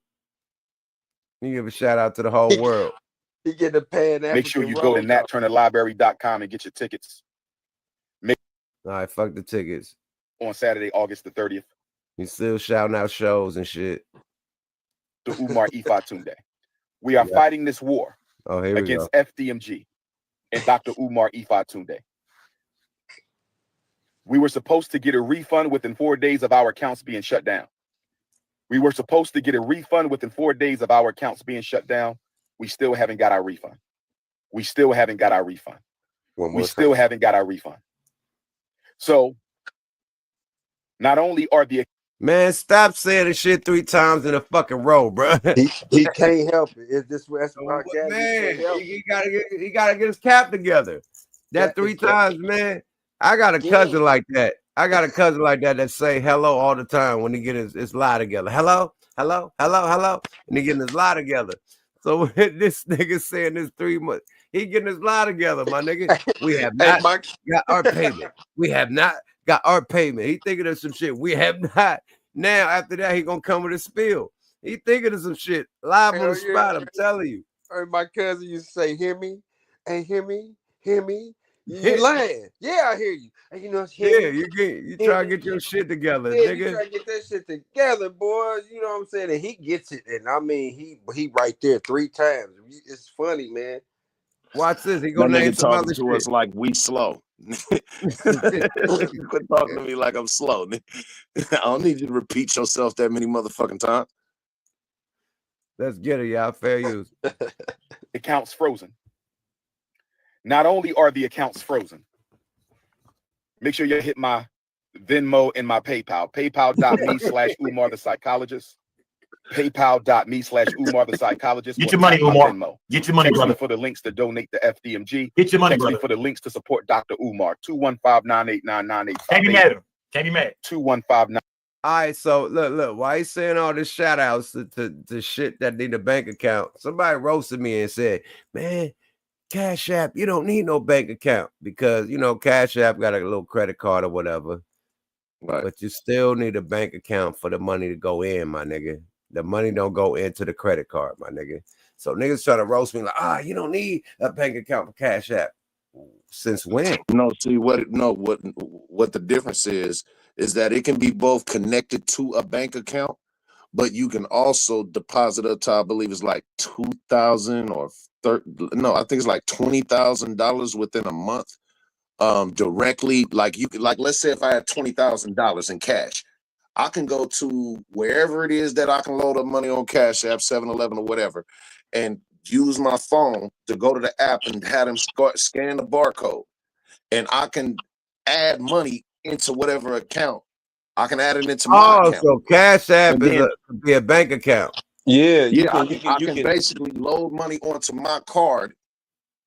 You give a shout out to the whole world. He get the Pan Make sure you go to natturnerlibrary.com and get your tickets. All right, fuck the tickets. On Saturday, August the 30th. You still shouting out shows and shit. The Umar Ifa Tunde. We are fighting this war against FDMG and Dr. Umar Ifa Tunde. We were supposed to get a refund within 4 days of our accounts being shut down. We were supposed to get a refund within 4 days of our accounts being shut down. We still haven't got our refund. We still haven't got our refund. We still haven't got our refund. So, not only are the Man, stop saying the shit 3 times in a fucking row, bro. He can't help it. It's this that's why Man, he gotta get his cap together. That 3 times, man. I got a cousin like that. That say hello all the time when he get his lie together. Hello, and he getting his lie together. So this nigga saying this 3 months, he getting his lie together, my nigga. We have not got our payment. We have not got our payment. He thinking of some shit. We have not. Now after that, he gonna come with a spill. He thinking of some shit live on the spot. I'm telling you. My cousin used to say, "Hear me, and hear me, hear me." You lying? Yeah, I hear you. And you know, you try to get your shit together, yeah, nigga. you try to get that shit together, boy. You know what I'm saying? And he gets it, and I mean, he right there 3 times. It's funny, man. Watch this. He That gonna name nigga some talking other to shit. us like we slow. Quit talking to me like I'm slow. I don't need you to repeat yourself that many motherfucking times. Let's get it, y'all. Fair use. accounts frozen. Not only are the accounts frozen, make sure you hit my Venmo and my PayPal. PayPal.me/Umar the psychologist. PayPal.me/Umar the psychologist. Get your money, Umar. Venmo. Get your money, Text me brother. for the links to donate to FDMG. Get your money, Text me brother. for the links to support Dr. Umar. 215-989-9858. Can't be mad at him. Can't be mad. 215. All right, so look, why he saying all this shout outs to shit that need a bank account? Somebody roasted me and said, man, Cash App, you don't need no bank account because, you know, Cash App got a little credit card or whatever. Right. But you still need a bank account for the money to go in, my nigga. The money don't go into the credit card, my nigga. So niggas trying to roast me like, you don't need a bank account for Cash App. Since when? No, see what the difference is that it can be both connected to a bank account, but you can also deposit up to, I believe it's like $2,000 or I think it's like $20,000 within a month. Directly, like you could, like, let's say if I had $20,000 in cash, I can go to wherever it is that I can load up money on Cash App, 7-Eleven or whatever, and use my phone to go to the app and have them scan the barcode, and I can add money into whatever account. I can add it into my Oh, account. so Cash App And is then, could be a bank account. Yeah, yeah, I can basically load money onto my card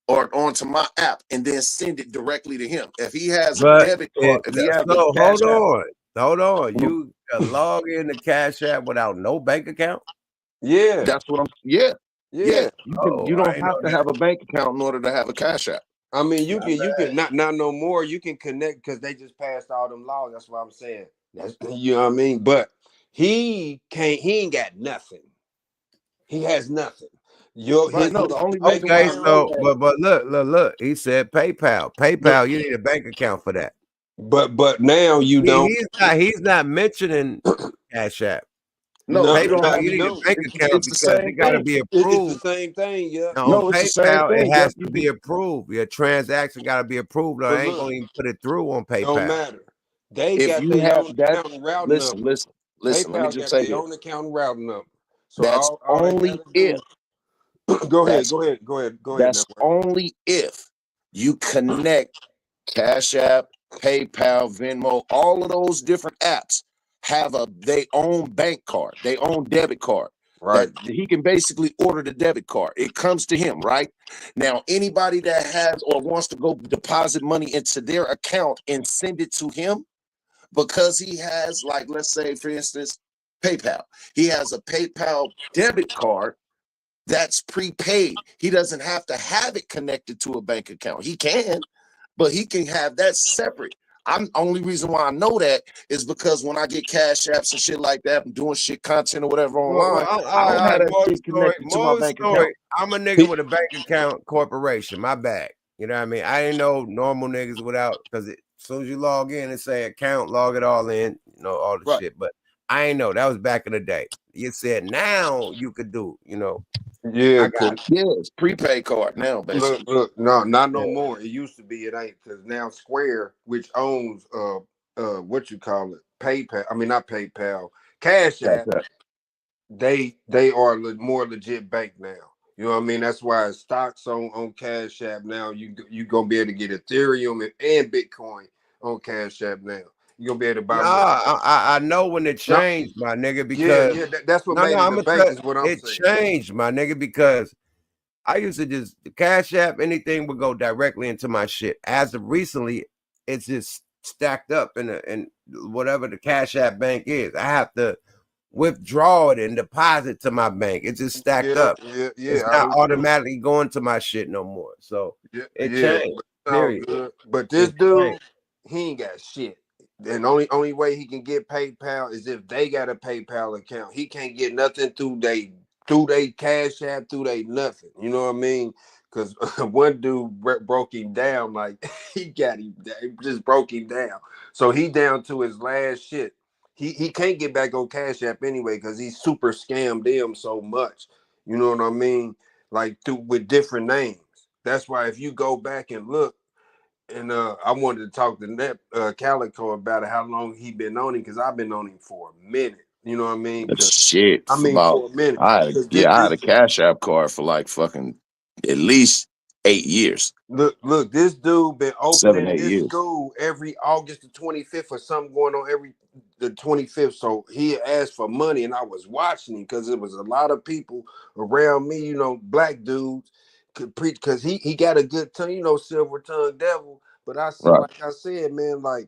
or onto my app and then send it directly to him. If he has a But debit card, if he has a so Cash App, hold on. You log in to Cash App without no bank account? Yeah. That's what I'm. Yeah. Yeah. You don't have to have a bank account in order to have a Cash App. I mean, you can not no more. You can connect because they just passed all them laws. That's what I'm saying. That's, you know what I mean. But he ain't got nothing. He has nothing. Right. No, the only reason Okay, why I know so that, but look. He said PayPal. PayPal, you need a bank account for that. But now you don't. He's not mentioning Cash App. No, PayPal, you need a bank account it's the because same it got to thing. be It's the approved. same thing, yeah. Now, No, on it's the same PayPal, it thing. has Yeah. to be approved. Your transaction got to be approved. Or But I ain't look, gonna even put it through on don't PayPal. matter. They If got you their have own that, account and route listen. number. Let me PayPal just got say their this. own account and route number. So That's all they only gotta do. if. Go ahead. That's Go ahead. That's only if you connect Cash App, PayPal, Venmo, all of those different apps have their own bank card, their own debit card. Right. That he can basically order the debit card. It comes to him, right? Now, anybody that has or wants to go deposit money into their account and send it to him, because he has, like, let's say, for instance, PayPal. He has a PayPal debit card that's prepaid. He doesn't have to have it connected to a bank account. He can, but he can have that separate. Only reason why I know that is because when I get Cash Apps and shit like that, I'm doing shit content or whatever online. I don't have that shit connected to my bank account. I'm a nigga with a bank account corporation. My bad. You know what I mean? I ain't know normal niggas without, because as soon as you log in and say account, log it all in, you know, all the shit. But I ain't know. That was back in the day. You said now you could do, you know. Yeah, it's prepaid card now, basically. Look, no, not no more. It used to be, it ain't, because now Square, which owns what you call it, PayPal. I mean, not PayPal, Cash App. They are more legit bank now. You know what I mean? That's why stocks on Cash App now. You gonna be able to get Ethereum and Bitcoin on Cash App now. You gonna be able to buy. I know when it changed, my nigga, because that's what made it I'm a bank. Is what I'm saying. It changed, my nigga, because I used to just Cash App, anything would go directly into my shit. As of recently, it's just stacked up in whatever the Cash App bank is. I have to withdraw it and deposit to my bank. It's just stacked up. It's not automatically going to my shit no more. So it changed. Period. Good. But this dude, he ain't got shit. And only way he can get PayPal is if they got a PayPal account. He can't get nothing through they Cash App, through they nothing. You know what I mean? Because one dude broke him down, like he just broke him down. So he down to his last shit. He can't get back on Cash App anyway because he's super scammed them so much. You know what I mean? Like with different names. That's why if you go back and look, and I wanted to talk to Calico about it, how long he been on him, because I've been on him for a minute. You know what I mean? Shit, I mean, about for a minute. I had a Cash App card for like fucking at least 8 years. Look, this dude been 7, opening 8 this years. school every August the 25th or something going on every the 25th. So he asked for money, and I was watching him because it was a lot of people around me, you know, black dudes could preach because he got a good tongue, you know, silver tongue devil. But I said, like I said, man, like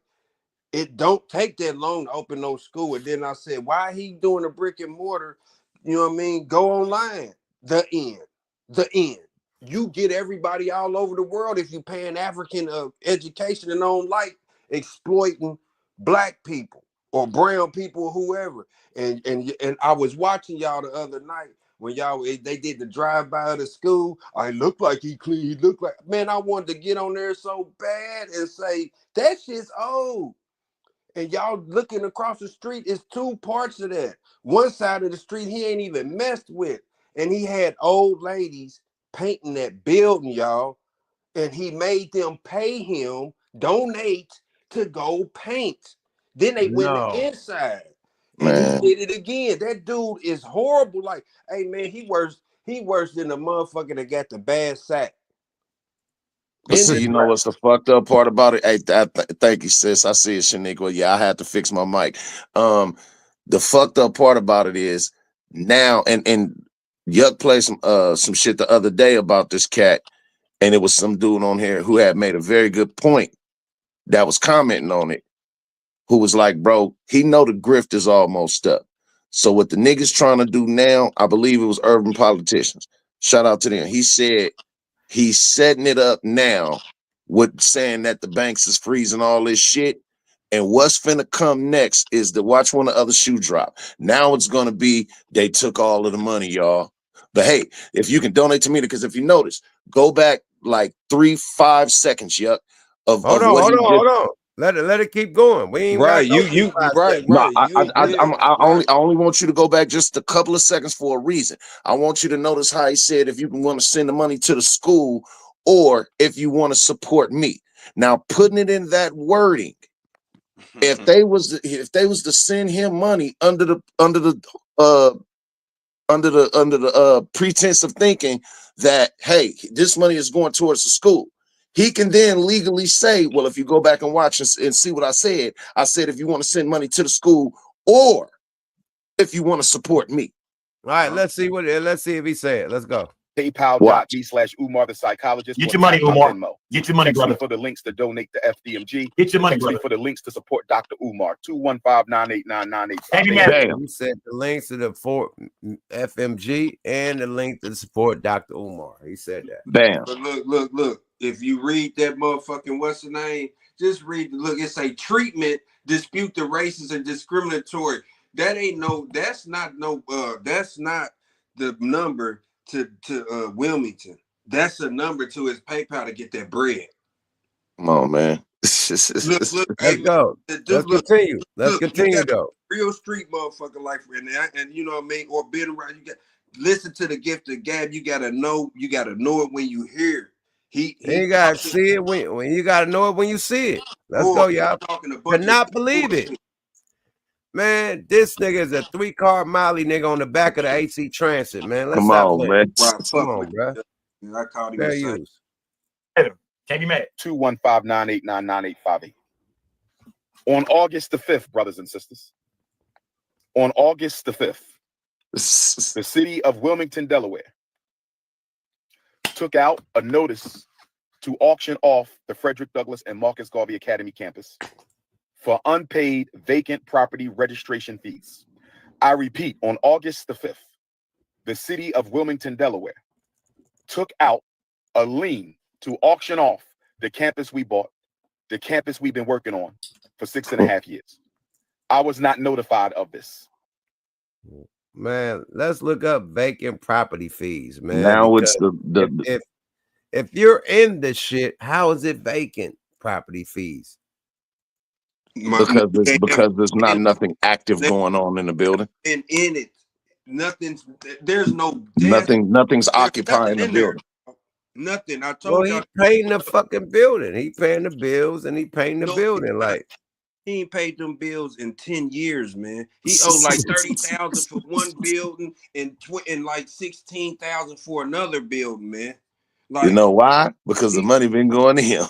it don't take that long to open no school. And then I said, why he doing a brick and mortar? You know what I mean? Go online. The end. You get everybody all over the world if you paying African education and don't like exploiting black people or brown people or whoever. And I was watching y'all the other night when they did the drive-by of the school. I look like he clean. He looked like, man, I wanted to get on there so bad and say that shit's old. And y'all looking across the street, is 2 parts of that. One side of the street he ain't even messed with. And he had old ladies painting that building, y'all. And he made them pay him, donate to go paint. Then they went inside. And he did it again. That dude is horrible. Like, hey man, he works. He worse than the motherfucker that got the bad sack. But see, you know what's the fucked up part about it? Hey, thank you, sis. I see it, Shaniqua. Yeah, I had to fix my mic. The fucked up part about it is now, and Yuck played some shit the other day about this cat, and it was some dude on here who had made a very good point that was commenting on it, who was like, bro, he know the grift is almost up. So what the niggas trying to do now, I believe it was urban politicians. Shout out to them. He said he's setting it up now with saying that the banks is freezing all this shit. And what's finna come next is to watch when the other shoe drop. Now it's gonna be they took all of the money, y'all. But hey, if you can donate to me, because if you notice, go back like 3-5 seconds, Yuck, of Hold on. Let it keep going. We ain't Right, got no you 5 right, seconds. No, right. I only want you to go back just a couple of seconds for a reason. I want you to notice how he said if you want to send the money to the school or if you want to support me. Now, putting it in that wording, if they was to send him money under the pretense of thinking that, hey, this money is going towards the school, he can then legally say, well, if you go back and watch and see what I said if you want to send money to the school or if you want to support me. All right, let's see if he said it. Let's go. PayPal.me/Umar the psychologist. Get your money, Umar. Get your money, Text me brother. for the links to donate to FDMG. Get your money, Text brother. me for the links to support Dr. Umar. 215-989-9858. Damn. You said the links to the FMG and the link to support Dr. Umar. He said that. Bam. But look. If you read that motherfucking what's the name, just read. Look, it's a treatment dispute the racist and discriminatory. That's not the number to Wilmington. That's a number to his PayPal to get that bread. Come on, man. Look, Let's go. Let's continue. Let's continue though. Real street motherfucker like and you know what I mean, or been around. You got listen to the gift of gab. You gotta know it when you hear it. You gotta see it when you gotta know it when you see it. Let's go, y'all. Cannot believe it. Man, this nigga is a 3-car Molly nigga on the back of the AC Transit, man. Let's Come stop on, playing. man. Come on, bro. I called him Fair a use. Can't be mad. 215-989-9858. On August the 5th, brothers and sisters. On August the 5th, the city of Wilmington, Delaware, took out a notice to auction off the Frederick Douglass and Marcus Garvey Academy campus for unpaid vacant property registration fees. I repeat, on August the 5th, the city of Wilmington, Delaware, took out a lien to auction off the campus we bought, the campus we've been working on for 6.5 years. I was not notified of this. Man, let's look up vacant property fees, man. Now it's if you're in this shit, how is it vacant property fees? Because there's not nothing active going on in the building. And in it, there's no nothing's occupying the building. Nothing. I told Well, y'all. he paying the fucking building. He paying the bills and he paying the building. Like he ain't paid them bills in 10 years, man. He owed like 30,000 for one building and like 16,000 for another building, man. Like, you know why? Because the money been going to him.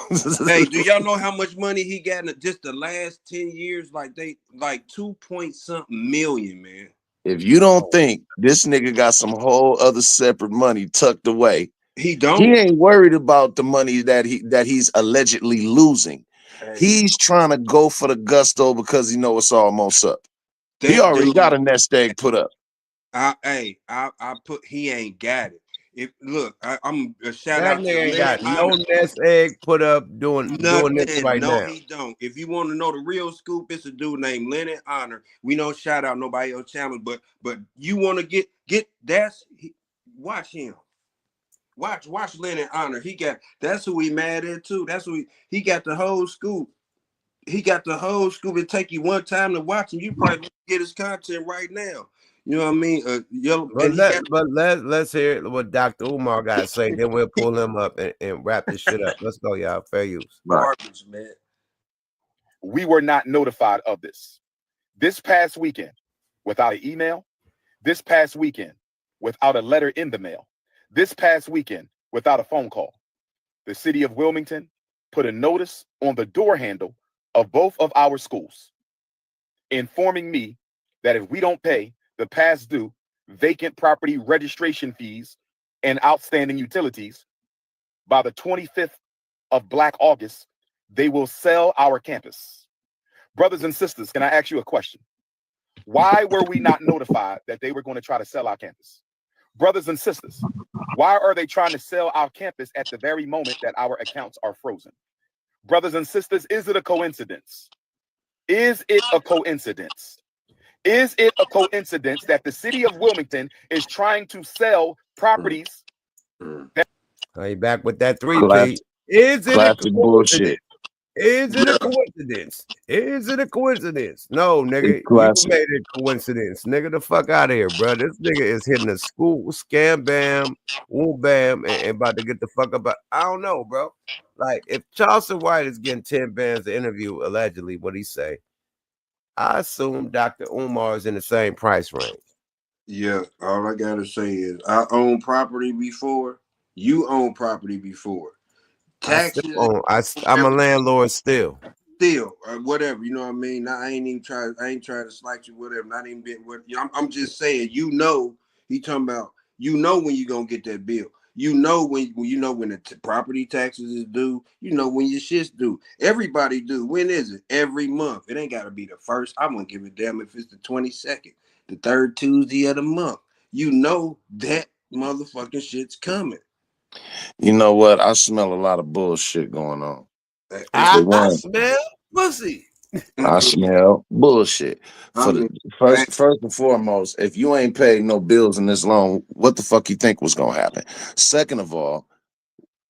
Hey, do y'all know how much money he got in just the last 10 years? Like 2-point-something million, man. If you don't think this nigga got some whole other separate money tucked away, he don't. He ain't worried about the money that he's allegedly losing. Hey. He's trying to go for the gusto because he know it's almost up. He already got a nest egg put up. He ain't got it. I'm a shout that out nigga to ain't got no nest egg put up doing this right no, now. He don't. If you want to know the real scoop, it's a dude named Lennon Honor. We don't shout out nobody else channel, but you want to get watch him. Watch Lennon Honor. That's who he mad at too. That's who he got the whole scoop. He got the whole scoop. It take you one time to watch him. You probably get his content right now. You know what I mean? Let's hear what Dr. Umar got to say. Then we'll pull him up and wrap this shit up. Let's go, y'all. Fair use. Garbage, man. We were not notified of this. This past weekend, without an email, this past weekend, without a letter in the mail. This past weekend, without a phone call, the city of Wilmington put a notice on the door handle of both of our schools, informing me that if we don't pay the past due vacant property registration fees and outstanding utilities by the 25th of Black August, they will sell our campus. Brothers and sisters, can I ask you a question? Why were we not notified that they were going to try to sell our campus? Brothers and sisters, why are they trying to sell our campus at the very moment that our accounts are frozen? Brothers and sisters, is it a coincidence? Is it a coincidence? Is it a coincidence that the city of Wilmington is trying to sell properties? Are you back with that 3P? Classic, Is it a classic coincidence? bullshit. Is it a coincidence? Is it a coincidence? No, nigga, you Classic. made it a coincidence. Nigga, the fuck out of here, bro. This nigga is hitting a school, scam bam, woo bam, and about to get the fuck up. I don't know, bro. Like, if Charleston White is getting 10 bands to interview, allegedly, what he say? I assume Dr. Umar is in the same price range. Yeah, all I gotta say is I own property before. You own property before. Taxes. I'm a landlord still. Still, whatever, you know what I mean. I ain't trying to slight you, whatever. Not even been what. I'm just saying. You know, he talking about. You know when you gonna get that bill. You know when the property taxes is due. You know when your shit's due. Everybody do. When is it? Every month. It ain't gotta be the first. I'm gonna give a damn if it's the 22nd, the third Tuesday of the month. You know that motherfucking shit's coming. You know what? I smell a lot of bullshit going on. I smell pussy. I smell bullshit. First and foremost, if you ain't paid no bills in this long, what the fuck you think was gonna happen? Second of all,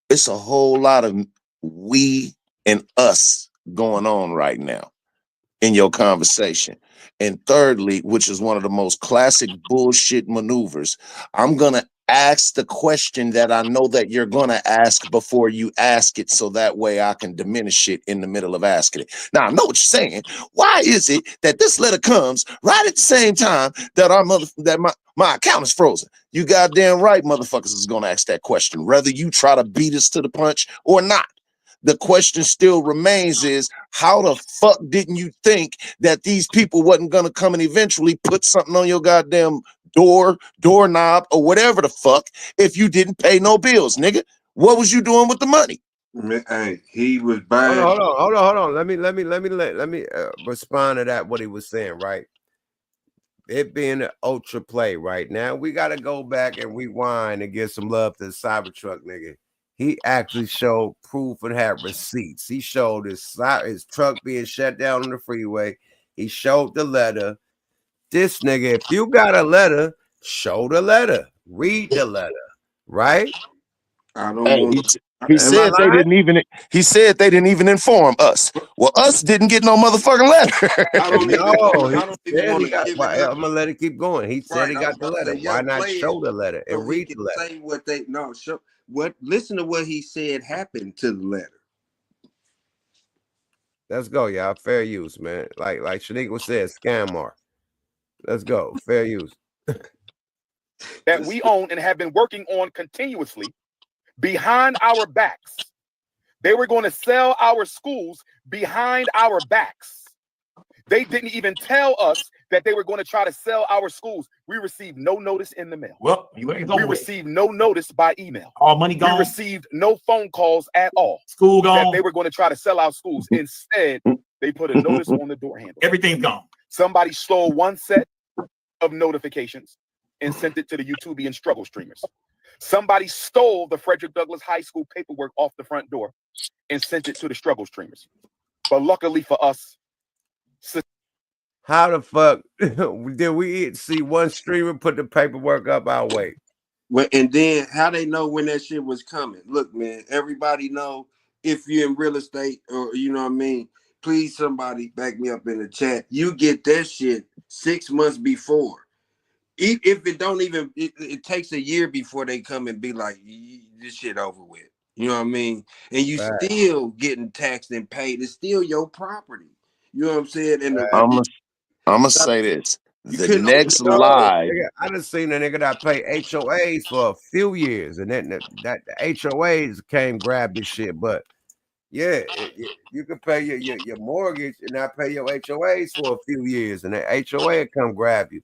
it's a whole lot of we and us going on right now in your conversation. And thirdly, which is one of the most classic bullshit maneuvers, I'm gonna ask the question that I know that you're gonna ask before you ask it, so that way I can diminish it in the middle of asking it. Now I know what you're saying. Why is it that this letter comes right at the same time that my account is frozen? You goddamn right, motherfuckers is gonna ask that question, whether you try to beat us to the punch or not. The question still remains is, how the fuck didn't you think that these people wasn't gonna come and eventually put something on your goddamn doorknob, or whatever the fuck, if you didn't pay no bills, nigga? What was you doing with the money? Hey, he was buying. Hold on. Let me respond to that. What he was saying, right? It being an ultra play right now, we got to go back and rewind and give some love to the Cybertruck nigga. He actually showed proof and had receipts. He showed his truck being shut down on the freeway. He showed the letter. This nigga, if you got a letter, show the letter. Read the letter, right? I don't He said they didn't even. He said they didn't even inform us. Well, us didn't get no motherfucking letter. I'm gonna let it keep going. He said he got the letter. Why not show the letter and read the letter? Say what they show. What? Listen to what he said happened to the letter. Let's go, y'all. Fair use, man. Like Shaniqua said, scam mark. Let's go. Fair use. That we own and have been working on continuously behind our backs. They were going to sell our schools behind our backs. They didn't even tell us that they were going to try to sell our schools. We received no notice in the mail. Well, we received no notice by email. All money gone. We received no phone calls at all. School gone. That they were going to try to sell our schools. Instead, they put a notice on the door handle. Everything's gone. Somebody stole one set of notifications and sent it to the YouTubian struggle streamers. Somebody stole the Frederick Douglass High School paperwork off the front door and sent it to the struggle streamers. But luckily for us, how the fuck did we see one streamer put the paperwork up our way? Well, and then how they know when that shit was coming? Look, man, everybody know if you're in real estate, or you know what I mean. Please, somebody back me up in the chat. You get that shit 6 months before. If it don't even, it takes a year before they come and be like, this shit over with. You know what I mean? And you still getting taxed and paid. It's still your property. You know what I'm saying? And I'm gonna say this. The next live. Nigga, I done seen a nigga that pay HOAs for a few years, and then that the HOAs came grab this shit. But yeah, you can pay your mortgage and not pay your HOAs for a few years, and the HOA will come grab you.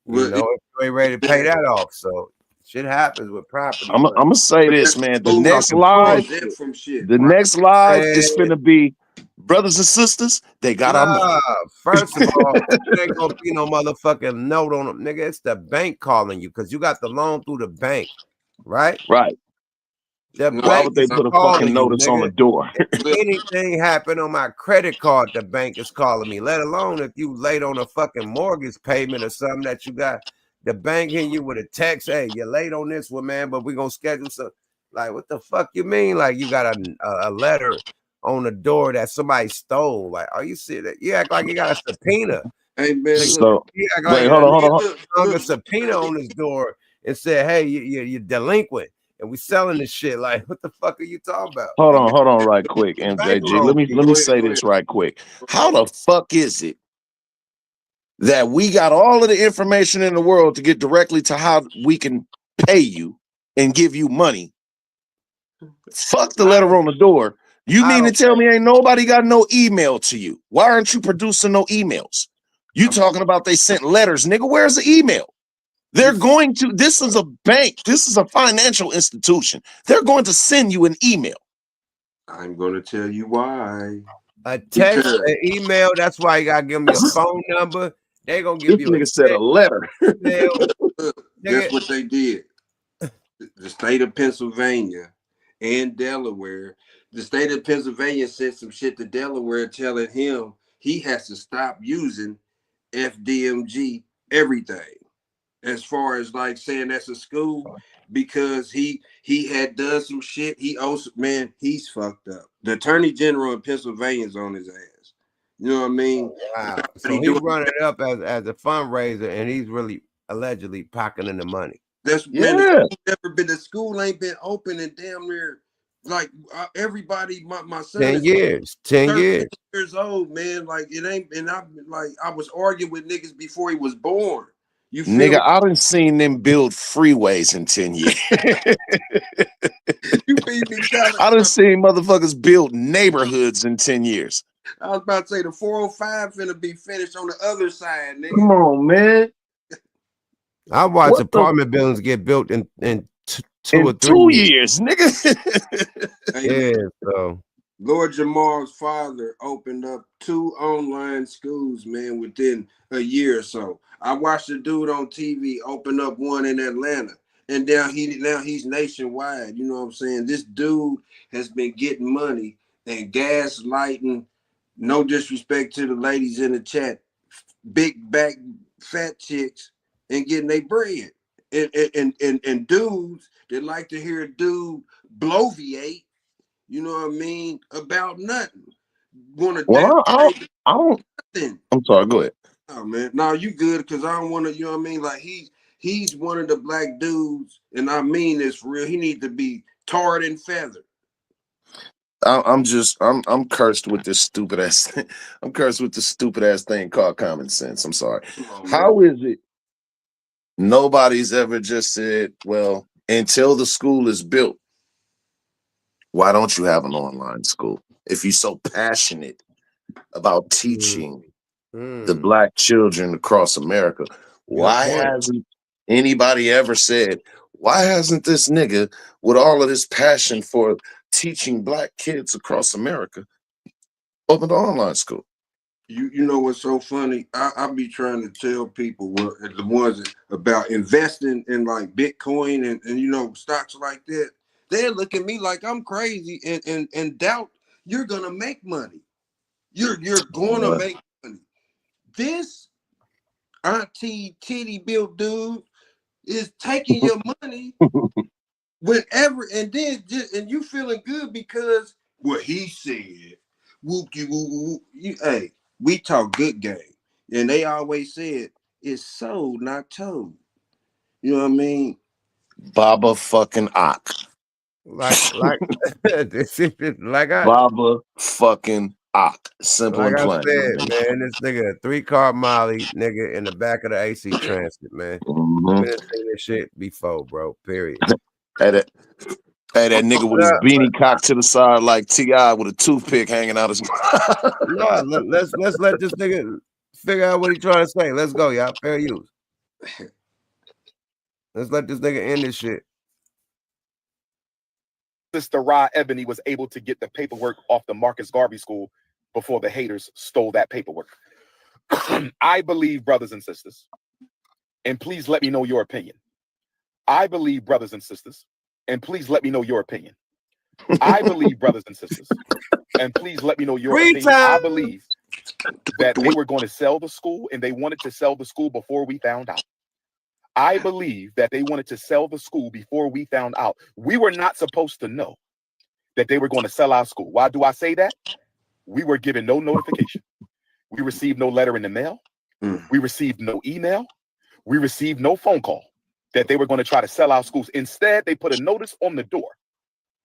You know, if you ain't ready to pay that off. So shit happens with property. I'm gonna say this, man. The next live, the next live is finna be brothers and sisters. They got our money. First of all, it ain't gonna be no motherfucking note on them, nigga. It's the bank calling you because you got the loan through the bank, right? Right. The Why bank would they is put a calling fucking you, notice on the nigga. door? If anything happened on my credit card, the bank is calling me. Let alone if you late on a fucking mortgage payment or something that you got. The bank hitting you with a text, hey, you're late on this one, man, but we're gonna schedule some. Like, what the fuck you mean? Like, you got a letter on the door that somebody stole. Like, are you serious? You act like you got a subpoena. Hey man, So You act wait, like hold on. hung a subpoena on this door and said, hey, you're delinquent, and we selling this shit. Like, what the fuck are you talking about? Hold on, right quick, MJG. Let me say this right quick. How the fuck is it that we got all of the information in the world to get directly to how we can pay you and give you money? Fuck the letter on the door. You mean to tell me ain't nobody got no email to you? Why aren't you producing no emails? You talking about they sent letters, nigga. Where's the email? They're going to, this is a bank. This is a financial institution. They're going to send you an email. I'm going to tell you why. A text, an email. That's why you gotta give them your phone number. They gonna give This you a nigga said a letter. email. Guess what they did? The state of Pennsylvania and Delaware. The state of Pennsylvania sent some shit to Delaware telling him he has to stop using FDMG everything. As far as like saying that's a school, because he had done some shit. He also, man, he's fucked up. The attorney general in Pennsylvania is on his ass. You know what I mean? Wow. So he's running it up as a fundraiser, and he's really allegedly pocketing the money. That's man. The school ain't been open in damn near like everybody. My son 10 is years. 10 years. years old, man. Like it ain't. And I was arguing with niggas before he was born. You feel Nigga, me? I done seen them build freeways in 10 years. You feed me telling. I done seen motherfuckers build neighborhoods in 10 years. I was about to say the 405 finna be finished on the other side, nigga. Come on, man. I watched apartment buildings get built in two or 3 2 years, nigga. Yeah, so Lord Jamar's father opened up 2 online schools, man, within a year or so. I watched a dude on TV open up one in Atlanta, and now he's nationwide. You know what I'm saying? This dude has been getting money and gaslighting. No disrespect to the ladies in the chat, big back fat chicks, and getting their bread. And dudes that like to hear a dude bloviate, you know what I mean, about nothing. Well, I don't. I'm sorry, go ahead. Oh man, no, you good, because I don't want to, you know what I mean? Like he's one of the black dudes, and I mean this for real. He needs to be tarred and feathered. I'm cursed with this stupid ass thing. I'm cursed with this stupid ass thing called common sense. I'm sorry. How is it nobody's ever just said, well, until the school is built, why don't you have an online school? If you're so passionate about teaching the black children across America, why hasn't anybody ever said, why hasn't this nigga with all of this passion for teaching black kids across America opened an online school? You know what's so funny? I be trying to tell people, well, the ones about investing in like Bitcoin and you know, stocks like that. They look at me like I'm crazy and doubt you're gonna make money. You're gonna make money. This auntie titty built dude is taking your money whenever, and then and you feeling good because what he said. Whoopie woo woo. Hey, we talk good game, and they always said it's sold, not told. You know what I mean? Baba fucking Ock. like Baba fucking Simple Like and I plain. said, man, this nigga a 3-car Molly nigga in the back of the AC Transit, man. Mhm. We done seen this shit before, bro. Period. Hey, that nigga with his beanie cocked to the side like T.I. with a toothpick hanging out his mouth. No, let's let this nigga figure out what he trying to say. Let's go, y'all. Fair use. Let's let this nigga end this shit. Sister Ra Ebony was able to get the paperwork off the Marcus Garvey School before the haters stole that paperwork. I believe, brothers and sisters, and please let me know your opinion. I believe, brothers and sisters, and please let me know your opinion. I believe, brothers and sisters, and please let me know your opinion. I believe that they were going to sell the school, and they wanted to sell the school before we found out. I believe that they wanted to sell the school before we found out. We were not supposed to know that they were going to sell our school. Why do I say that? We were given no notification. We received no letter in the mail. We received no email. We received no phone call that they were going to try to sell our schools. Instead, they put a notice on the door.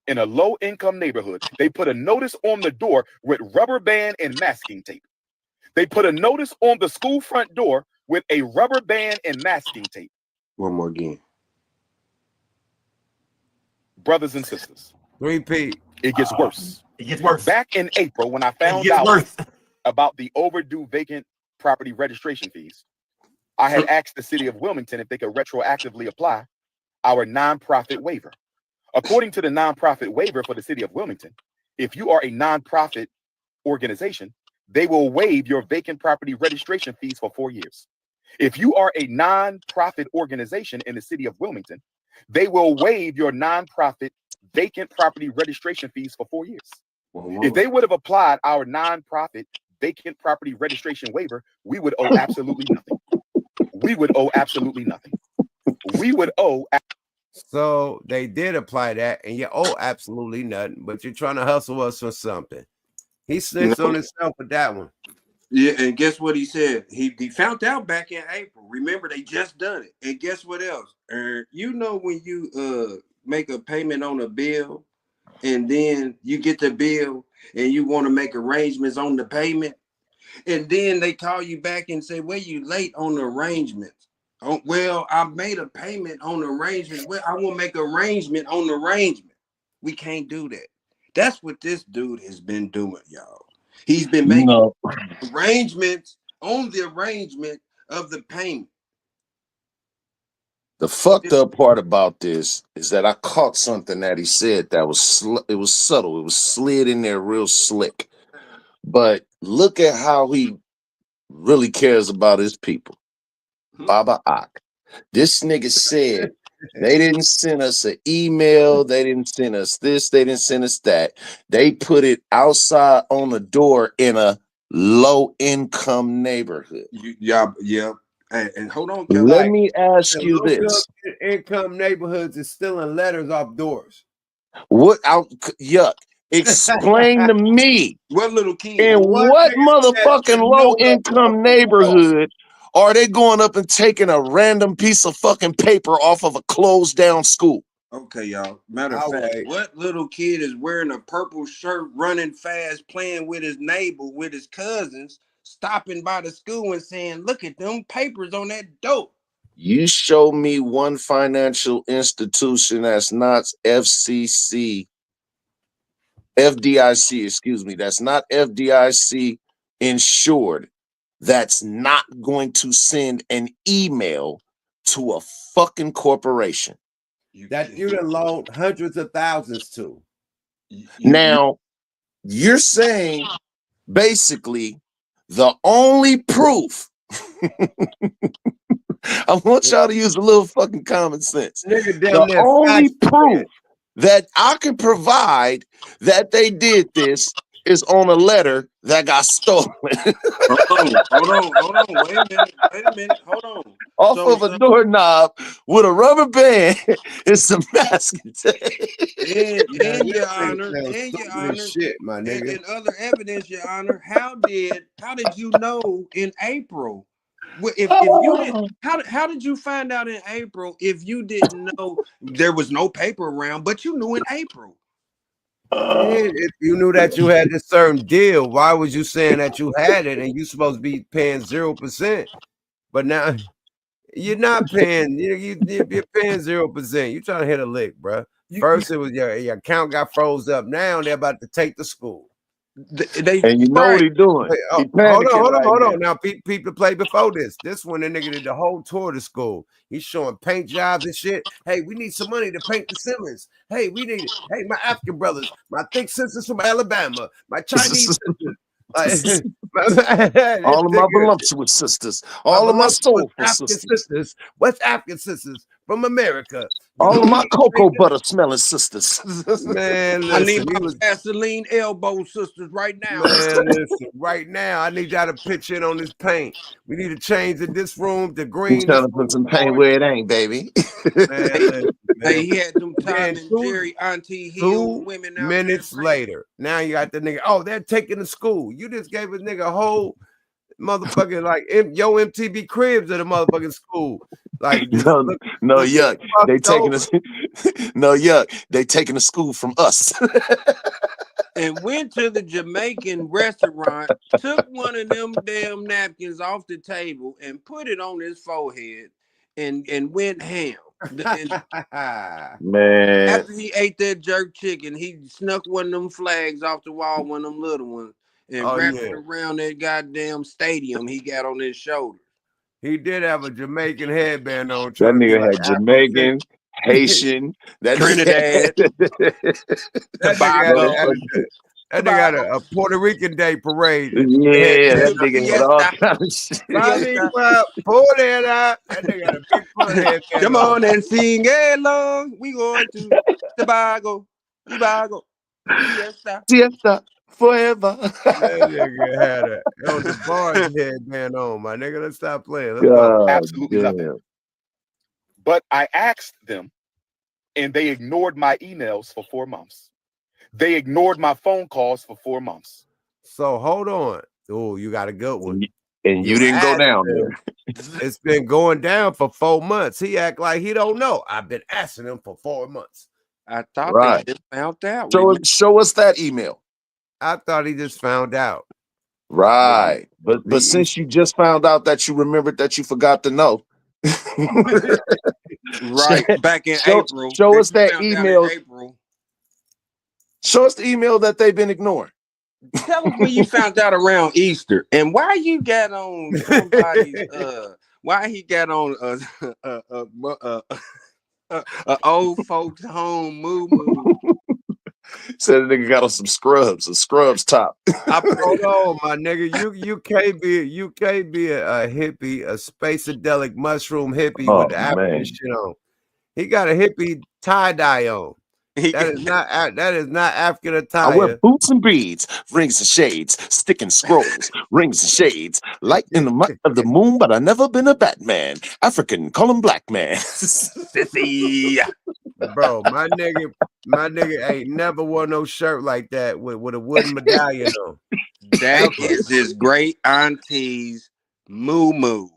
In a low-income neighborhood, they put a notice on the door with rubber band and masking tape. They put a notice on the school front door with a rubber band and masking tape. One more again. Brothers and sisters. Repeat. It gets worse. It gets worse. Back in April, when I found out about the overdue vacant property registration fees, I had asked the city of Wilmington if they could retroactively apply our nonprofit waiver. According to the nonprofit waiver for the city of Wilmington, if you are a nonprofit organization, they will waive your vacant property registration fees for 4 years. If you are a nonprofit organization in the city of Wilmington, they will waive your nonprofit vacant property registration fees for 4 years. If they would have applied our nonprofit vacant property registration waiver, we would owe absolutely nothing. We would owe absolutely nothing. We would owe. So they did apply that, and you owe absolutely nothing, but you're trying to hustle us for something. He snitched on himself with that one. Yeah, and guess what he said? He found out back in April. Remember, they just done it. And guess what else? You know when you make a payment on a bill, and then you get the bill, and you want to make arrangements on the payment, and then they call you back and say, "Well, you late on the arrangements." Oh, well, I made a payment on the arrangements. Well, I want to make arrangement on the arrangement. We can't do that. That's what this dude has been doing, y'all. He's been making arrangements on the arrangement of the payment. The fucked up part about this is that I caught something that he said that was it was subtle. It was slid in there real slick. But look at how he really cares about his people. Baba Ak. This nigga said they didn't send us an email. They didn't send us this. They didn't send us that. They put it outside on the door in a low-income neighborhood. Yeah. And hold on, Kelly. Let me ask you this. Income neighborhoods is stealing letters off doors. What out? Yuck. Explain to me. What little kid? In what motherfucking low-income neighborhood are they going up and taking a random piece of fucking paper off of a closed down school? Okay, y'all. Matter of fact, what little kid is wearing a purple shirt, running fast, playing with his neighbor, with his cousins, stopping by the school and saying, "Look at them papers on that door"? You show me one financial institution that's not FDIC, excuse me, that's not FDIC insured, that's not going to send an email to a fucking corporation that you'd have loaned hundreds of thousands to. Now, you're saying basically the only proof I want y'all to use a little fucking common sense. The only proof that I can provide that they did this is on a letter that got stolen. Hold on. Wait a minute. Hold on. Off of a doorknob with a rubber band and some masking tape. And your honor, shit, my nigga. And other evidence, your honor. How did you know in April? If you did, how did you find out in April if you didn't know there was no paper around, but you knew in April? If you knew that you had this certain deal, why was you saying that you had it and you supposed to be paying 0%? But now you're not paying. You're paying 0%. You trying to hit a lick, bro. First, it was your account got froze up. Now they're about to take the school. And you know what he doing? Wait, He hold panicking right on. Now, people play before this. This one, the nigga did the whole tour of the school. He's showing paint jobs and shit. Hey, we need some money to paint the ceilings. Hey, we need it. Hey, my African brothers, my thick sisters from Alabama, my Chinese sisters. All of my voluptuous sisters, all of my soulful African sisters, West African sisters from America. all of my cocoa butter smelling sisters. Man, I need listen, my Vaseline elbow sisters right now. Man, listen, right now, I need y'all to pitch in on this paint. We need to change in this room to I'm green. trying to put some paint where it ain't, baby. Man, listen, man. Hey, he had them Tom and Jerry Auntie Hill 2 women out minutes later, now you got the nigga. Oh, they're taking the school. You just gave a nigga a whole motherfucking like yo MTV Cribs at a motherfucking school. Like no, yuck. They taking us. No, yuck. They taking the school from us. and went to the Jamaican restaurant, took one of them damn napkins off the table and put it on his forehead and went ham. Man. After he ate that jerk chicken, he snuck one of them flags off the wall, one of them little ones, and wrapped it around that goddamn stadium he got on his shoulder. He did have a Jamaican headband on. That nigga like had Jamaican, Haitian, that Trinidad, Tobago. That nigga had a Puerto Rican Day parade. Yeah, that nigga had all kinds of shit. Pull that out. That nigga had a big forehead. Come on and sing along. We going to Tobago. Siesta forever. That nigga had on the bars headband on, my nigga. Let's stop playing. Let's go. Absolutely nothing. But I asked them, and they ignored my emails for 4 months. They ignored my phone calls for 4 months. So hold on. Oh, you got a good one. And you didn't go down there. It's been going down for 4 months. He act like he don't know. I've been asking him for 4 months. I thought Right. they just found out. Show us that email. I thought he just found out. Right. But since you just found out that you remembered that you forgot to know. Right. Back in April. Show us that found out in email. April. Show us the email that they've been ignoring. Tell us when you found out around Easter and why you got on somebody's why he got on a old folks home moo. Said the nigga got on some scrubs, a scrubs top. Hold on, my nigga. You can't be a hippie, a spaceadelic mushroom hippie with the African shit on. He got a hippie tie-dye on. That is not African attire. I wear boots and beads, rings and shades, stick and scrolls, rings and shades, light in the light of the moon, but I never been a Batman. African, call him black man. Sissy. Bro, my nigga ain't never wore no shirt like that with a wooden medallion on. That is his great auntie's moo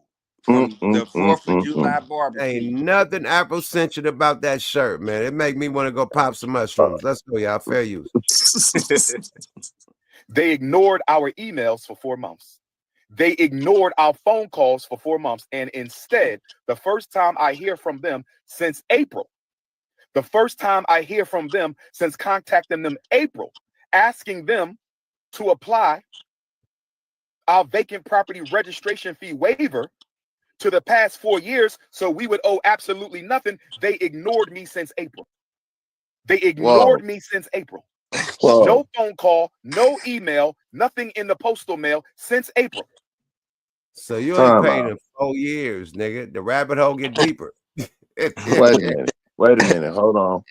from the 4th of July barbecue. Ain't nothing Afrocentric about that shirt, man. It make me want to go pop some mushrooms. Let's go, y'all. Fair use. They ignored our emails for 4 months. They ignored our phone calls for 4 months. And instead, the first time I hear from them since April, since contacting them April, asking them to apply our vacant property registration fee waiver to the past 4 years so we would owe absolutely nothing. They ignored me since April. No phone call, no email, nothing in the postal mail since Apron. So you ain't paid in 4 years, nigga. The rabbit hole get deeper. Wait a minute. Hold on.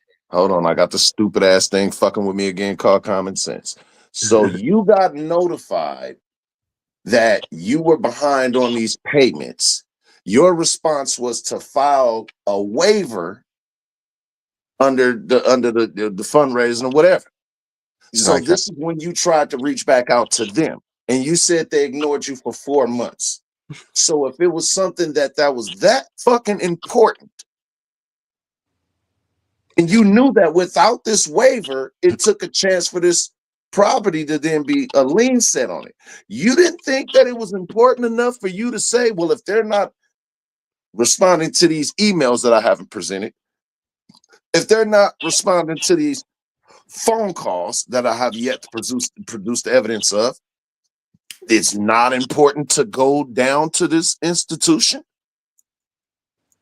I got the stupid ass thing fucking with me again called common sense. So you got notified that you were behind on these payments. Your response was to file a waiver under the fundraising or whatever. So Okay. this is when you tried to reach back out to them, and you said they ignored you for 4 months. So if it was something that was that fucking important, And you knew that without this waiver, it took a chance for this property to then be a lien set on it. You didn't think that it was important enough for you to say, well, if they're not responding to these emails that I haven't presented, if they're not responding to these phone calls that I have yet to produce the evidence of, it's not important to go down to this institution.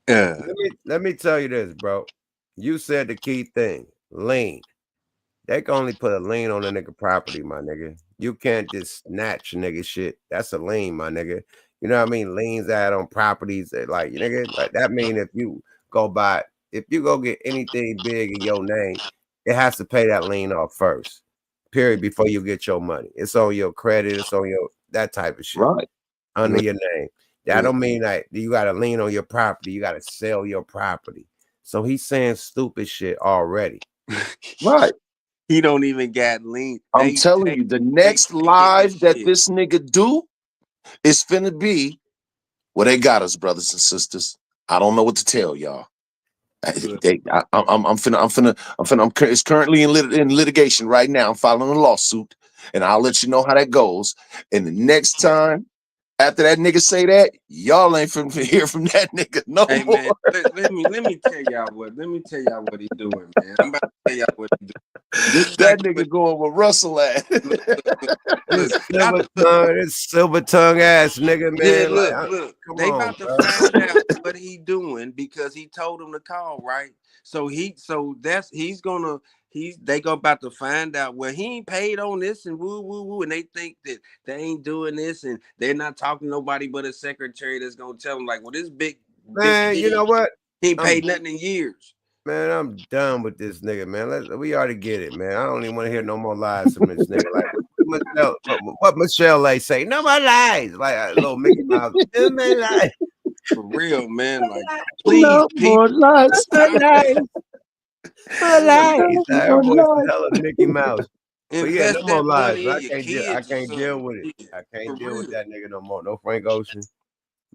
Let me tell you this, bro. You said the key thing, lien. They can only put a lien on a nigga property, my nigga. You can't just snatch nigga shit. That's a lien, my nigga. You know what I mean? Liens out on properties that like nigga, like that mean if you go get anything big in your name, it has to pay that lien off first. Period. Before you get your money. It's on your credit, it's on your that type of shit. Right. Under your name. That don't mean like you got to lien on your property. You got to sell your property. So he's saying stupid shit already. Right. He don't even got lien. I'm telling you, the next live that this nigga do is finna be, well, they got us, brothers and sisters. I don't know what to tell y'all. It's currently in litigation right now. I'm filing a lawsuit, and I'll let you know how that goes. And the next time, after that nigga say that, y'all ain't finna hear from that nigga no more. Man, let me tell y'all what he doing, man. I'm about to tell y'all what he doing. That nigga going with Russell at. This silver tongue ass nigga, man. Yeah, look. They about to find out what he doing because he told him to call, right? They go about to find out, well, he ain't paid on this and woo, and they think that they ain't doing this and they're not talking to nobody but a secretary that's gonna tell them like, well, this big Man, you know what? He ain't paid nothing in years. Man, I'm done with this nigga, man. We already get it, man. I don't even want to hear no more lies from this nigga. Like what Michelle Lay say, no more lies. Like a little Mickey Mouse. No more lies. For real, man. Like, please, no more lies. Hella Mickey Mouse. But yeah, no more lies. I can't deal with it. I can't deal with that nigga no more. No Frank Ocean.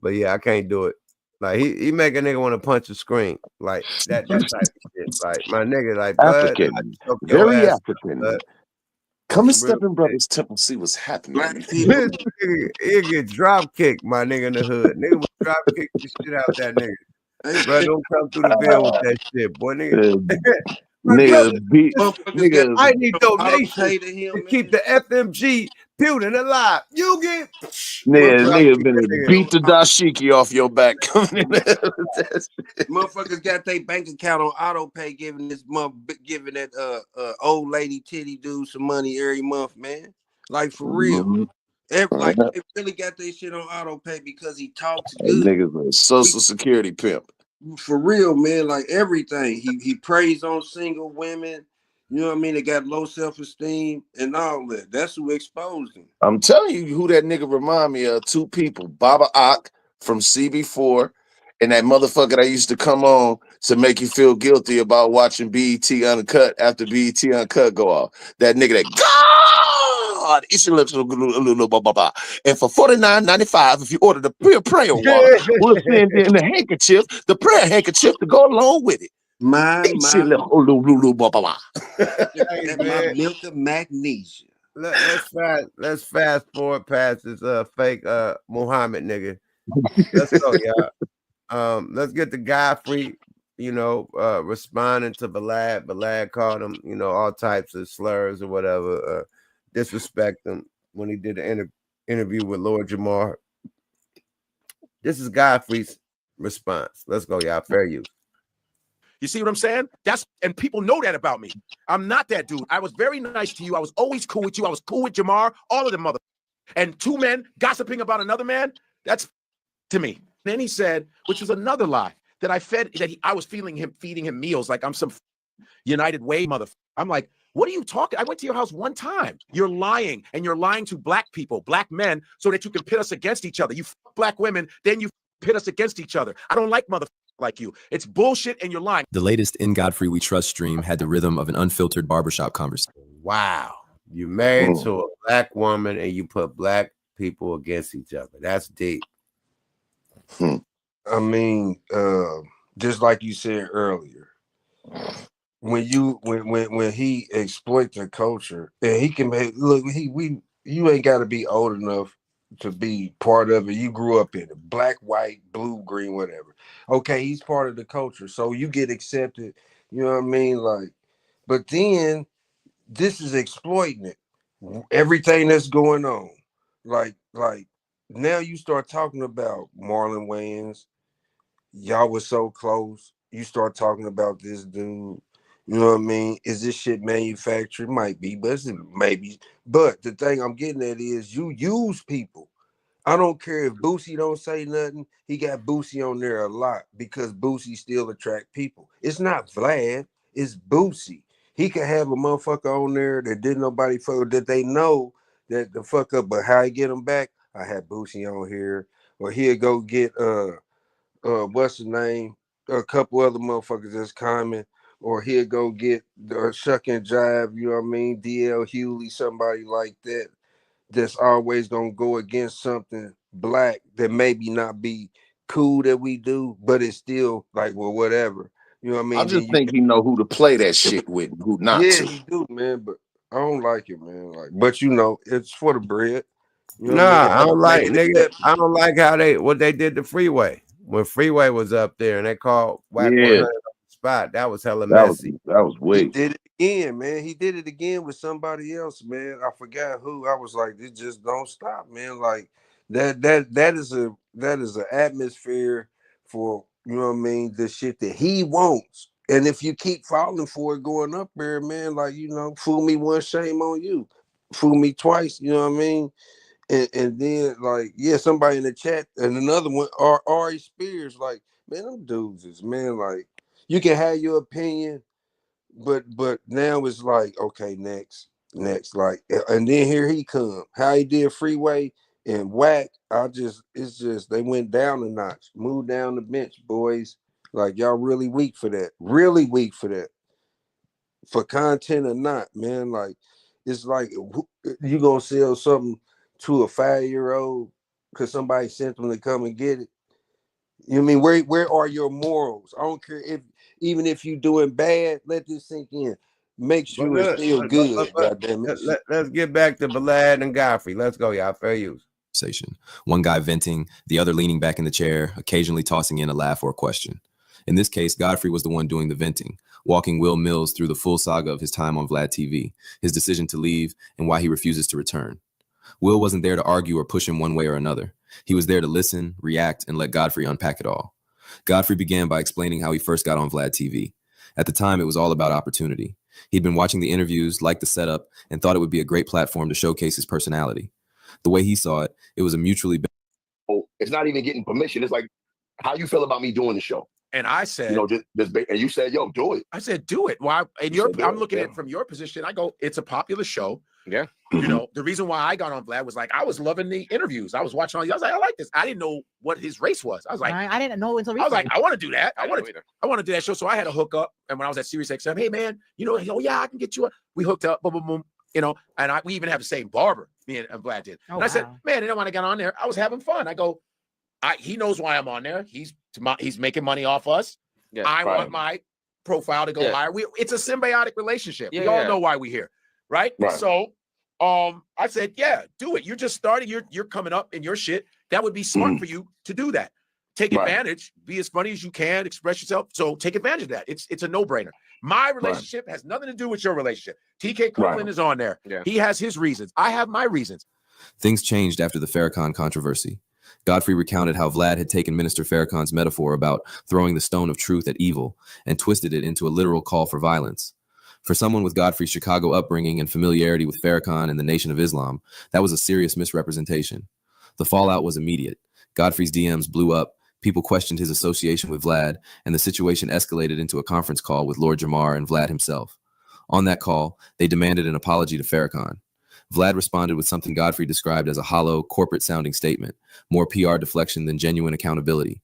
But yeah, I can't do it. Like he make a nigga want to punch a screen. Like that type of shit. Like my nigga, like African. Very African. Come and step real in brother's temple, see what's happening. He'll get drop kicked, my nigga in the hood. Nigga will drop kick the shit out that nigga. Bro, don't come through the bill with that shit, boy. Nigga, I need donations to keep the FMG building alive. You get nigga been beat the dashiki off your back coming in there. Motherfuckers got their bank account on auto pay, giving that old lady titty dude some money every month, man. Like for real. They really got their shit on auto pay because he talks good. Niggas a social security pimp. For real, man. Like everything. He preys on single women. You know what I mean? They got low self-esteem and all that. That's who exposed him. I'm telling you who that nigga remind me of. Two people. Baba Ak from CB4 and that motherfucker that used to come on to make you feel guilty about watching BET Uncut after BET Uncut go off. That nigga that God, and for $49.95, if you order the prayer water, we'll send in the handkerchief, the prayer handkerchief to go along with it. My milk of magnesia. Let's fast forward past this fake Muhammad nigga. Let's go, y'all. Let's get the Godfrey, responding to VLAD. VLAD called him, all types of slurs or whatever, disrespect him when he did the interview with Lord Jamar. This is Godfrey's response. Let's go, y'all. Fair use. You see what I'm saying? And people know that about me. I'm not that dude. I was very nice to you. I was always cool with you. I was cool with Jamar, all of them mother. And two men gossiping about another man, that's to me. Then he said, which was another lie, that I was feeding him meals like I'm some United Way mother. I'm like, what are you talking? I went to your house one time. You're lying, and you're lying to black people, black men, so that you can pit us against each other. You black women, then you pit us against each other. I don't like mother like you. It's bullshit, and you're lying. The latest In Godfrey We Trust stream had the rhythm of an unfiltered barbershop conversation. Wow. You married to a black woman, and you put black people against each other. That's deep. I mean, just like you said earlier, when he exploits the culture, and he can make look, you ain't got to be old enough to be part of it. You grew up in it, black, white, blue, green, whatever. Okay, he's part of the culture, so you get accepted. You know what I mean? Like, but then this is exploiting it. Everything that's going on, like now you start talking about Marlon Wayans. Y'all was so close. You start talking about this dude. You know what I mean? Is this shit manufactured? Might be, but maybe. But the thing I'm getting at is you use people. I don't care if Boosie don't say nothing. He got Boosie on there a lot because Boosie still attract people. It's not Vlad. It's Boosie. He could have a motherfucker on there that didn't nobody fuck that they know that the fuck up. But how he get him back? I had Boosie on here, or he'll go get what's the name? A couple other motherfuckers that's coming, or he'll go get Shuck and Jive, you know what I mean? DL Hewley, somebody like that, that's always gonna go against something black that maybe not be cool that we do, but it's still like, well, whatever. You know what I mean? I just think he know who to play that shit with, and who not yeah, to. he do, man, but I don't like it, man. Like, but you know, it's for the bread. You know what I Nah, mean? I don't like Like, nigga. I don't like how what they did to Freeway when Freeway was up there and they called WACK100 Yeah, on the spot. That was hella that was messy. that was he weak. did it again, man. He did it again with somebody else, man. I forgot who. I was like, this just don't stop, man. Like that is an atmosphere for, you know what I mean, the shit that he wants. And if you keep falling for it going up there, man, like, you know, fool me once, shame on you. Fool me twice, you know what I mean? And then like, yeah, somebody in the chat and another one, Ari Spears, like, man, them dudes is, man, like, you can have your opinion, but now it's like, okay, next, like, and then here he come. How he did Freeway and Wack, it's just they went down a notch, moved down the bench, boys. Like, y'all really weak for that, for content or not, man. Like, it's like you gonna sell something to a 5-year-old because somebody sent them to come and get it. You know what I mean? Where are your morals? I don't care even if you doing bad, let this sink in. Make But sure it's look, still good. Goddamn it. let's get back to VLAD and Godfrey. Let's go, y'all. Fair use. One guy venting, the other leaning back in the chair, occasionally tossing in a laugh or a question. In this case, Godfrey was the one doing the venting, walking Will Mills through the full saga of his time on Vlad TV, his decision to leave, and why he refuses to return. Will wasn't there to argue or push him one way or another. He was there to listen, react, and let Godfrey unpack it all. Godfrey began by explaining how he first got on Vlad TV. At the time, it was all about opportunity. He'd been watching the interviews, liked the setup, and thought it would be a great platform to showcase his personality. The way he saw it, it was a mutually... It's not even getting permission. It's like, how you feel about me doing the show? And I said, you know, and you said, yo, do it. I said, do it. Why? And I'm looking at it from your position. I go, it's a popular show. Yeah. You know, the reason why I got on Vlad was like, I was loving the interviews. I was watching all these. I was like, I like this. I didn't know what his race was. I was like, I didn't know until recently. I was like, I want to do that. I want to do that show. So I had a hook up. And when I was at Sirius XM, hey man, you know, oh yeah, I can get you. We hooked up. Boom, boom, boom. You know, and we even have the same barber. Me and Vlad did. Oh, and I said, man, and then when I got on there, I was having fun. I go, he knows why I'm on there. He's making money off us. Yeah, I want my profile to go higher. It's a symbiotic relationship. We all know why we're here, right? So I said, yeah, do it. You're just starting. You're coming up in your shit. That would be smart for you to do that. Take advantage. Be as funny as you can. Express yourself. So take advantage of that. It's a no-brainer. My relationship has nothing to do with your relationship. TK Kirkland is on there. Yeah. He has his reasons. I have my reasons. Things changed after the Farrakhan controversy. Godfrey recounted how Vlad had taken Minister Farrakhan's metaphor about throwing the stone of truth at evil and twisted it into a literal call for violence. For someone with Godfrey's Chicago upbringing and familiarity with Farrakhan and the Nation of Islam, that was a serious misrepresentation. The fallout was immediate. Godfrey's DMs blew up, people questioned his association with Vlad, and the situation escalated into a conference call with Lord Jamar and Vlad himself. On that call, they demanded an apology to Farrakhan. Vlad responded with something Godfrey described as a hollow, corporate-sounding statement, more PR deflection than genuine accountability.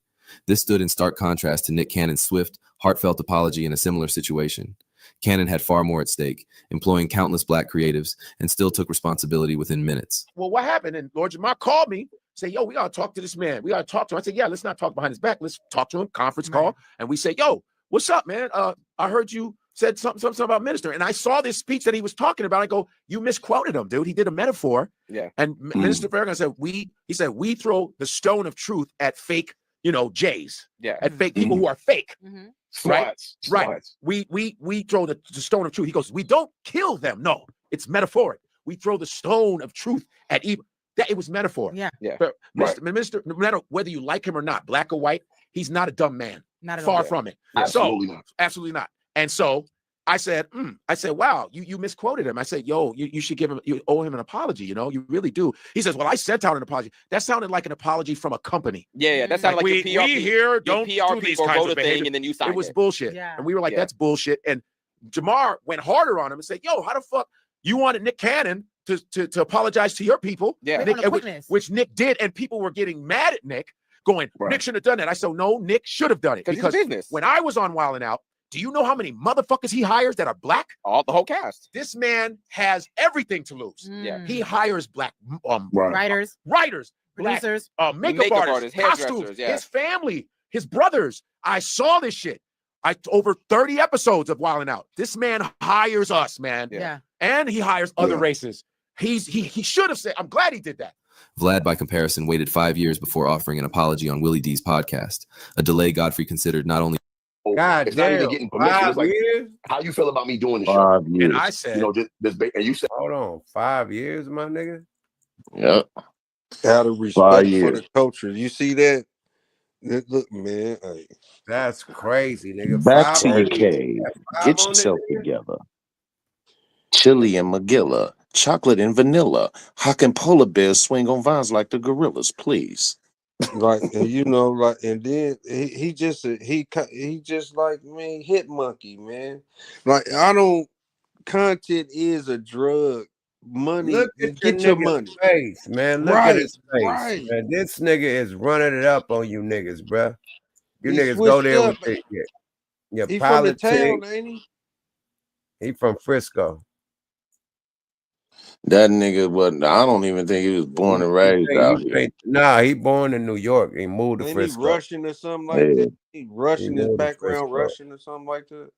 This stood in stark contrast to Nick Cannon's swift, heartfelt apology in a similar situation. Cannon had far more at stake, employing countless black creatives, and still took responsibility within minutes. Well, what happened? And Lord Jamar called me, say, yo, we got to talk to this man. We got to talk to him. I said, yeah, let's not talk behind his back. Let's talk to him, conference call. And we say, yo, what's up, man? I heard you said something about minister. And I saw this speech that he was talking about. I go, you misquoted him, dude. He did a metaphor. Yeah. And Minister Farrakhan said, we throw the stone of truth at fake, Jays. Yeah. At fake people who are fake. Right? Sluts. Right. We throw the stone of truth. He goes, we don't kill them. No, it's metaphoric. We throw the stone of truth at evil. That it was metaphor. Yeah. But Minister, no matter whether you like him or not, black or white, he's not a dumb man. Not at Far all. from it. Absolutely not. Absolutely not. And so I said, wow, you misquoted him. I said, yo, you should you owe him an apology. You really do. He says, well, I sent out an apology. That sounded like an apology from a company. Yeah, that sounded like we here don't your PR do these people kinds wrote of a thing behavior. and then you signed it was it. bullshit. Yeah. And we were like, Yeah. that's bullshit. And Jamar went harder on him and said, yo, how the fuck you wanted Nick Cannon to apologize to your people? Yeah. Which Nick did, and people were getting mad at Nick, going, Nick shouldn't have done that. I said, no, Nick should have done it. Because it's business. When I was on Wild 'N Out, do you know how many motherfuckers he hires that are black? The whole cast. This man has everything to lose. Yeah. He hires black Writers, black, producers, makeup artists, costumes, hairdressers, yeah. his family, his brothers. I saw this shit. Over 30 episodes of Wild 'N Out. This man hires us, man. Yeah. And he hires other races. He should have said, I'm glad he did that. Vlad, by comparison, waited 5 years before offering an apology on Willie D's podcast, a delay Godfrey considered not only God, it's not even getting permission. It's like, how you feel about me doing the show? And I said, and you said, hold on, 5 years, my nigga. Yep. Out of respect for the culture. You see that? Look, man. Hey. That's crazy, nigga. Back to your cave. Get yourself together. Chili and Magilla, chocolate and vanilla. How can polar bears swing on vines like the gorillas, please? Like, and and then he just like, man, hit monkey, man. Like, content is a drug. Money, look at get your nigga's money. face, man. Look at his face. Right. Man. This nigga is running it up on you niggas, bruh. You He niggas go switched there up. with your He from the politics. town, ain't he? He from Frisco. That nigga wasn't. I don't even think he was born and raised out here. Nah, he born in New York. He moved to Ain't he Frisco. Russian or something like that? He Russian, his moved to background Frisco. Russian or something like that.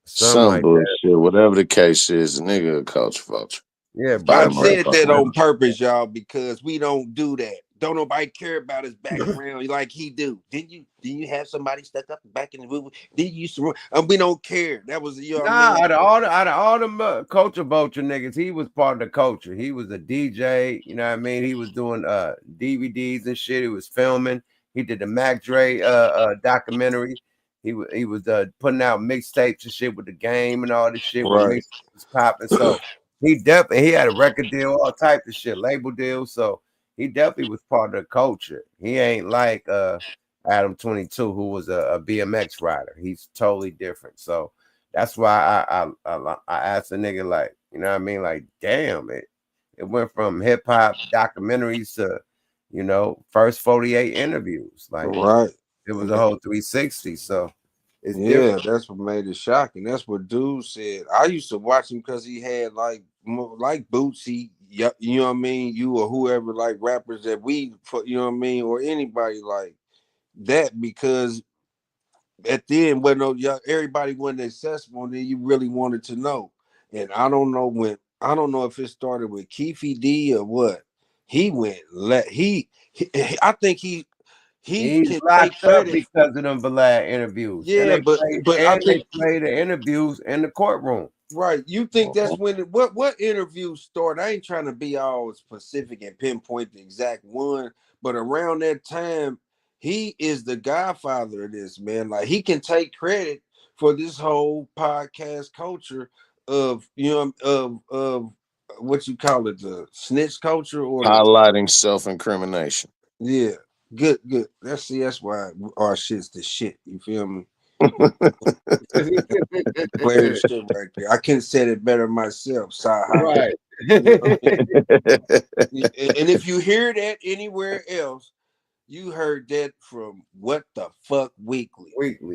Some like bullshit. that. Whatever the case is, the nigga a culture vulture. Yeah, I said that on purpose, y'all, because we don't do that. Don't nobody care about his background like he do. Didn't you have somebody stuck up back in the room? Did you used to run? We don't care. That was out of all the culture vulture niggas, he was part of the culture. He was a DJ, you know what I mean? He was doing DVDs and shit. He was filming. He did the Mac Dre documentary. He was putting out mixtapes and shit with the game and all this shit. Right. When mixtapes was popping. So he had a record deal, all types of shit, label deal. So he definitely was part of the culture. He ain't like Adam 22, who was a BMX rider. He's totally different. So that's why I asked the nigga, like, you know what I mean? Like, damn, it went from hip hop documentaries to, first 48 interviews. Like, right. It was a whole 360. So it's yeah, different. that's what made it shocking. That's what dude said. I used to watch him because he had like Bootsy, you know what I mean? You or whoever, like rappers that you know what I mean, or anybody like that, because at the end, when everybody wasn't accessible, then you really wanted to know. And I don't know if it started with Keefy D or what. He went I think he's locked up because of them VLAD interviews. Yeah, but I think they play the interviews in the courtroom. Right. You think that's when what interview started? I ain't trying to be all specific and pinpoint the exact one, but around that time, he is the godfather of this, man. Like, he can take credit for this whole podcast culture of of what you call it, the snitch culture, or highlighting self-incrimination. Yeah, good. That's why our shit's the shit. You feel me? Player shit right there. I couldn't say it better myself. Right. And if you hear that anywhere else, you heard that from What the Fuck Weekly.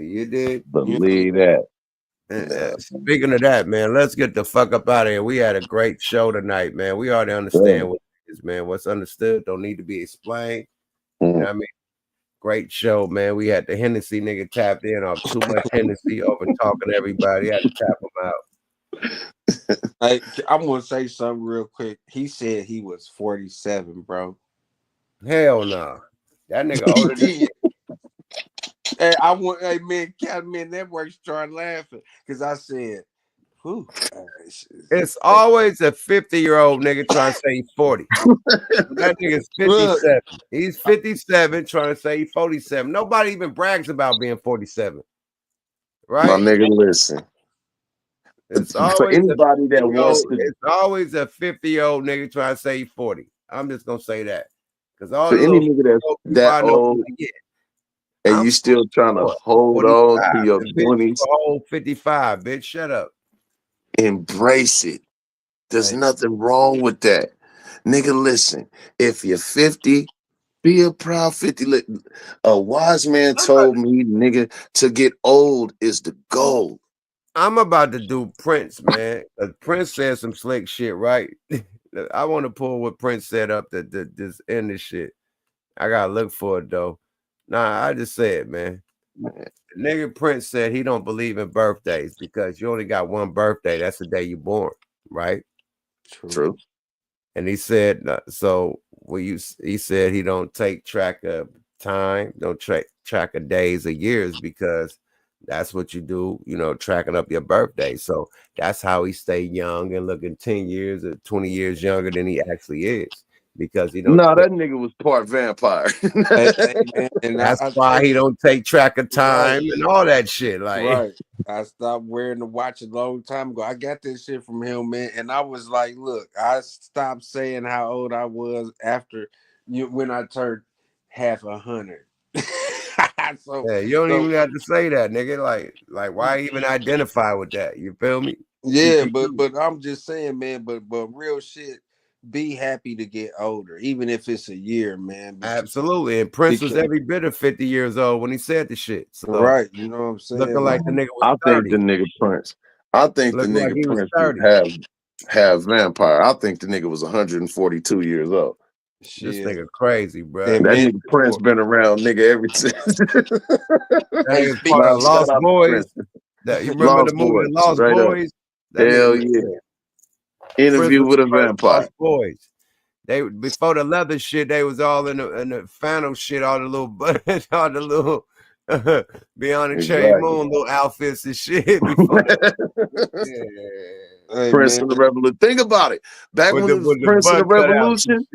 You did. Believe that. Speaking of that, man, let's get the fuck up out of here. We had a great show tonight, man. We already understand what it is, man. What's understood don't need to be explained. You know what I mean? Great show, man. We had the Hennessy nigga tapped in off too much Hennessy over talking to everybody. Had to tap him out. Hey, I'm gonna say something real quick. He said he was 47, bro. Hell no. That nigga older than me. Hey, man, Captain Network started laughing because I said, whew. It's always a 50-year-old nigga trying to say he's 40. That nigga's 57. He's 57 trying to say he's 47. Nobody even brags about being 47. Right? My nigga, listen. It's For always anybody that wants to, it's always a 50-year-old nigga trying to say he's 40. I'm just gonna say that. Because all for the any little nigga that's that old, and I'm you still trying to 44, hold on 45. to your The bitch 20s, whole 55, bitch. Shut up. embrace it. There's nothing wrong with that. Nigga, listen. If you're 50, be a proud 50. A wise man told me, nigga, to get old is the goal. I'm about to do Prince, man. Prince said some slick shit, right? I want to pull what Prince said up to this end this shit. I gotta look for it though. Nah, I just said, man. Nigga Prince said he don't believe in birthdays because you only got one birthday. That's the day you born, right? True. And he said, he said he don't take track of time, don't track of days or years because that's what you do, tracking up your birthday. So that's how he stay young and looking 10 years or 20 years younger than he actually is because he don't. No, that nigga was part vampire. That's why he don't take track of time and all that shit. Like, right. I stopped wearing the watch a long time ago. I got this shit from him, man. And I was like, look, I stopped saying how old I was after when I turned half 100. yeah, you don't even have to say that, nigga. Like, why even identify with that? You feel me? Yeah, but I'm just saying, man. But real shit. Be happy to get older, even if it's a year, man. Absolutely. And Prince was every bit of 50 years old when he said the shit. So, right, you know what I'm saying? Looking like the nigga was I 30. think the nigga Prince. I think Looking the like nigga he was Prince 30. have vampire. I think the nigga was 142 years old. This nigga crazy, bro. That nigga Prince been around nigga every since. That nigga's part of Lost Boys. You remember the movie Lost Boys? Hell yeah. Interview with a vampire. Lost Boys. They before the leather shit, they was all in the Phantom shit, all the little Beyond the Chain Moon little outfits and shit. Before Prince of the Revolution. Think about it. Back when it was Prince of the Revolution,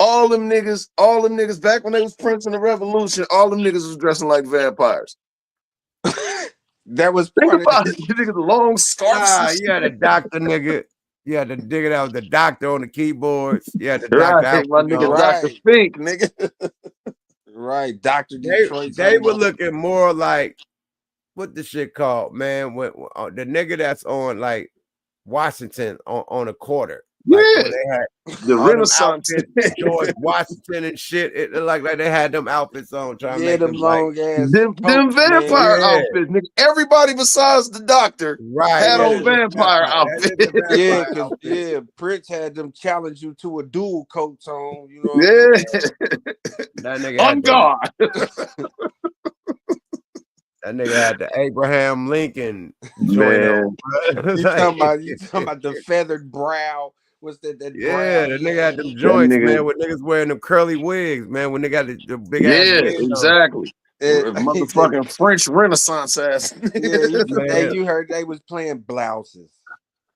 all them niggas back when they was Prince of the Revolution, all them niggas was dressing like vampires. That was think about it. You niggas long scarves. You had a doctor nigga. You had the nigga that was the doctor on the keyboards. You had the right, doctor my nigga Dr. Fink, nigga. Right, Dr. Detroit. They were looking more like what the shit called, man. When the nigga that's on like Washington on a quarter. Like when they had the Renaissance, George Washington and shit. It looked like they had them outfits on, trying to make them long ass, them vampire outfits. Nigga. Everybody besides the doctor had on vampire outfits. Prince had them challenge you to a dual coats on. You know, that nigga on guard. That nigga had the Abraham Lincoln joint on. You talking about the feathered brow? What's that? Yeah, the nigga had them joints, man. With niggas wearing them curly wigs, man. When they got the big ass wigs. Exactly. Motherfucking French Renaissance ass. Hey, you heard they was playing blouses.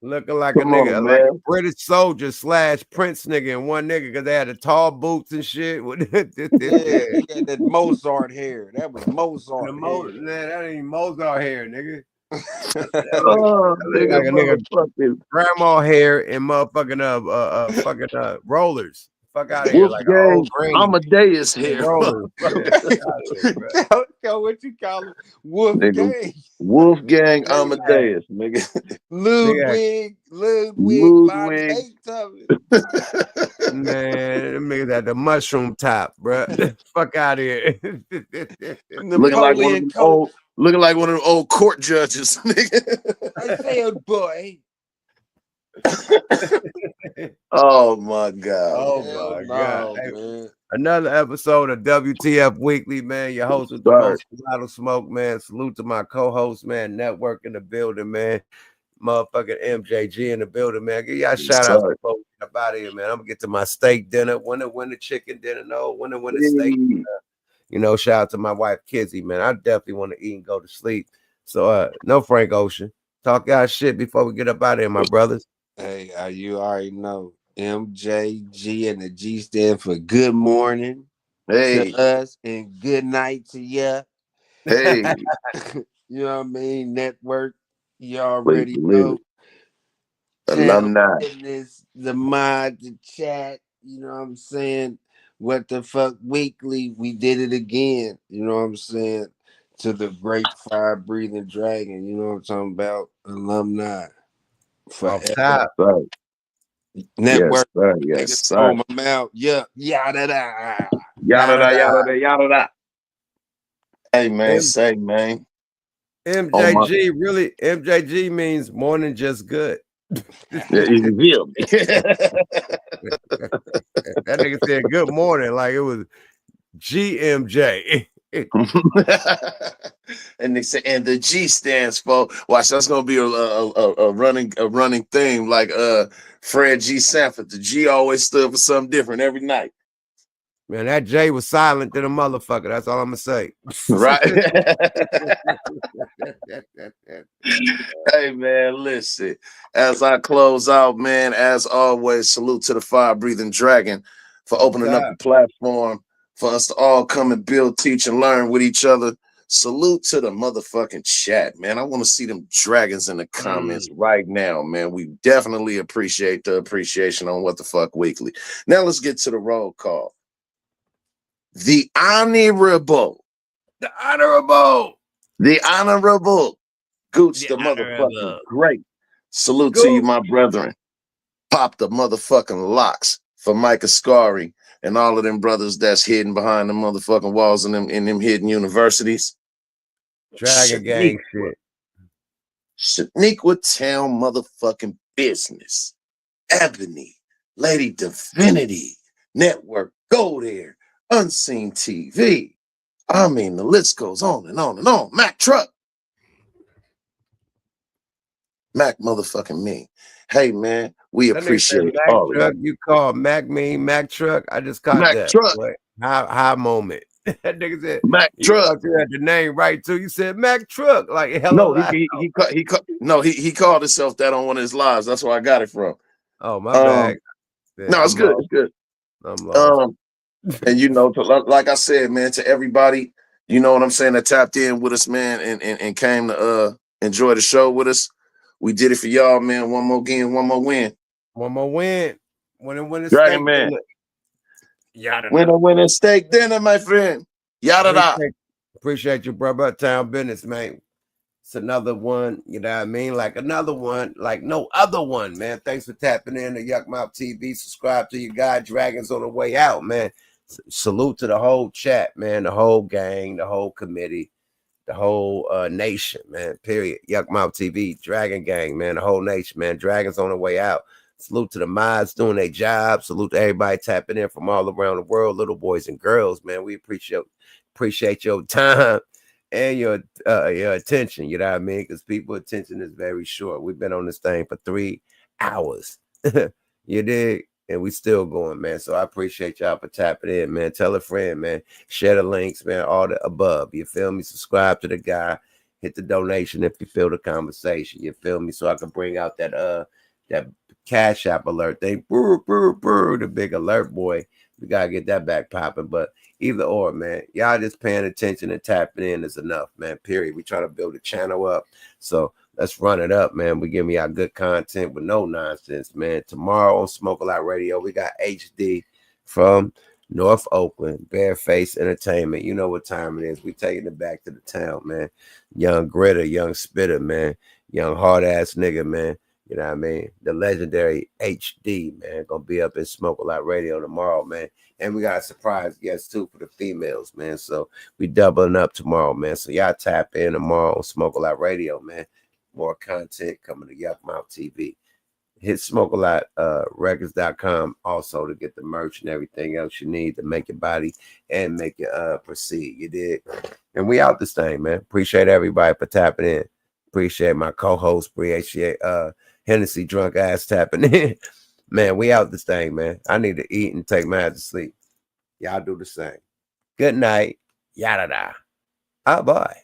Looking like a nigga, like a British soldier / Prince nigga and one nigga because they had the tall boots and shit. He had that Mozart hair. That was Mozart hair. Man, that ain't Mozart hair, nigga. Nigga, like a nigga grandma hair and motherfucking fucking rollers. Fuck out of here, like an old granny. Amadeus hair. Rollers. What you call it? Wolfgang. Wolfgang Amadeus, nigga. Ludwig von Beethoven. Man, them niggas had the mushroom top, bro. Fuck out of here. Looking like one of them old court judges, nigga. I said, boy. Oh my god! Oh my god! Another episode of WTF Weekly, man. Your host with the most lot of smoke, man. Salute to my co-host, man. Network in the building, man. Motherfucking MJG in the building, man. Give y'all shout outs before we get up out of here, man. I'm gonna get to my steak dinner. Winner chicken dinner. No, winner steak dinner. You know, shout out to my wife Kizzy, man. I definitely want to eat and go to sleep. So no Frank Ocean. Talk y'all shit before we get up out of here, my brothers. Hey, you already know MJG, and the G stand for good morning to us and good night to ya. Hey. You know what I mean? Network, you already know. Alumni. Fitness, the mod, the chat, you know what I'm saying? What the fuck weekly, we did it again, you know what I'm saying? To the great fire breathing dragon, you know what I'm talking about? Alumni. Off top. Right. Network. Yes, sir. On my mouth. Yeah. Yada da. Yada da. Hey man, say man. MJG means morning just good. Yeah, you feel me. That nigga said good morning like it was GMJ. And they say, and the G stands for, watch, that's gonna be a running theme, like Fred G. Sanford. The G always stood for something different every night. Man, that J was silent than a motherfucker. That's all I'm gonna say. Right. Hey man, listen. As I close out, man, as always, salute to the fire breathing dragon for opening up the platform for us to all come and build, teach, and learn with each other. Salute to the motherfucking chat, man. I want to see them dragons in the comments right now, man. We definitely appreciate the appreciation on What the Fuck Weekly. Now let's get to the roll call. The honorable Gooch, the motherfucking great. Salute to you, my brethren. Pop the motherfucking locks for Mike Ascari and all of them brothers that's hidden behind the motherfucking walls in them hidden universities. Dragon gang shit. Shaniqua Town motherfucking business. Ebony, Lady Divinity, Network, Go There, Unseen TV. I mean, the list goes on and on and on. Mac Truck. Mac motherfucking me. Hey, man, we appreciate all of Truck. You call Mac me, Mac Truck. I just caught Mac that. Truck. Boy, high moment. That nigga said Mac Truck. You had the name right too. You said Mac Truck. Like hello. No, he called himself that on one of his lives. That's where I got it from. Oh, my bad. No, it's good. It's good. I'm lost. And you know, like I said, man, to everybody, you know what I'm saying, that tapped in with us, man, and came to enjoy the show with us. We did it for y'all, man. One more game, one more win. One more win. Win Dragon man. Winner steak dinner, my friend. Yada da. Appreciate you, brother. Town business, man. It's another one, you know what I mean? Like another one, like no other one, man. Thanks for tapping in to Yuck Mouth TV. Subscribe to your guy, Dragons on the way out, man. Salute to the whole chat, man, the whole gang, the whole committee, the whole nation, man, period. Yuck Mouth TV, Dragon Gang, man, the whole nation, man. Dragons on the way out. Salute to the mods doing their job. Salute to everybody tapping in from all around the world, little boys and girls, man. We appreciate your time and your attention, you know what I mean? Because people's attention is very short. We've been on this thing for 3 hours. You dig? And we still going, man. So I appreciate y'all for tapping in, man. Tell a friend, man. Share the links, man. All the above. You feel me? Subscribe to the guy. Hit the donation if you feel the conversation. You feel me? So I can bring out that Cash App alert thing. The big alert boy. We gotta get that back popping. But either or, man. Y'all just paying attention and tapping in is enough, man. Period. We trying to build a channel up. So let's run it up, man. We give me our good content with no nonsense, man. Tomorrow on Smoke a Lot Radio, we got HD from North Oakland, Bareface Entertainment. You know what time it is. We taking it back to the town, man. Young Gritter, young Spitter, man. Young hard ass nigga, man. You know what I mean? The legendary HD, man. Gonna be up in Smoke a Lot Radio tomorrow, man. And we got a surprise guest too for the females, man. So we doubling up tomorrow, man. So y'all tap in tomorrow on Smoke a Lot Radio, man. More content coming to Yuck Mouth TV. hit smokealot records.com also to get the merch and everything else you need to make your body and make you proceed. You did. And we out this thing, man. Appreciate everybody for tapping in. Appreciate my co-host. Appreciate Hennessy drunk ass tapping in. Man, we out this thing, man. I need to eat and take my ass to sleep. Y'all do the same. Good night. Yada da. Ah, bye.